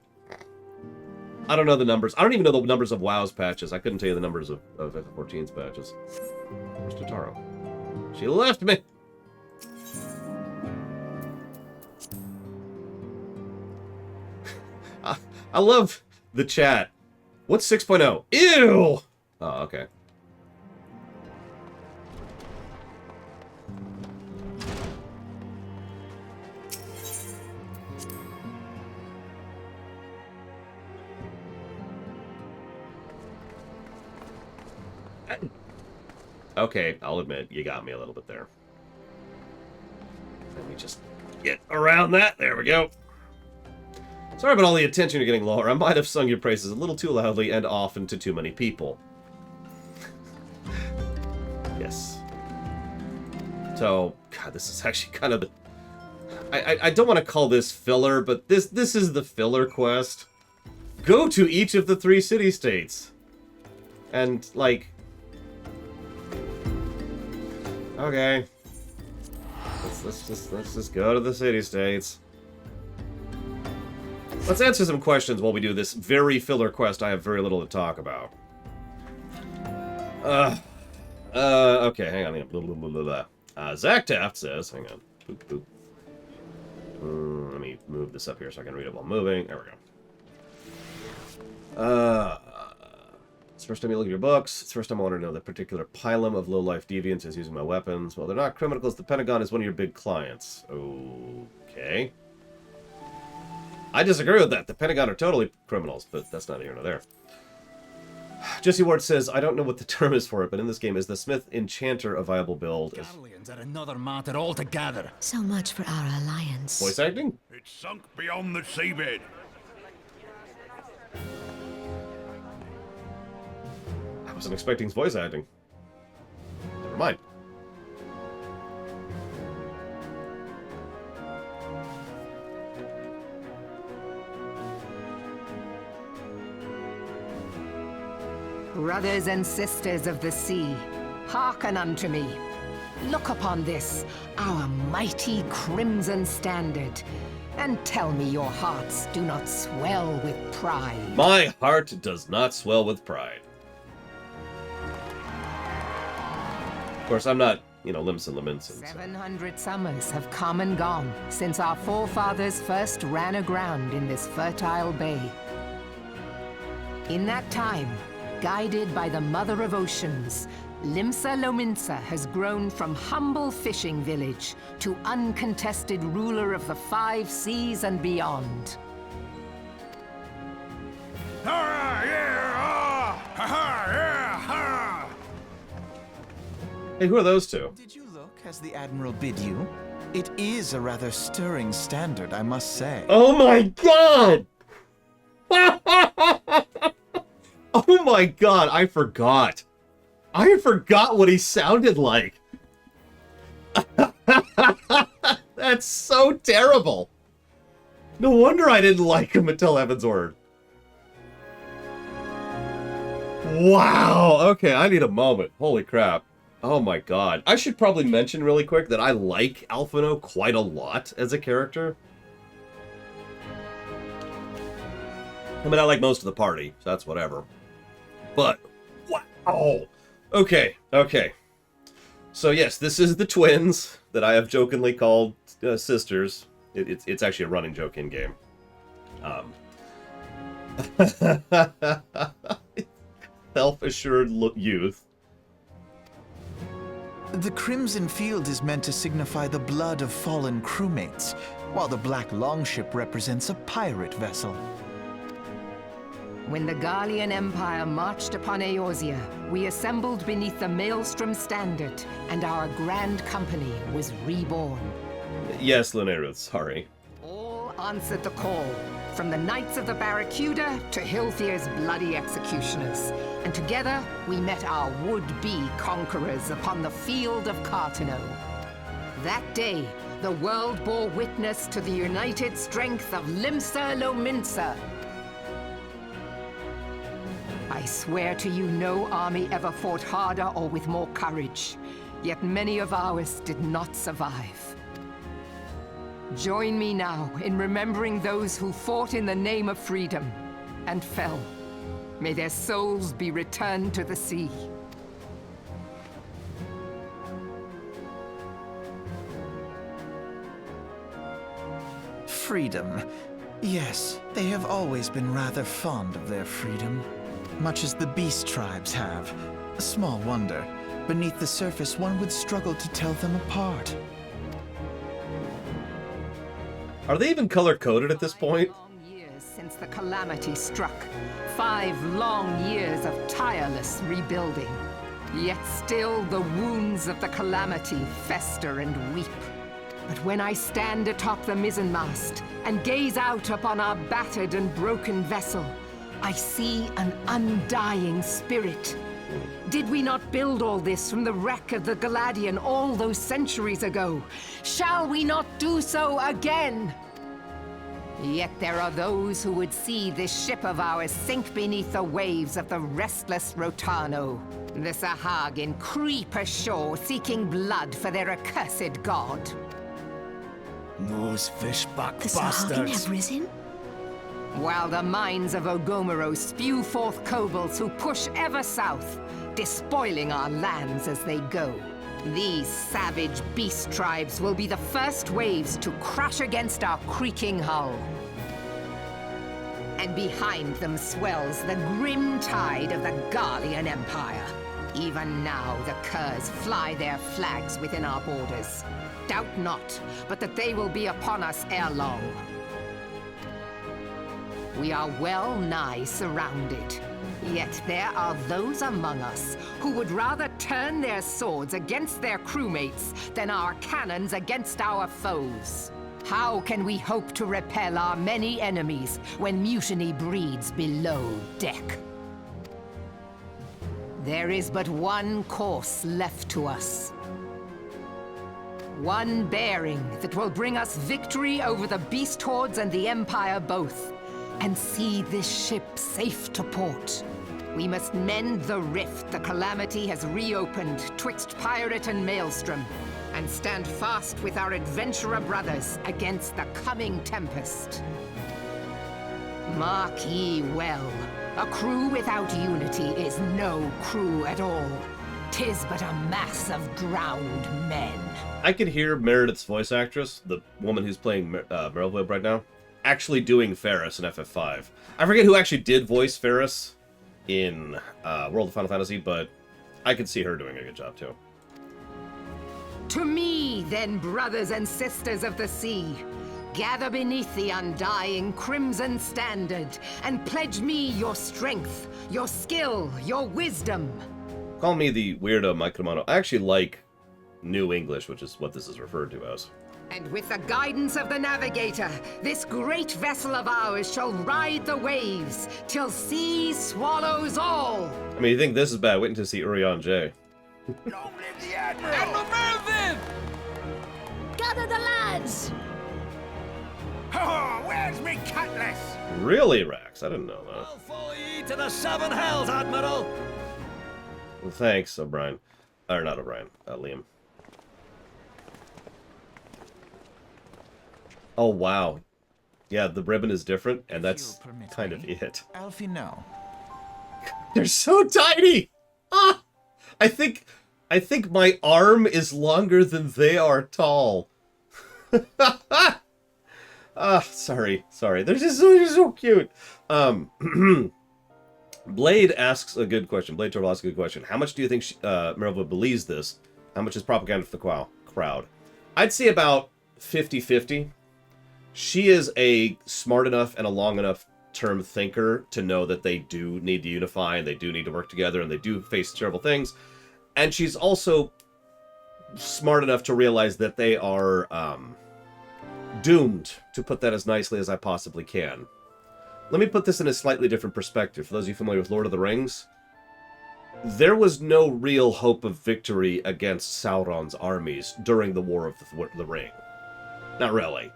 I don't know the numbers. I don't even know the numbers of WoW's patches. I couldn't tell you the numbers of FF14's patches. Where's Totaro? She left me! I love the chat. What's 6.0? Ew! Oh, okay. Okay, I'll admit, you got me a little bit there. Let me just get around that. There we go. Sorry about all the attention you're getting, Laura. I might have sung your praises a little too loudly and often to too many people. Yes. So, God, this is actually kind of the... I don't want to call this filler, but this is the filler quest. Go to each of the 3 city-states. And, like... Okay. Let's just go to the city-states. Let's answer some questions while we do this very filler quest I have very little to talk about. Okay, hang on. Blah, blah, blah, blah, blah. Zach Taft says, hang on. Boop, boop. Let me move this up here so I can read it while moving. There we go. It's the first time you look at your books. It's the first time I want to know the particular pylum of low-life deviants is using my weapons. Well, they're not criminals. The Pentagon is one of your big clients. Okay. I disagree with that. The Pentagon are totally criminals, but that's neither here nor there. Jesse Ward says, I don't know what the term is for it, but in this game, is the Smith Enchanter a viable build? Galleons are another matter altogether. So much for our alliance. Voice acting? It's sunk beyond the seabed. I wasn't expecting voice acting. Never mind. Brothers and sisters of the sea, hearken unto me. Look upon this, our mighty crimson standard, and tell me your hearts do not swell with pride. My heart does not swell with pride. Of course, I'm not, Limson Laminson. 700 summers have come and gone since our forefathers first ran aground in this fertile bay. In that time, guided by the Mother of Oceans, Limsa Lominsa has grown from humble fishing village to uncontested ruler of the 5 seas and beyond. Hey, who are those two? Did you look as the Admiral bid you? It is a rather stirring standard, I must say. Oh my god! Oh my god, I forgot. I forgot what he sounded like. That's so terrible. No wonder I didn't like him until Heaven's Word. Wow, okay, I need a moment. Holy crap. Oh my god. I should probably mention really quick that I like Alphino quite a lot as a character. I mean, I like most of the party, so that's whatever. But, wow! Okay. So yes, this is the twins that I have jokingly called sisters. It's actually a running joke in-game. Self-assured youth. The crimson field is meant to signify the blood of fallen crewmates, while the black longship represents a pirate vessel. When the Gallian Empire marched upon Eorzea, we assembled beneath the Maelstrom Standard, and our grand company was reborn. Yes, Lunaruth, sorry. All answered the call, from the Knights of the Barracuda to Hilthier's bloody executioners. And together, we met our would-be conquerors upon the field of Cartino. That day, the world bore witness to the united strength of Limsa Lominsa. I swear to you, no army ever fought harder or with more courage, yet many of ours did not survive. Join me now in remembering those who fought in the name of freedom and fell. May their souls be returned to the sea. Freedom. Yes, they have always been rather fond of their freedom. Much as the beast tribes have. Small wonder. Beneath the surface, one would struggle to tell them apart. Are they even color-coded at this point? 5 long years since the calamity struck. 5 long years of tireless rebuilding. Yet still the wounds of the calamity fester and weep. But when I stand atop the mizzenmast and gaze out upon our battered and broken vessel, I see an undying spirit. Did we not build all this from the wreck of the Galadian all those centuries ago? Shall we not do so again? Yet there are those who would see this ship of ours sink beneath the waves of the restless Rotano. The Sahagin creep ashore seeking blood for their accursed god. Those fishback The Sahagin bastards. have risen? While the mines of Ogomero spew forth kobolds who push ever south, despoiling our lands as they go. These savage beast tribes will be the first waves to crash against our creaking hull. And behind them swells the grim tide of the Garlean Empire. Even now the Curs fly their flags within our borders. Doubt not, but that they will be upon us ere long. We are well nigh surrounded. Yet there are those among us who would rather turn their swords against their crewmates than our cannons against our foes. How can we hope to repel our many enemies when mutiny breeds below deck? There is but one course left to us. One bearing that will bring us victory over the beast hordes and the Empire both, and see this ship safe to port. We must mend the rift the calamity has reopened twixt pirate and maelstrom, and stand fast with our adventurer brothers against the coming tempest. Mark ye well, a crew without unity is no crew at all. 'Tis but a mass of drowned men. I can hear Meredith's voice actress, the woman who's playing Merylweb right now, actually doing Ferris in FF5. I forget who actually did voice Ferris in World of Final Fantasy, but I could see her doing a good job too. To me, then, brothers and sisters of the sea, gather beneath the undying crimson standard and pledge me your strength, your skill, your wisdom. Call me the weirdo Mike Romano. I actually like New English, which is what this is referred to as. And with the guidance of the navigator, this great vessel of ours shall ride the waves till sea swallows all. I mean, you think this is bad? Wait until you see Urian J. Long live the Admiral! Admiral Mervyn! Gather the lads! Oh, where's me cutlass? Really, Rax? I didn't know that. I'll follow ye to the 7 hells, Admiral! Well, thanks, O'Brien. Or not O'Brien, Liam. Oh, wow. Yeah, the ribbon is different, and that's kind of it. Alfie, no. They're so tiny! Ah! I think my arm is longer than they are tall. Sorry. They're just so cute. Blade asks a good question. Blade Turtle asks a good question. How much do you think Merylva believes this? How much is propaganda for the crowd? I'd say about 50-50. She is a smart enough and a long enough term thinker to know that they do need to unify and they do need to work together and they do face terrible things. And she's also smart enough to realize that they are doomed, to put that as nicely as I possibly can. Let me put this in a slightly different perspective. For those of you familiar with Lord of the Rings, there was no real hope of victory against Sauron's armies during the War of the Ring. Not really.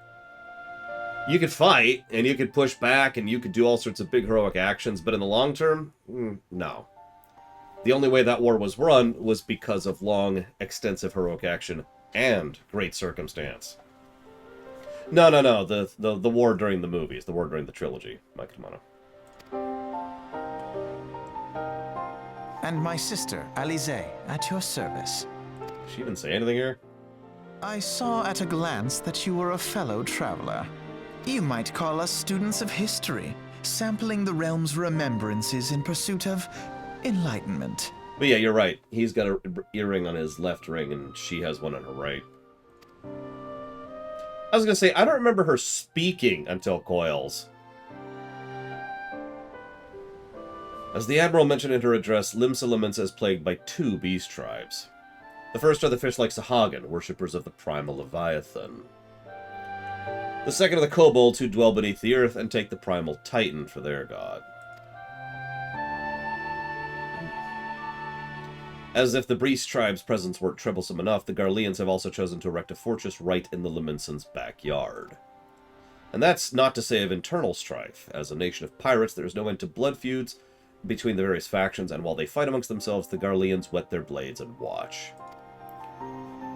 You could fight, and you could push back, and you could do all sorts of big heroic actions, but in the long term, no. The only way that war was won was because of long, extensive heroic action and great circumstance. No. The war during the movies, the war during the trilogy, Mike Kamano. And my sister, Alize, at your service. She didn't say anything here? I saw at a glance that you were a fellow traveler. You might call us students of history, sampling the realm's remembrances in pursuit of enlightenment. But yeah, you're right. He's got an earring on his left ring, and she has one on her right. I was going to say, I don't remember her speaking until Coils. As the Admiral mentioned in her address, Limsa laments as plagued by 2 beast tribes. The first are the fish-like Sahagin, worshippers of the primal Leviathan. The second are the kobolds who dwell beneath the earth and take the primal Titan for their god. As if the beast tribe's presence weren't troublesome enough, the Garleans have also chosen to erect a fortress right in the Laminsons' backyard. And that's not to say of internal strife. As a nation of pirates, there is no end to blood feuds between the various factions, and while they fight amongst themselves, the Garleans whet their blades and watch.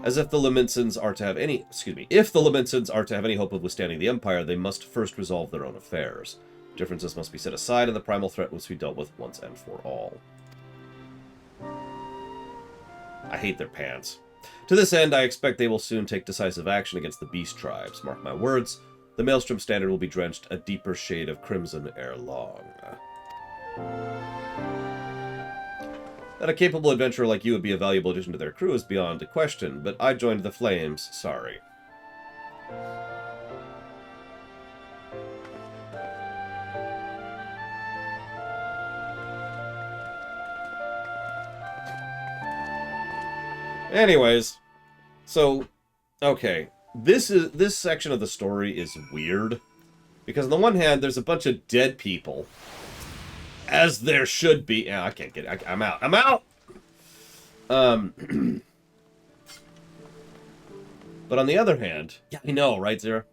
As if the Laminsons are to have any, if the Laminsons are to have any hope of withstanding the Empire, they must first resolve their own affairs. Differences must be set aside, and the primal threat must be dealt with once and for all. I hate their pants. To this end, I expect they will soon take decisive action against the beast tribes. Mark my words, the Maelstrom Standard will be drenched a deeper shade of crimson ere long. That a capable adventurer like you would be a valuable addition to their crew is beyond a question, but I joined the Flames, sorry. Anyways, so, okay, this section of the story is weird, because on the one hand, there's a bunch of dead people, as there should be. I can't get it. I'm out. I'm out! But on the other hand, yeah, I know, right, Zero?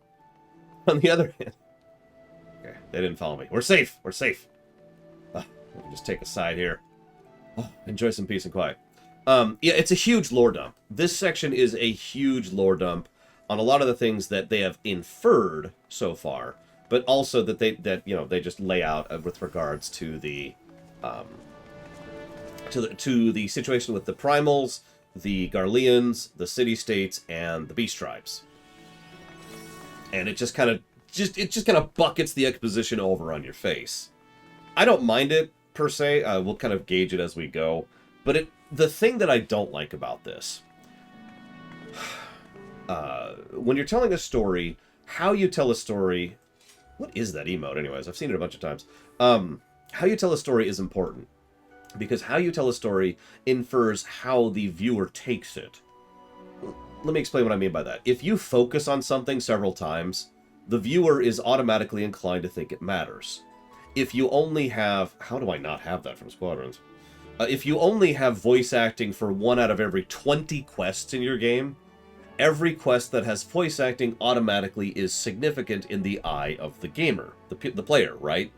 On the other hand, okay, they didn't follow me. We're safe. We're safe. We can just take a side here. Enjoy some peace and quiet. Yeah, it's a huge lore dump. This section is a huge lore dump on a lot of the things that they have inferred so far, but also that they just lay out with regards to the to the situation with the primals, the Garleans, the city-states, and the beast tribes. And it just kind of buckets the exposition over on your face. I don't mind it per se. We'll kind of gauge it as we go. But the thing that I don't like about this, when you're telling a story, how you tell a story, what is that emote anyways? I've seen it a bunch of times. How you tell a story is important, because how you tell a story infers how the viewer takes it. Let me explain what I mean by that. If you focus on something several times, the viewer is automatically inclined to think it matters. If you only have, how do I not have that from Squadrons? If you only have voice acting for 1 out of every 20 quests in your game, every quest that has voice acting automatically is significant in the eye of the gamer, the player, right?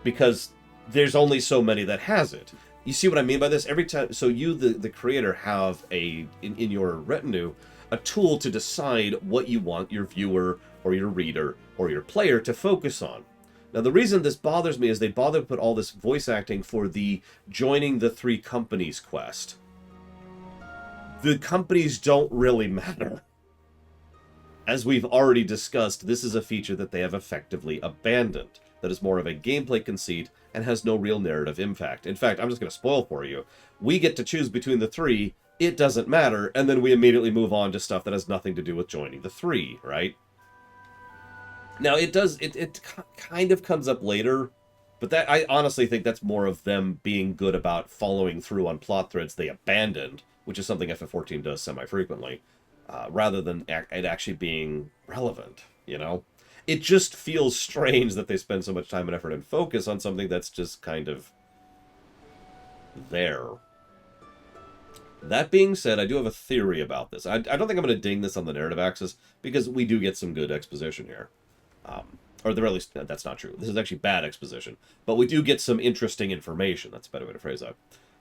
Because there's only so many that has it. You see what I mean by this? Every time, so you, the creator, have in your retinue a tool to decide what you want your viewer or your reader or your player to focus on. Now, the reason this bothers me is they bother to put all this voice acting for the joining the 3 companies quest. The companies don't really matter. As we've already discussed, this is a feature that they have effectively abandoned, that is more of a gameplay conceit and has no real narrative impact. In fact, I'm just going to spoil for you. We get to choose between the 3, it doesn't matter, and then we immediately move on to stuff that has nothing to do with joining the 3, right? Now, it kind of comes up later, but that I honestly think that's more of them being good about following through on plot threads they abandoned, which is something FF14 does semi-frequently, rather than it actually being relevant, you know? It just feels strange that they spend so much time and effort and focus on something that's just kind of there. That being said, I do have a theory about this. I don't think I'm going to ding this on the narrative axis, because we do get some good exposition here. Or at least, that's not true. This is actually bad exposition. But we do get some interesting information. That's a better way to phrase that.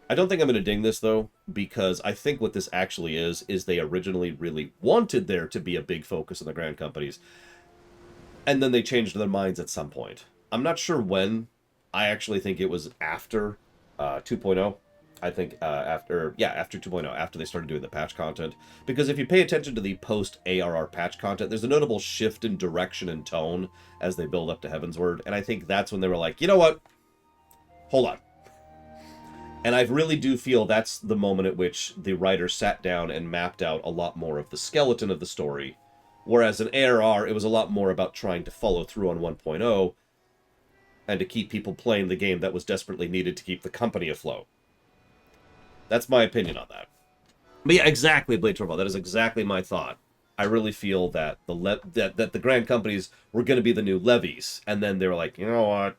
I don't think I'm going to ding this, though, because I think what this actually is they originally really wanted there to be a big focus on the Grand Companies, and then they changed their minds at some point. I'm not sure when. I actually think it was after 2.0. I think after 2.0, after they started doing the patch content. Because if you pay attention to the post-ARR patch content, there's a notable shift in direction and tone as they build up to Heavensward. And I think that's when they were like, you know what? Hold on. And I really do feel that's the moment at which the writers sat down and mapped out a lot more of the skeleton of the story. Whereas in ARR, it was a lot more about trying to follow through on 1.0 and to keep people playing the game that was desperately needed to keep the company afloat. That's my opinion on that. But yeah, exactly, Blade Torval. That is exactly my thought. I really feel that that the Grand Companies were going to be the new levies, and then they were like, you know what?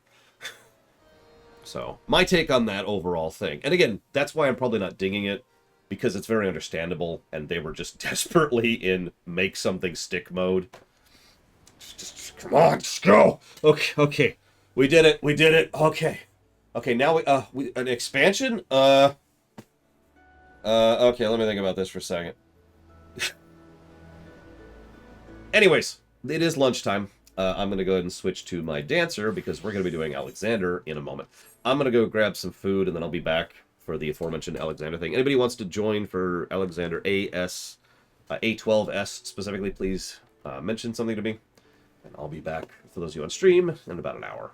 So, my take on that overall thing. And again, that's why I'm probably not dinging it, because it's very understandable, and they were just desperately in make something stick mode. Just come on, just go! Okay. We did it, okay. Okay, now we an expansion? Okay, let me think about this for a second. Anyways, it is lunchtime. I'm going to go ahead and switch to my dancer, because we're going to be doing Alexander in a moment. I'm going to go grab some food, and then I'll be back for the aforementioned Alexander thing. Anybody wants to join for Alexander A12S specifically, please mention something to me. And I'll be back, for those of you on stream, in about an hour.